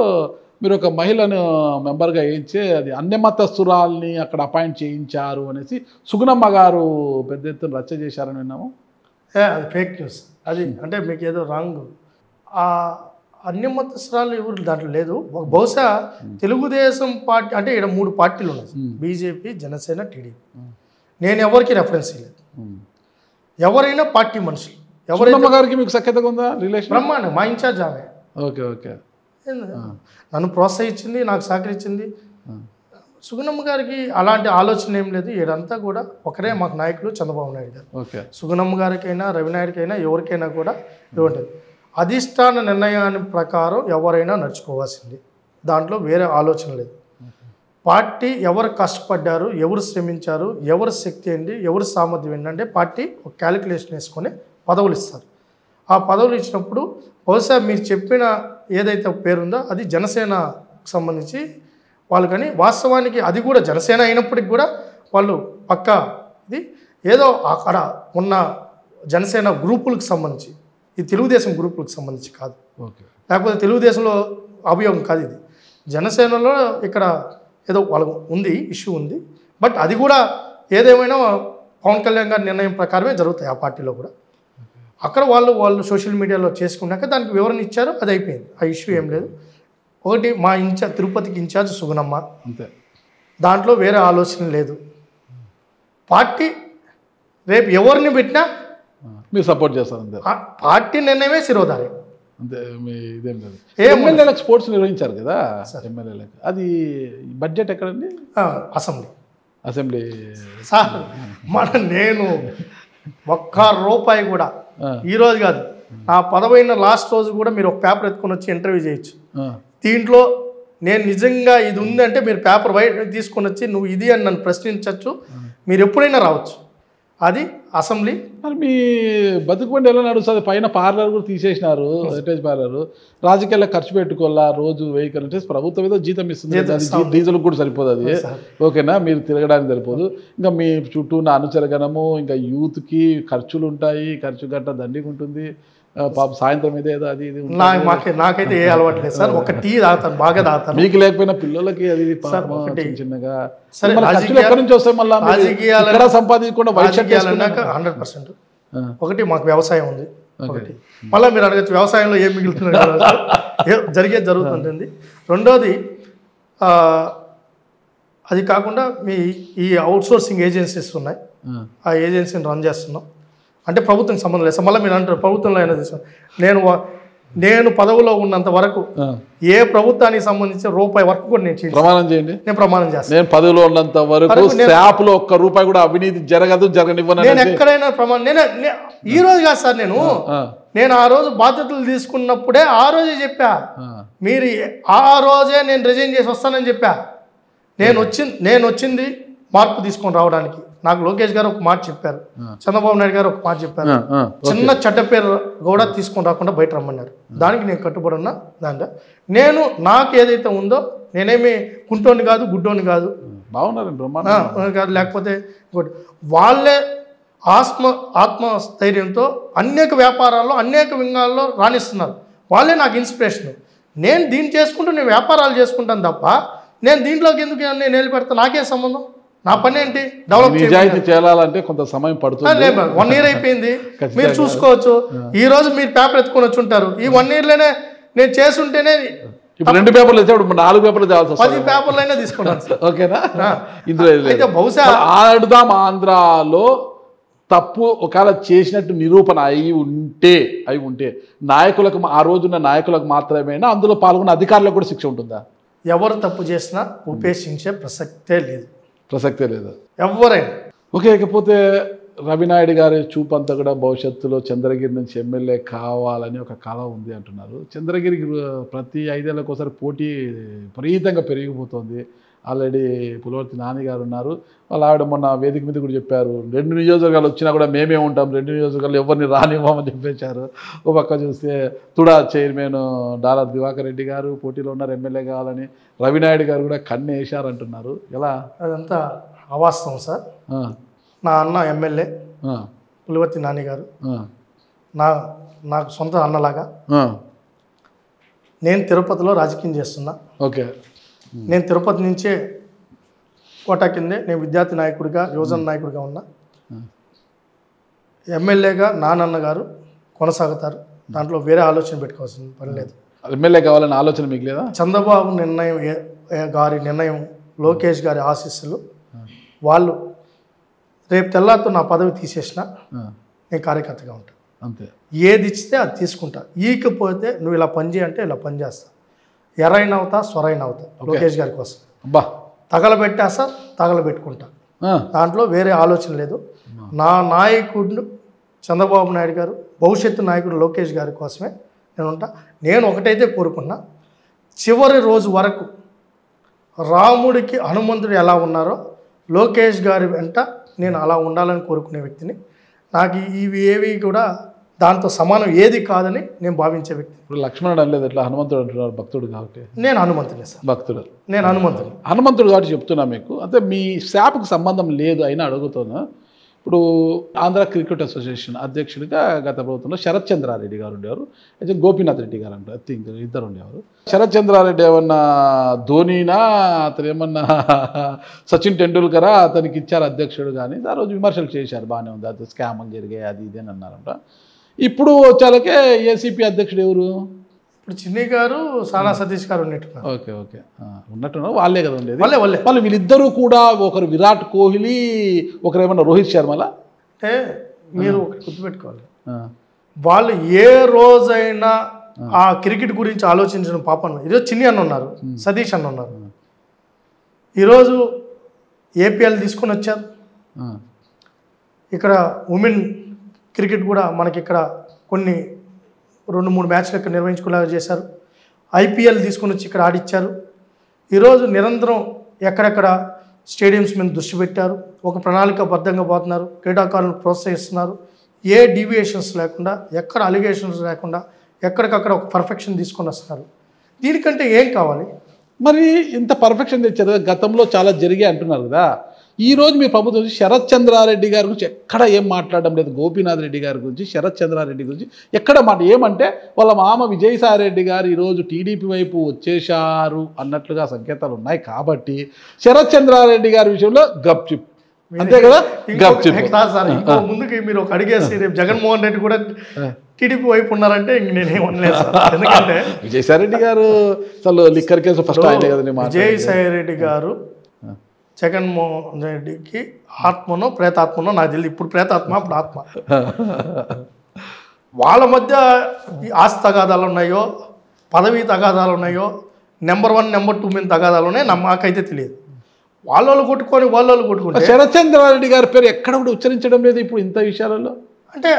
మీరు ఒక మహిళను మెంబర్గా వేయించి అది అన్యమతస్తురాల్ని అక్కడ అపాయింట్ చేయించారు అనేసి సుగుణమ్మ గారు పెద్ద ఎత్తున రచ్చ చేశారని విన్నాము. అది ఫేక్ న్యూస్. అది అంటే మీకు ఏదో రాంగ్. అన్యమతస్తురాలు ఎవరు దాంట్లో లేదు. బహుశా తెలుగుదేశం పార్టీ అంటే ఇక్కడ 3 పార్టీలు ఉన్నాయి, బీజేపీ, జనసేన, టీడీపీ. నేను ఎవరికి రెఫరెన్స్ ఇవ్వలేదు. ఎవరైనా పార్టీ మనుషులు. ఎవరైనా గారికి మీకు సఖ్యతగా ఉందా రిలేషన్? బ్రహ్మాండం. మా ఇన్ఛార్జ్ ఆమె. Okay okay. నన్ను ప్రోత్సహించింది, నాకు సహకరించింది. సుగుణమ్మ గారికి అలాంటి ఆలోచన ఏం లేదు. ఇదంతా కూడా ఒకరే మాకు నాయకులు చంద్రబాబు నాయుడు గారు. ఓకే. సుగుణమ్మ గారికైనా రవినాయుడికైనా ఎవరికైనా కూడా ఏమంటుంది అధిష్టాన నిర్ణయాన్ని ప్రకారం ఎవరైనా నడుచుకోవాల్సింది. దాంట్లో వేరే ఆలోచన లేదు. పార్టీ ఎవరు కష్టపడ్డారు, ఎవరు శ్రమించారు, ఎవరి శక్తి ఏంటి, ఎవరి సామర్థ్యం ఏంటంటే పార్టీ ఒక క్యాలిక్యులేషన్ వేసుకొని పదవులు ఇస్తారు. ఆ పదవులు ఇచ్చినప్పుడు బహుశా మీరు చెప్పిన ఏదైతే పేరుందో అది జనసేనకు సంబంధించి వాళ్ళు, కానీ వాస్తవానికి అది కూడా జనసేన అయినప్పటికి కూడా వాళ్ళు పక్కా ఇది ఏదో అక్కడ ఉన్న జనసేన గ్రూపులకు సంబంధించి, ఈ తెలుగుదేశం గ్రూపులకు సంబంధించి కాదు. ఓకే. లేకపోతే తెలుగుదేశంలో అభియోగం కాదు ఇది. జనసేనలో ఇక్కడ ఏదో వాళ్ళకు ఉంది, ఇష్యూ ఉంది. బట్ అది కూడా ఏదేమైనా పవన్ కళ్యాణ్ గారి నిర్ణయం ప్రకారమే జరుగుతాయి ఆ పార్టీలో కూడా. అక్కడ వాళ్ళు సోషల్ మీడియాలో చేసుకున్నాక దానికి వివరణ ఇచ్చారు, అది అయిపోయింది. ఆ ఇష్యూ ఏం లేదు. ఒకటి మా తిరుపతికి ఇన్ఛార్జ్ సుగుణమ్మ, అంతే. దాంట్లో వేరే ఆలోచన లేదు. పార్టీ రేపు ఎవరిని పెట్టినా మీరు సపోర్ట్ చేస్తారు అంతే. పార్టీ నిర్ణయమే శిరోధారి అంతే. మీ ఇదేం లేదు. ఎమ్మెల్యేలకు స్పోర్ట్స్ నిర్వహించారు కదా ఎమ్మెల్యేలకు, అది బడ్జెట్ ఎక్కడండి? Assembly sir. నేను ఒక్క రూపాయి కూడా ఈరోజు కాదు, నా పదవైన లాస్ట్ రోజు కూడా మీరు ఒక పేపర్ ఎత్తుకొని వచ్చి ఇంటర్వ్యూ చేయొచ్చు. దీంట్లో నేను నిజంగా ఇది ఉందంటే మీరు పేపర్ బయట తీసుకొని వచ్చి నువ్వు ఇది అని నన్ను ప్రశ్నించవచ్చు. మీరు ఎప్పుడైనా రావచ్చు. అది అసెంబ్లీ. మరి మీ బతుకుబండి ఎలా నడుస్తుంది? పైన పార్లర్ కూడా తీసేసినారు, హెరిటేజ్ పార్లర్. రాజకీయాలకు ఖర్చు పెట్టుకోవాలా, రోజు వెహికల్ అంటే ప్రభుత్వం ఏదో జీతం ఇస్తుంది, డీజిల్ కూడా సరిపోదు. అది ఓకేనా, మీరు తిరగడానికి సరిపోదు. ఇంకా మీ చుట్టూ ఉన్న అనుచరగణము, ఇంకా యూత్కి ఖర్చులు ఉంటాయి, ఖర్చు గట్ట దండిగా ఉంటుంది. పాప సాయంత్రం ఏదో అది ఇది నాకైతే ఏ అలవాటు లేదు సార్. ఒక టీ తాగుతాను, బాగా తాగుతాను. మీకు లేకపోయినా పిల్లలకి అది చిన్నగా ఎక్కడి నుంచి వస్తాయి మళ్ళీ రాజకీయాలు సంపాదించకుండా 100%. ఒకటి మాకు వ్యవసాయం ఉంది. ఒకటి మళ్ళీ మీరు అడగచ్చు వ్యవసాయంలో ఏం మిగులుతున్నారు, జరిగేది జరుగుతుంటుంది. రెండోది అది కాకుండా ఈ అవుట్సోర్సింగ్ ఏజెన్సీస్ ఉన్నాయి, ఆ ఏజెన్సీని రన్ చేస్తున్నాం. అంటే ప్రభుత్వం సంబంధం లేదు సార్. మళ్ళీ మీరు అంటారు ప్రభుత్వంలో అయినా తీసుకున్నాను. నేను పదవిలో ఉన్నంత వరకు ఏ ప్రభుత్వానికి సంబంధించిన రూపాయి వరకు కూడా నేను ప్రమాణం చేయండి. నేను ప్రమాణం చేస్తాను. నేను పదవిలో ఉన్నంత వరకు శాప్లో ఒక్క రూపాయి కూడా అవినీతి జరగదు, జరగనివ్వను. నేను ఎక్కడైనా ప్రమాణం ఈ రోజు కాదు సార్. నేను ఆ రోజు బాధ్యతలు తీసుకున్నప్పుడే ఆ రోజే చెప్పా, మీరు ఆ రోజే నేను రిజైన్ చేసి వస్తానని చెప్పా. నేను వచ్చింది మార్పు తీసుకొని రావడానికి. నాకు లోకేష్ గారు ఒక మాట చెప్పారు, చంద్రబాబు నాయుడు గారు ఒక మాట చెప్పారు, చిన్న చట్ట పేరు కూడా తీసుకొని రాకుండా బయట రమ్మన్నారు. దానికి నేను కట్టుబడి ఉన్నా. దాంట్లో నాకు ఏదైతే ఉందో నేనేమి కుంటోని కాదు, గుడ్డోని కాదు, బాగున్నారు. లేకపోతే వాళ్ళే ఆత్మస్థైర్యంతో అనేక వ్యాపారాల్లో అనేక వింగాల్లో రాణిస్తున్నారు. వాళ్ళే నాకు ఇన్స్పిరేషన్. నేను దీన్ని చేసుకుంటూ నేను వ్యాపారాలు చేసుకుంటాను తప్ప నేను దీంట్లోకి ఎందుకు నేను నిలబెడతా? నాకే సంబంధం? నా పని ఏంటి? డెవలప్ చేయాలంటే కొంత సమయం పడుతుంది. 1 year అయిపోయింది, మీరు చూసుకోవచ్చు. ఈ రోజు మీరు పేపర్ ఎత్తుకొని వచ్చి ఉంటారు. ఈ 1 yearలోనే నేను చేసుంటేనే 2 పేపర్లు అయితే 4 పేపర్లు తేవాల్సి 10 పేపర్లు అయినా తీసుకున్నాను. ఓకేనా? ఇందులో అయితే బహుశా ఆడుదాం ఆంధ్రాలో తప్పు ఒకవేళ చేసినట్టు నిరూపణ అయి ఉంటే నాయకులకు, ఆ రోజున్న నాయకులకు మాత్రమేనా అందులో పాల్గొన్న అధికారులకు కూడా శిక్ష ఉంటుందా? ఎవరు తప్పు చేసినా ఉపేక్షించే ప్రసక్తే లేదు. ఎవరైనా ఓకే. ఇకపోతే రవినాయుడు గారి చూపంతా కూడా భవిష్యత్తులో చంద్రగిరి నుంచి ఎమ్మెల్యే కావాలని ఒక కళ ఉంది అంటున్నారు. చంద్రగిరికి ప్రతి 5 ఏళ్ళకి ఒకసారి పోటీ విపరీతంగా పెరిగిపోతుంది. ఆల్రెడీ పులవర్తి నాని గారు ఉన్నారు. వాళ్ళ ఆవిడ మొన్న వేదిక మీద కూడా చెప్పారు, 2 నియోజకవర్గాలు వచ్చినా కూడా మేమే ఉంటాం, 2 నియోజకవర్గాలు ఎవరిని రానివ్వమని చెప్పేశారు. ఒక పక్క చూస్తే తుడా చైర్మన్ డాలర్ దివాకర్ రెడ్డి గారు పోటీలో ఉన్నారు, ఎమ్మెల్యే కావాలని. రవినాయుడు గారు కూడా కన్ను వేశారంటున్నారు. ఎలా? అదంతా అవాస్తవం సార్. నా అన్న ఎమ్మెల్యే పులివర్తి నాని గారు నాకు సొంత అన్నలాగా. నేను తిరుపతిలో రాజకీయం చేస్తున్నా. ఓకే. నేను తిరుపతి నుంచే కోటా కిందే నేను విద్యార్థి నాయకుడిగా, యువజన నాయకుడిగా ఉన్నా. ఎమ్మెల్యేగా నాన్న గారు కొనసాగుతారు. దాంట్లో వేరే ఆలోచన పెట్టుకోవాల్సిన పని లేదు. ఎమ్మెల్యే కావాలని ఆలోచన మీకు లేదా? చంద్రబాబు గారి నిర్ణయం, లోకేష్ గారి ఆశీస్సులు, వాళ్ళు రేపు తెల్లారితో నా పదవి తీసేసినా నేను కార్యకర్తగా ఉంటాను. అంతే. ఏది ఇచ్చితే అది తీసుకుంటా. ఈకపోతే నువ్వు ఇలా పని చేయంటే ఇలా పని చేస్తా. ఎరైన అవుతా, స్వరైన అవుతా. లోకేష్ గారి కోసం తగలబెట్టేస్తా, తగలబెట్టుకుంటా. దాంట్లో వేరే ఆలోచన లేదు. నా నాయకుడు చంద్రబాబు నాయుడు గారు, భవిష్యత్తు నాయకుడు లోకేష్ గారి కోసమే నేను ఉంటా. నేను ఒకటైతే కోరుకున్నా, చివరి రోజు వరకు రాముడికి హనుమంతుడు ఎలా ఉన్నారో లోకేష్ గారి వెంట నేను అలా ఉండాలని కోరుకునే వ్యక్తిని. నాకు ఇవి ఏవి కూడా దాంతో సమానం ఏది కాదని నేను భావించే వ్యక్తి. ఇప్పుడు లక్ష్మణుడు అనలేదు, ఎట్లా హనుమంతుడు అంటున్నారు? భక్తుడు కాబట్టి. నేను హనుమంతుడే సార్. భక్తుడు. నేను హనుమంతుడు కాబట్టి చెప్తున్నా మీకు. అంటే మీ శాప్కి సంబంధం లేదు అయినా అడుగుతున్నా. ఇప్పుడు ఆంధ్ర క్రికెట్ అసోసియేషన్ అధ్యక్షుడిగా గత ప్రభుత్వంలో శరత్ చంద్రారెడ్డి గారు ఉండేవారు, అయితే గోపీనాథ్ రెడ్డి గారు అంటారు, ఐ థింక్ ఇద్దరు ఉండేవారు. శరత్ చంద్రారెడ్డి ఏమన్నా ధోనీనా, అతను ఏమన్నా సచిన్ టెండూల్కరా అతనికి ఇచ్చారు అధ్యక్షుడు కానీ ఆ రోజు విమర్శలు చేశారు, బాగానే ఉంది, అది స్కామ్లు జరిగాయి అది ఇది అని అన్నారంట. ఇప్పుడు వచ్చాలకే ఏసీపీ అధ్యక్షుడు ఎవరు? ఇప్పుడు చిన్ని గారు, సానా సతీష్ గారు ఉన్నట్టున్నారు. ఓకే ఓకే, ఉన్నట్టున్నారు. వాళ్ళే కదా ఉండేది. వాళ్ళు వీళ్ళిద్దరూ కూడా, ఒకరు విరాట్ కోహ్లీ, ఒకరు ఏమన్నా రోహిత్ శర్మలా. అంటే మీరు ఒకటి గుర్తుపెట్టుకోవాలి, వాళ్ళు ఏ రోజైనా ఆ క్రికెట్ గురించి ఆలోచించిన పాపం. ఈరోజు చిన్ని అన్న ఉన్నారు, సతీష్ అన్న ఉన్నారు. ఈరోజు ఏపీఎల్ తీసుకొని వచ్చారు. ఇక్కడ ఉమెన్ క్రికెట్ కూడా మనకి ఇక్కడ కొన్ని 2-3 మ్యాచ్లు ఇక్కడ నిర్వహించుకునేలా చేశారు. ఐపీఎల్ తీసుకొని వచ్చి ఇక్కడ ఆడిచ్చారు. ఈరోజు నిరంతరం ఎక్కడెక్కడ స్టేడియంస్ మీద దృష్టి పెట్టారు. ఒక ప్రణాళికాబద్ధంగా పోతున్నారు. క్రీడాకారులను ప్రోత్సహిస్తున్నారు. ఏ డీవియేషన్స్ లేకుండా, ఎక్కడ అలిగేషన్స్ లేకుండా ఎక్కడికక్కడ ఒక పర్ఫెక్షన్ తీసుకొని వస్తున్నారు. దీనికంటే ఏం కావాలి? మరి ఇంత పర్ఫెక్షన్ తెచ్చారు. గతంలో చాలా జరిగాయి అంటున్నారు కదా. ఈరోజు మీ ప్రభుత్వం శరత్ చంద్రారెడ్డి గారి గురించి ఎక్కడ ఏం మాట్లాడడం లేదు. గోపీనాథ్ రెడ్డి గారి గురించి, శరత్ చంద్రారెడ్డి గురించి ఎక్కడ ఏమంటే వాళ్ళ మామ విజయసాయిరెడ్డి గారు ఈరోజు టీడీపీ వైపు వచ్చేశారు అన్నట్లుగా సంకేతాలు ఉన్నాయి. కాబట్టి శరత్ చంద్రారెడ్డి గారి విషయంలో గప్చిప్, అంతే కదా. గప్చిప్ ముందుకి మీరు ఒక అడిగేసి రేపు జగన్మోహన్ రెడ్డి కూడా టీడీపీ వైపు ఉన్నారంటే ఇంక నేనేమనలేదు సార్. ఎందుకంటే విజయసాయిరెడ్డి గారు అసలు లిక్కర్ కేసు ఫస్ట్ ఆయనే కదా. విజయసాయిరెడ్డి గారు జగన్మోహన్ రెడ్డికి ఆత్మనో ప్రేతాత్మనో నాకు తెలియదు. ఇప్పుడు ప్రేతాత్మ, అప్పుడు ఆత్మ. వాళ్ళ మధ్య ఈ ఆస్తి తగాదాలు ఉన్నాయో, పదవీ తగాదాలు ఉన్నాయో, నెంబర్ 1 నెంబర్ 2 మీద తగాదాలు ఉన్నాయి, నాకైతే తెలియదు. వాళ్ళు కొట్టుకొని వాళ్ళు కొట్టుకుంటే శరత్చంద్రారెడ్డి గారి పేరు ఎక్కడ కూడా ఉచ్చరించడం లేదు ఇప్పుడు ఇంత విషయాలలో. అంటే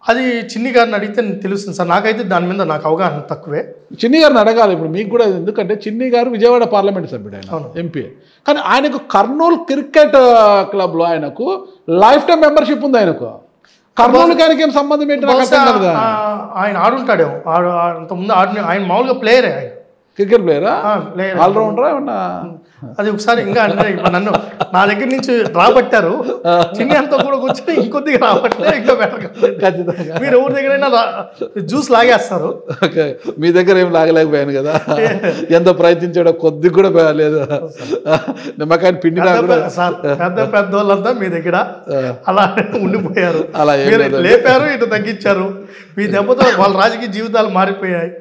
అది చిన్ని గారిని అడిగితే తెలుస్తుంది సార్. నాకైతే దాని మీద నాకు అవగాహన తక్కువే. చిన్ని గారిని అడగాలి ఇప్పుడు మీకు కూడా, ఎందుకంటే చిన్ని గారు విజయవాడ పార్లమెంట్ సభ్యుడు, ఆయన ఎంపీ. కానీ ఆయనకు కర్నూలు క్రికెట్ క్లబ్లో ఆయనకు లైఫ్ టైం మెంబర్షిప్ ఉంది. ఆయనకు కర్నూలుకి ఆయనకి ఏం సంబంధం ఏంటి నాకు అర్థం కాదు. ఆయన ఆడుంటాడేమో, అంతకుముందు ఆయన మామూలుగా ప్లేయరే, ఆయన క్రికెట్ ప్లేయరా, ఆల్రౌండరా ఏమన్నా? అది ఒకసారి ఇంకా అంటే నన్ను నా దగ్గర నుంచి రాబట్టారు, చిన్ని అంతా కూడా కూర్చొని ఇంకొద్దిగా రాబట్టే ఇంకా బెటర్. ఖచ్చితంగా మీరు ఎవరి దగ్గరైనా జ్యూస్ లాగేస్తారు, మీ దగ్గర ఏం లాగలేకపోయాను కదా, ఎంత ప్రయత్నించాడో కొద్దిగా కూడా లేదు. నిమ్మకాయని పిండి సార్, పెద్ద వాళ్ళంతా మీ దగ్గర అలా ఉండిపోయారు, అలా లేపారు, ఇటు తగ్గించారు. మీ దెబ్బతో వాళ్ళ రాజకీయ జీవితాలు మారిపోయాయి.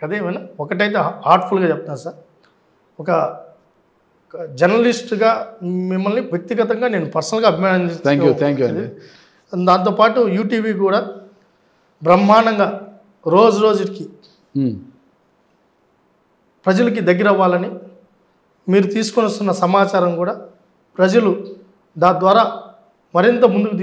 అదేమైనా ఒకటైతే హార్ట్ఫుల్గా చెప్తాను సార్, ఒక జర్నలిస్ట్గా మిమ్మల్ని వ్యక్తిగతంగా నేను పర్సనల్గా అభిమానిస్తాను. థ్యాంక్ యూ అండి. దాంతోపాటు యూటీవీ కూడా బ్రహ్మాండంగా రోజుకి ప్రజలకి దగ్గర అవ్వాలని మీరు తీసుకొని వస్తున్న సమాచారం కూడా ప్రజలు దాని ద్వారా మరింత ముందుకు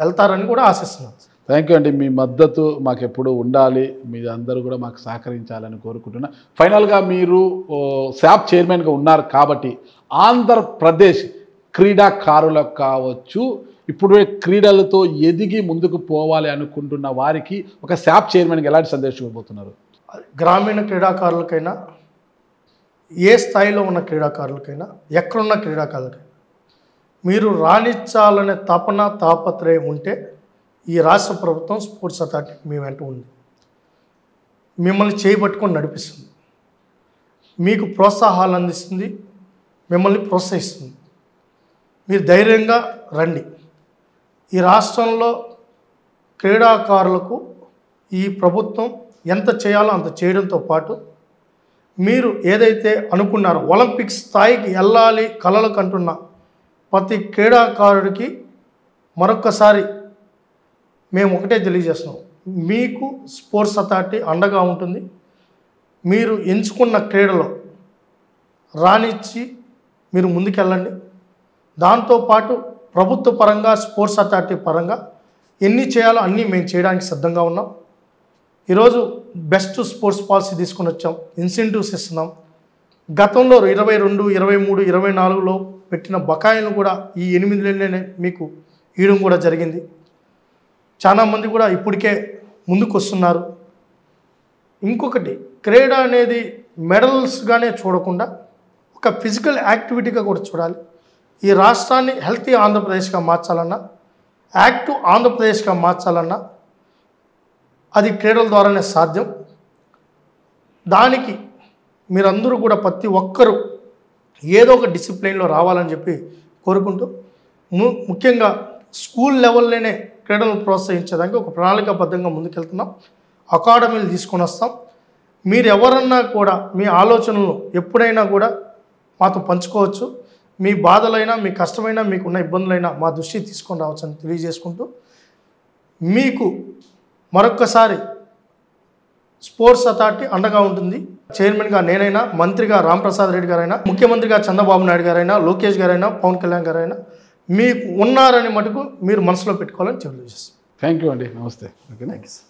వెళ్తారని కూడా ఆశిస్తున్నాను. థ్యాంక్ యూ అండి. మీ మద్దతు మాకు ఎప్పుడు ఉండాలి, మీ అందరూ కూడా మాకు సహకరించాలని కోరుకుంటున్నా. ఫైనల్గా మీరు శాప్ చైర్మన్గా ఉన్నారు కాబట్టి ఆంధ్రప్రదేశ్ క్రీడాకారులకు కావచ్చు, ఇప్పుడు క్రీడలతో ఎదిగి ముందుకు పోవాలి అనుకుంటున్న వారికి ఒక శాప్ చైర్మన్గా ఎలాంటి సందేశం ఇవ్వబోతున్నారు? గ్రామీణ క్రీడాకారులకైనా, ఏ స్థాయిలో ఉన్న క్రీడాకారులకైనా, ఎక్కడున్న క్రీడాకారులకైనా మీరు రాణించాలనే తాపత్రయం ఉంటే ఈ రాష్ట్ర ప్రభుత్వం స్పోర్ట్స్ అథారిటీ మీ వెంట ఉంది, మిమ్మల్ని చేయబట్టుకొని నడిపిస్తుంది, మీకు ప్రోత్సాహాలు అందిస్తుంది, మిమ్మల్ని ప్రోత్సహిస్తుంది. మీరు ధైర్యంగా రండి. ఈ రాష్ట్రంలో క్రీడాకారులకు ఈ ప్రభుత్వం ఎంత చేయాలో అంత చేయడంతో పాటు మీరు ఏదైతే అనుకున్నారో ఒలింపిక్స్ స్థాయికి వెళ్ళాలి కలలు కంటున్న ప్రతి క్రీడాకారుడికి మరొక్కసారి మేము ఒకటే తెలియజేస్తున్నాం, మీకు స్పోర్ట్స్ అథారిటీ అండగా ఉంటుంది. మీరు ఎంచుకున్న క్రీడలో రాణించి మీరు ముందుకెళ్ళండి. దాంతోపాటు ప్రభుత్వ పరంగా, స్పోర్ట్స్ అథారిటీ పరంగా ఎన్ని చేయాలో అన్నీ మేము చేయడానికి సిద్ధంగా ఉన్నాం. ఈరోజు బెస్ట్ స్పోర్ట్స్ పాలసీ తీసుకొని వచ్చాం, ఇన్సెంటివ్స్ ఇస్తున్నాం. గతంలో 22, 23, 24లో పెట్టిన బకాయిలను కూడా ఈ 8 నెలలనే మీకు ఇవ్వడం కూడా జరిగింది. చాలామంది కూడా ఇప్పటికే ముందుకు వస్తున్నారు. ఇంకొకటి, క్రీడ అనేది మెడల్స్గానే చూడకుండా ఒక ఫిజికల్ యాక్టివిటీగా కూడా చూడాలి. ఈ రాష్ట్రాన్ని హెల్తీ ఆంధ్రప్రదేశ్గా మార్చాలన్నా, యాక్టివ్ ఆంధ్రప్రదేశ్గా మార్చాలన్నా అది క్రీడల ద్వారానే సాధ్యం. దానికి మీరందరూ కూడా ప్రతి ఒక్కరూ ఏదో ఒక డిసిప్లిన్లో రావాలని చెప్పి కోరుకుంటూ, ముఖ్యంగా స్కూల్ లెవెల్లోనే క్రీడలను ప్రోత్సహించడానికి ఒక ప్రణాళికాబద్ధంగా ముందుకెళ్తున్నాం. అకాడమీలు తీసుకొని వస్తాం. మీరు ఎవరన్నా కూడా మీ ఆలోచనలను ఎప్పుడైనా కూడా మాతో పంచుకోవచ్చు. మీ బాధలైనా, మీ కష్టమైనా, మీకున్న ఇబ్బందులైనా మా దృష్టికి తీసుకొని రావచ్చు అని తెలియజేసుకుంటూ, మీకు మరొక్కసారి స్పోర్ట్స్ అథారిటీ అండగా ఉంటుంది. చైర్మన్గా నేనైనా, మంత్రిగా రాంప్రసాద్ రెడ్డి గారైనా, ముఖ్యమంత్రిగా చంద్రబాబు నాయుడు గారైనా, లోకేష్ గారైనా, పవన్ కళ్యాణ్ గారైనా మీకు ఉన్నారని మటుకు మీరు మనసులో పెట్టుకోవాలని తెలియజేస్తాం. థ్యాంక్ యూ అండి. నమస్తే. Okay, thank you sir.